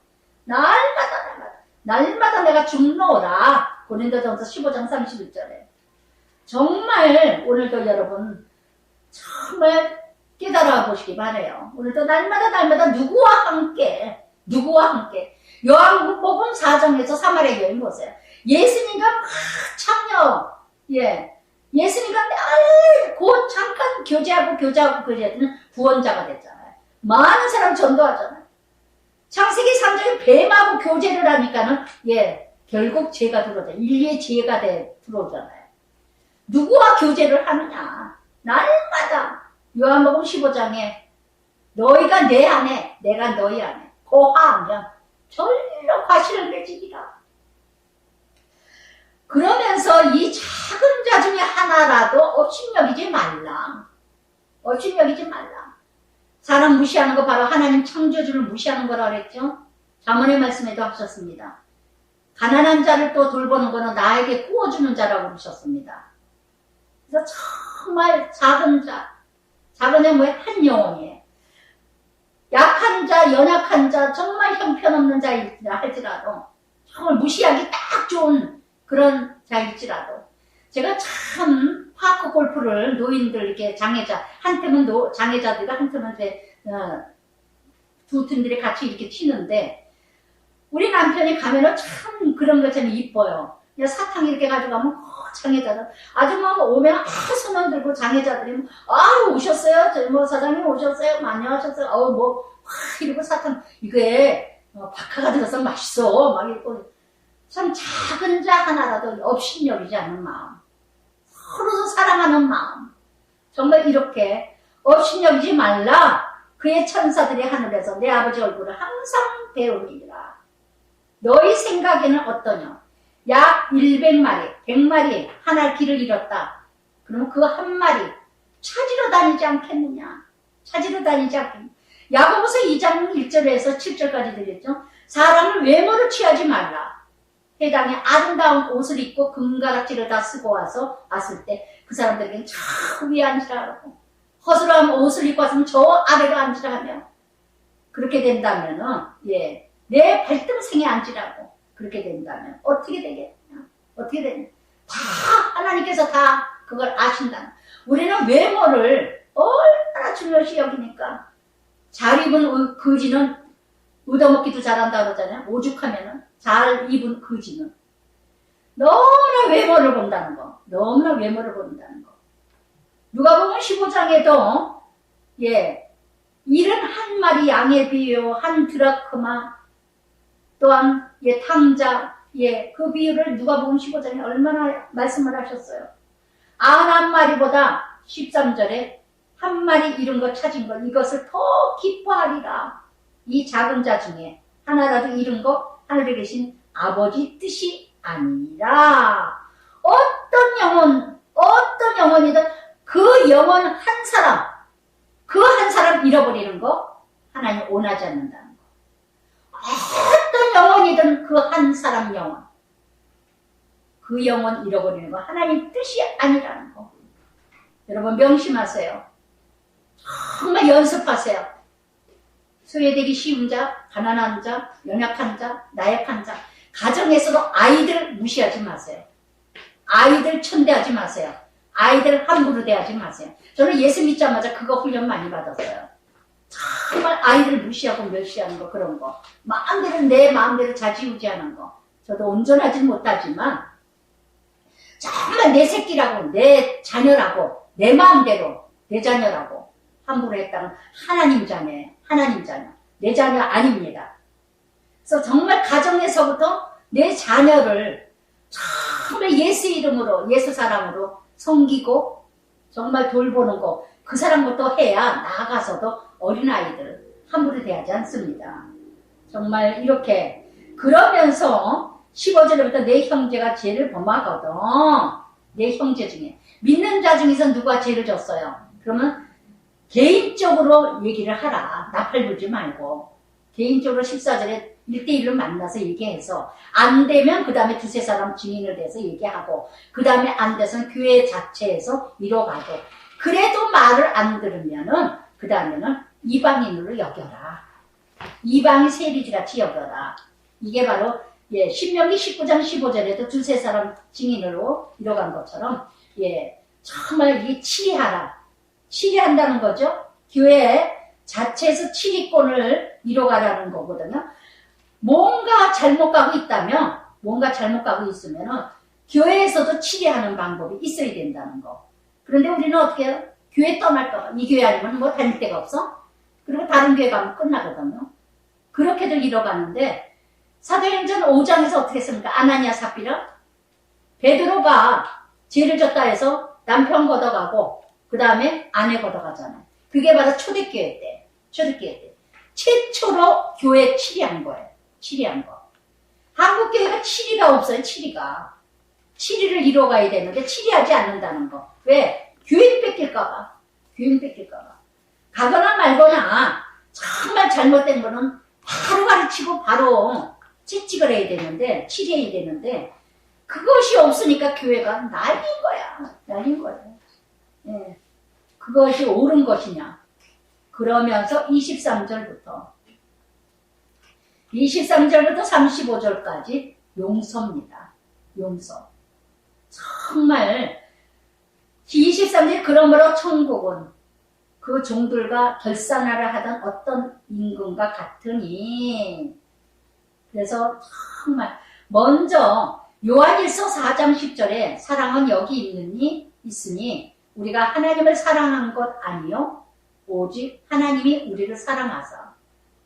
날마다 내가 죽노라. 고린도전서 15장 31절에 정말 오늘도 여러분 정말 깨달아 보시기 바래요. 오늘도 날마다 누구와 함께 요한복음 4장에서 사마리아 여인 보세요. 예수님과 막 참여 예수님과 늘 곧 잠깐 교제하고 그랬더니 구원자가 됐잖아요. 많은 사람 전도하잖아요. 창세기 3장에 뱀하고 교제를 하니까는 결국 죄가 들어오잖아요. 인류의 죄가 들어오잖아요. 누구와 교제를 하느냐. 날마다 요한복음 15장에 너희가 내 안에 내가 너희 안에 거하면 절로 과실을 맺으리라. 그러면서 이 작은 자 중에 하나라도 업신여기지 말라. 사람 무시하는 거 바로 하나님 창조주를 무시하는 거라 그랬죠. 잠언의 말씀에도 하셨습니다. 가난한 자를 또 돌보는 거는 나에게 구워주는 자라고 그러셨습니다. 그래서 정말 작은 자, 작은 애 한 영혼이에요. 약한 자, 연약한 자, 정말 형편없는 자일지라 할지라도 정말 무시하기 딱 좋은 그런 자일지라도 제가 참 파크 골프를 노인들 이렇게 장애자 한 팀은 장애자들과 한 팀은 두 팀들이 같이 이렇게 치는데 우리 남편이 가면은 참 그런 것처럼 이뻐요. 그냥 사탕 이렇게 가져가면 장애자들 아줌마가 오면 손을 들고 장애자들이 오셨어요? 저희 뭐 사장님 오셨어요? 많이 하셨어요? 이러고 사탕 이게 박하가 들어서 맛있어 막 이러고 참 작은 자 하나라도 업신여기지 않는 마음, 서로 사랑하는 마음, 정말 이렇게 업신여기지 말라. 그의 천사들이 하늘에서 내 아버지 얼굴을 항상 배우리라. 너희 생각에는 어떠냐? 약 100마리, 100마리 하나 길을 잃었다. 그러면 그 한 마리 찾으러 다니지 않겠느냐? 찾으러 다니지 않겠느냐? 야고보서 2장 1절에서 7절까지 들렸죠? 사람을 외모로 취하지 말라. 해당에 아름다운 옷을 입고 금가락지를 다 쓰고 왔을 때 그 사람들에게는 저 위에 앉으라 하고 허술한 옷을 입고 왔으면 저 아래로 앉으라 하며 그렇게 된다면은 내 발등생에 앉으라고 그렇게 된다면 어떻게 되겠냐? 어떻게 되냐? 다 하나님께서 다 그걸 아신다. 우리는 외모를 얼마나 중요시 여기니까 잘 입은 거지는 얻어먹기도 잘한다 그러잖아요. 오죽하면은 잘 입은 거지는 너무나 외모를 본다는 거. 너무나 외모를 본다는 거. 누가복음 15장에도 71마리 양의 비유, 한 드라크마 또한 탕자 그 비유를 누가복음 15장에 얼마나 말씀을 하셨어요. 91마리보다 13절에 한 마리 잃은 것 찾은 것 이것을 더 기뻐하리라. 이 작은 자 중에 하나라도 잃은 것 하늘에 계신 아버지 뜻이 아니라 어떤 영혼이든 그 영혼 한 사람 그 한 사람 잃어버리는 거 하나님 원하지 않는다는 거. 어떤 영혼이든 그 한 사람 영혼 그 영혼 잃어버리는 거 하나님 뜻이 아니라는 거. 여러분 명심하세요. 정말 연습하세요. 소외되기 쉬운 자, 가난한 자, 연약한 자, 나약한 자 가정에서도 아이들 무시하지 마세요. 아이들 천대하지 마세요. 아이들 함부로 대하지 마세요. 저는 예수 믿자마자 그거 훈련 많이 받았어요. 정말 아이들 무시하고 멸시하는 거 그런 거 내 마음대로 자지우지하는 거 저도 온전하지 못하지만 정말 내 새끼라고 내 자녀라고 내 마음대로 내 자녀라고 함부로 했다는 하나님 자녀 내 자녀 아닙니다. 그래서 정말 가정에서부터 내 자녀를 정말 예수 이름으로 예수 사랑으로 섬기고 정말 돌보는 거 그 사람부터 해야 나아가서도 어린아이들 함부로 대하지 않습니다. 정말 이렇게 그러면서 15절부터 내 형제가 죄를 범하거든. 내 형제 중에 믿는 자 중에서 누가 죄를 졌어요? 그러면 개인적으로 얘기를 하라. 나팔 불지 말고 개인적으로 14절에 1대1로 만나서 얘기해서 안 되면 그 다음에 두세 사람 증인을 대서 얘기하고 그 다음에 안 돼서는 교회 자체에서 이뤄가고 그래도 말을 안 들으면은 그 다음에는 이방인으로 여겨라. 이방인 세리지같이 여겨라. 이게 바로 신명기 19장 15절에도 두세 사람 증인으로 이뤄간 것처럼 정말 이게 치리하라. 치리한다는 거죠. 교회 자체에서 치리권을 이뤄가라는 거거든요. 뭔가 잘못 가고 있으면은 교회에서도 치리하는 방법이 있어야 된다는 거. 그런데 우리는 어떻게 해요? 교회 떠날까 봐. 이 교회 아니면 뭐 다닐 데가 없어? 그리고 다른 교회 가면 끝나거든요. 그렇게도 이뤄가는데 사도행전 5장에서 어떻게 했습니까? 아나니아 삽비라 베드로가 죄를 졌다 해서 남편 걷어가고 그 다음에 아내 걷어가잖아요. 그게 바로 초대교회 때 최초로 교회 치리한 거예요. 치리한 거. 한국교회가 치리가 없어요. 치리를 이뤄가야 되는데 치리하지 않는다는 거. 왜? 교인 뺏길까봐. 가거나 말거나 정말 잘못된 거는 바로 가르치고 바로 채찍을 해야 되는데 치리해야 되는데 그것이 없으니까 교회가 날린 거야. 그것이 옳은 것이냐. 그러면서 23절부터 35절까지 용서입니다. 용서. 정말 23절 그러므로 천국은 그 종들과 결산하려 하던 어떤 임금과 같으니. 그래서 정말 먼저 요한일서 4장 10절에 사랑은 여기 있으니 우리가 하나님을 사랑한 것 아니요 오직 하나님이 우리를 사랑하사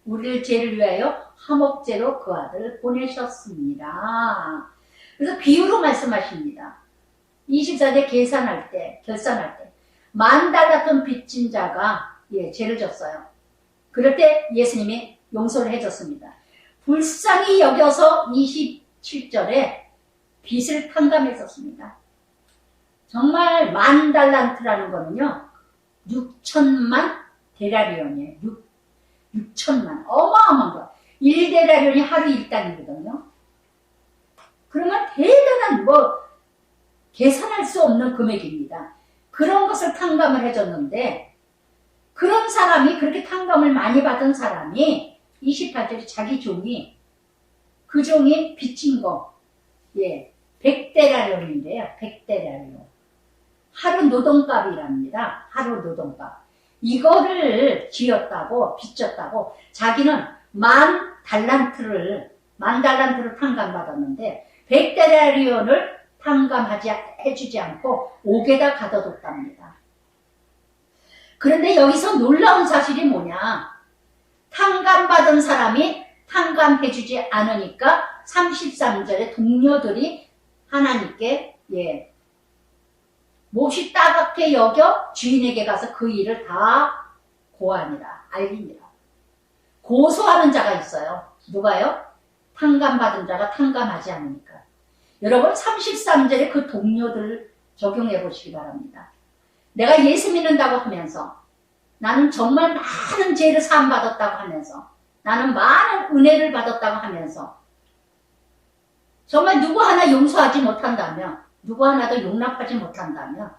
우리를 죄를 위하여 화목제로 그 아들을 보내셨습니다. 그래서 비유로 말씀하십니다. 24절 결산할 때 10,000달러 빚진 자가 죄를 졌어요. 그럴 때 예수님이 용서를 해줬습니다. 불쌍히 여겨서 27절에 빚을 탕감했었습니다. 정말 10,000달란트라는 거는요 6천만 데나리온이에요. 6천만 어마어마한 거. 1데나리온이 하루 일당이거든요. 그러면 대단한 계산할 수 없는 금액입니다. 그런 것을 탕감을 해줬는데 그런 사람이 그렇게 탕감을 많이 받은 사람이 28절에 자기 종이 그 종이 빚진 거 100데나리온인데요. 100데나리온 하루 노동값이랍니다. 하루 노동값 이거를 빚졌다고 자기는 10,000달란트를 탕감받았는데 100데나리온을 해주지 않고 옥에다 가둬뒀답니다. 그런데 여기서 놀라운 사실이 뭐냐? 탕감받은 사람이 탕감해주지 않으니까 33절에 동료들이 하나님께 몹시 따갑게 여겨 주인에게 가서 그 일을 다 고하니라, 알리니라. 고소하는 자가 있어요. 누가요? 탕감받은 자가 탕감하지 않으니까. 여러분 33절에 그 동료들을 적용해 보시기 바랍니다. 내가 예수 믿는다고 하면서 나는 정말 많은 죄를 사함받았다고 하면서 나는 많은 은혜를 받았다고 하면서 정말 누구 하나 용서하지 못한다면 누구 하나도 용납하지 못한다면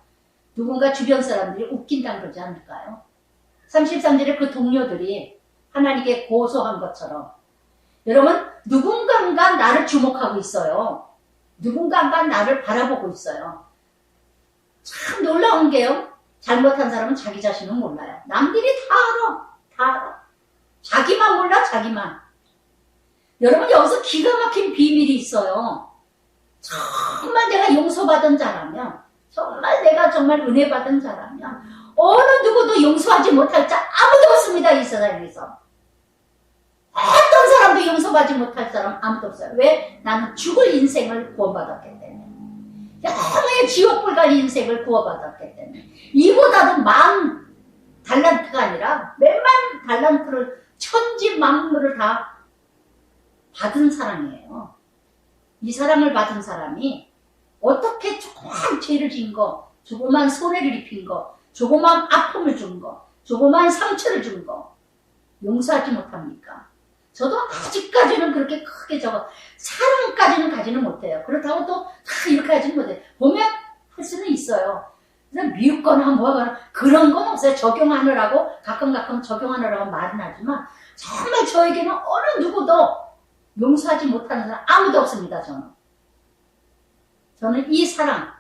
누군가 주변 사람들이 웃긴다는 그러지 않을까요? 33절에 그 동료들이 하나님께 고소한 것처럼 여러분 누군가가 나를 주목하고 있어요. 누군가가 나를 바라보고 있어요. 참 놀라운 게요. 잘못한 사람은 자기 자신은 몰라요. 남들이 다 알아. 자기만 몰라, 자기만. 여러분 여기서 기가 막힌 비밀이 있어요. 정말 내가 용서받은 자라면 정말 내가 정말 은혜 받은 자라면 어느 누구도 용서하지 못할 자 아무도 없습니다. 이 세상에서. 어떤 사람도 용서받지 못할 사람 아무도 없어요. 왜? 나는 죽을 인생을 구원받았기 때문에. 영원의 지옥불 갈 인생을 구원받았기 때문에. 이보다도 10,000달란트가 아니라 몇만 달란트를 천지만물을 다 받은 사람이에요. 이 사랑을 받은 사람이 어떻게 조그만 죄를 진 거, 조그만 손해를 입힌 거, 조그만 아픔을 준 거, 조그만 상처를 준 거 용서하지 못합니까? 저도 아직까지는 그렇게 크게 사랑까지는 가지는 못해요. 그렇다고 또 이렇게 하지는 못해요. 보면 할 수는 있어요. 그래서 미웃거나 뭐하거나 그런 건 없어요. 가끔 적용하느라고 말은 하지만 정말 저에게는 어느 누구도 용서하지 못하는 사람 아무도 없습니다. 저는 이 사랑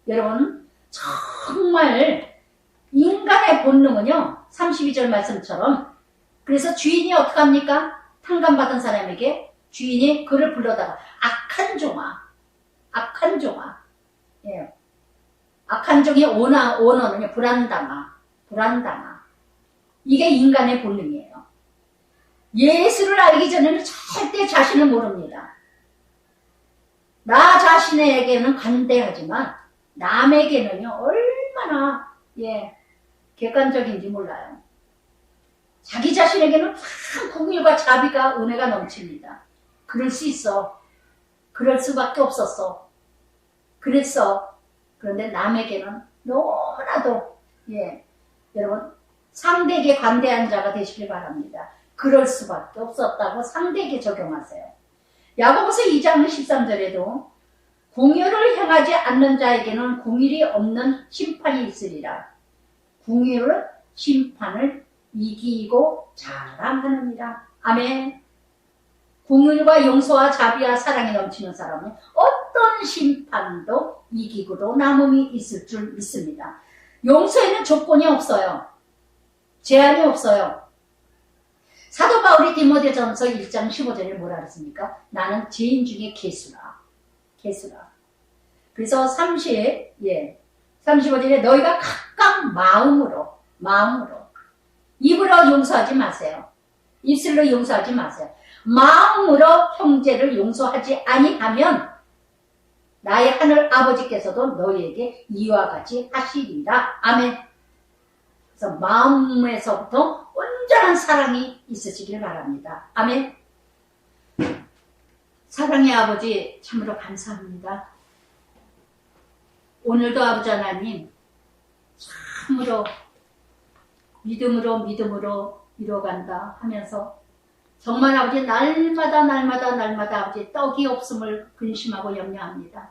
여러분 정말 인간의 본능은요 32절 말씀처럼 그래서 주인이 어떻게 합니까? 탕감받은 사람에게 주인이 그를 불러다가 악한 종아 악한 종의 원어는요 불안당아 이게 인간의 본능이에요. 예수를 알기 전에는 절대 자신을 모릅니다. 나 자신에게는 관대하지만 남에게는요 얼마나 객관적인지 몰라요. 자기 자신에게는 참 긍휼과 자비가 은혜가 넘칩니다. 그럴 수 있어. 그럴 수밖에 없었어. 그랬어. 그런데 남에게는 너무나도 여러분 상대에게 관대한 자가 되시길 바랍니다. 그럴 수밖에 없었다고 상대에게 적용하세요. 야고보서 2장 13절에도 공의를 행하지 않는 자에게는 공의이 없는 심판이 있으리라. 공의를 심판을 이기고 자랑하느니라. 아멘. 공의와 용서와 자비와 사랑이 넘치는 사람은 어떤 심판도 이기고도 남음이 있을 줄 믿습니다. 용서에는 조건이 없어요. 제한이 없어요. 사도 바울이 디모데전서 1장 15절에 뭐라 그랬습니까? 나는 죄인 중에 개수라. 개수라. 그래서 35절에 너희가 각각 마음으로 입으로 용서하지 마세요. 입술로 용서하지 마세요. 마음으로 형제를 용서하지 아니하면 나의 하늘 아버지께서도 너희에게 이와 같이 하시리라. 아멘. 그래서 마음에서부터 온전한 사랑이 있으시길 바랍니다. 아멘. 사랑의 아버지 참으로 감사합니다. 오늘도 아버지 하나님 참으로 믿음으로 이뤄간다 하면서 정말 아버지 날마다 아버지 떡이 없음을 근심하고 염려합니다.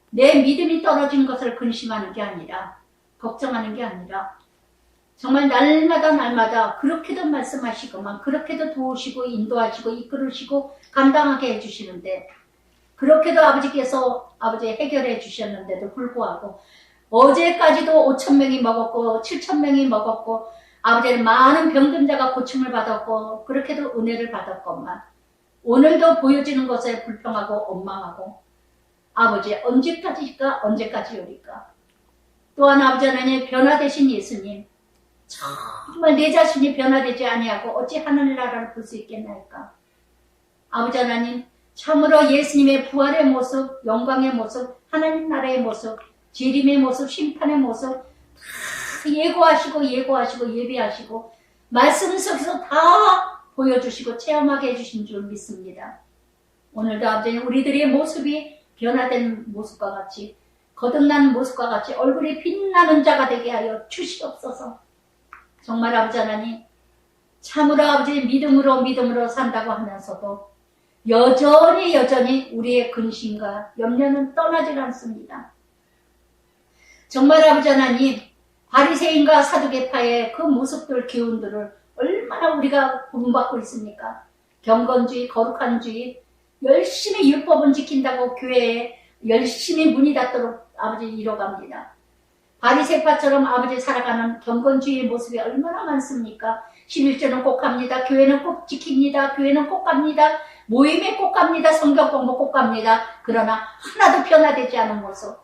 내 믿음이 떨어진 것을 근심하는 게 아니라 걱정하는 게 아니라 정말 날마다 그렇게도 말씀하시고만 그렇게도 도우시고 인도하시고 이끌으시고 감당하게 해주시는데 그렇게도 아버지께서 아버지 해결해 주셨는데도 불구하고 어제까지도 5,000명이 먹었고 7,000명이 먹었고 아버지는 많은 병든 자가 고침을 받았고 그렇게도 은혜를 받았건만 오늘도 보여지는 것에 불평하고 원망하고 아버지 언제까지일까 언제까지요리까 또한 아버지 하나님 변화되신 예수님 정말 내 자신이 변화되지 아니하고 어찌 하늘의 나라를 볼 수 있겠나이까. 아버지 하나님 참으로 예수님의 부활의 모습 영광의 모습 하나님 나라의 모습 재림의 모습 심판의 모습 다 예고하시고 예비하시고 말씀 속에서 다 보여주시고 체험하게 해주신 줄 믿습니다. 오늘도 아버지 우리들의 모습이 변화된 모습과 같이 거듭난 모습과 같이 얼굴이 빛나는 자가 되게 하여 주시옵소서. 정말 아버지 하나님 참으로 아버지 믿음으로 산다고 하면서도 여전히 우리의 근심과 염려는 떠나질 않습니다. 정말 아버지 하나님 바리새인과 사두개파의 그 모습들 기운들을 얼마나 우리가 본받고 있습니까? 경건주의 거룩한주의 열심히 율법은 지킨다고 교회에 열심히 문이 닫도록 아버지 이뤄갑니다. 바리새파처럼 아버지 살아가는 경건주의의 모습이 얼마나 많습니까? 11조는 꼭 갑니다. 교회는 꼭 지킵니다. 교회는 꼭 갑니다. 모임에 꼭 갑니다. 성경 공부 꼭 갑니다. 그러나 하나도 변화되지 않은 모습.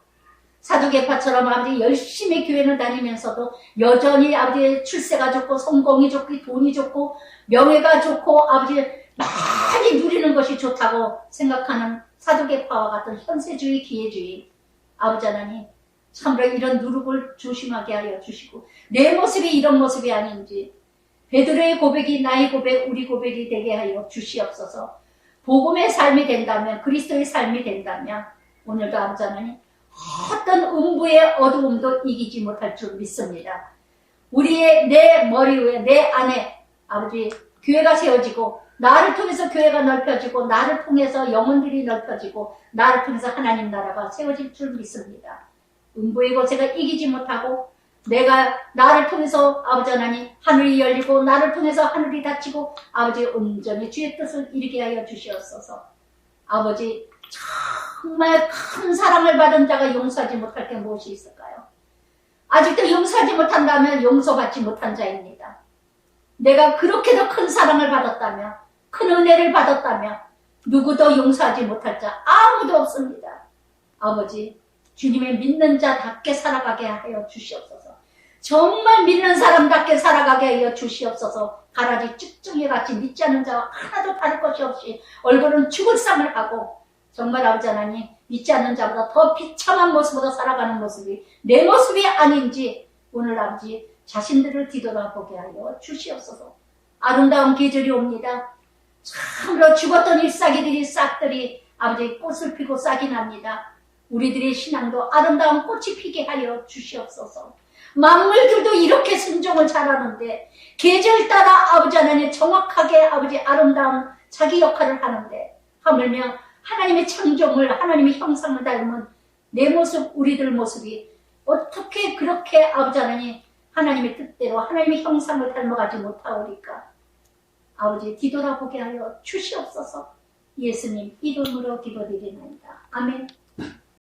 사두개파처럼 아버지 열심히 교회는 다니면서도 여전히 아버지 출세가 좋고 성공이 좋고 돈이 좋고 명예가 좋고 아버지 많이 누리는 것이 좋다고 생각하는 사두개파와 같은 현세주의 기회주의 아버지 하나님 참으로 이런 누룩을 조심하게 하여 주시고 내 모습이 이런 모습이 아닌지 베드로의 고백이 나의 고백 우리 고백이 되게 하여 주시옵소서. 복음의 삶이 된다면 그리스도의 삶이 된다면 오늘도 아버지 하나님 어떤 음부의 어두움도 이기지 못할 줄 믿습니다. 우리의 내 머리 위에 내 안에 아버지 교회가 세워지고 나를 통해서 교회가 넓혀지고 나를 통해서 영혼들이 넓혀지고 나를 통해서 하나님 나라가 세워질 줄 믿습니다. 음부의 권세가 이기지 못하고 내가 나를 통해서 아버지 하나님 하늘이 열리고 나를 통해서 하늘이 닫히고 아버지 온전히 주의 뜻을 이루게 하여 주시옵소서. 아버지 정말 큰 사랑을 받은 자가 용서하지 못할 게 무엇이 있을까요? 아직도 용서하지 못한다면 용서받지 못한 자입니다. 내가 그렇게도 큰 사랑을 받았다면 큰 은혜를 받았다면 누구도 용서하지 못할 자 아무도 없습니다. 아버지 주님의 믿는 자답게 살아가게 하여 주시옵소서. 정말 믿는 사람답게 살아가게 하여 주시옵소서. 가라지 쭉쭉이 같이 믿지 않는 자와 하나도 다를 것이 없이 얼굴은 죽을 상을 하고 정말 아버지 하나님 믿지 않는 자보다 더 비참한 모습으로 살아가는 모습이 내 모습이 아닌지 오늘 아버지 자신들을 뒤돌아보게 하여 주시옵소서. 아름다운 계절이 옵니다. 참으로 죽었던 잎사귀들이 싹들이 아버지 꽃을 피고 싹이 납니다. 우리들의 신앙도 아름다운 꽃이 피게 하여 주시옵소서. 만물들도 이렇게 순종을 잘하는데 계절 따라 아버지 하나님 정확하게 아버지 아름다운 자기 역할을 하는데 하물며 하나님의 창조물 하나님의 형상을 닮은 내 모습 우리들 모습이 어떻게 그렇게 아버지 하나님 하나님의 뜻대로 하나님의 형상을 닮아가지 못하오리까. 아버지 뒤돌아보게 하여 주시옵소서. 예수님 이름으로 기도드리나이다. 아멘.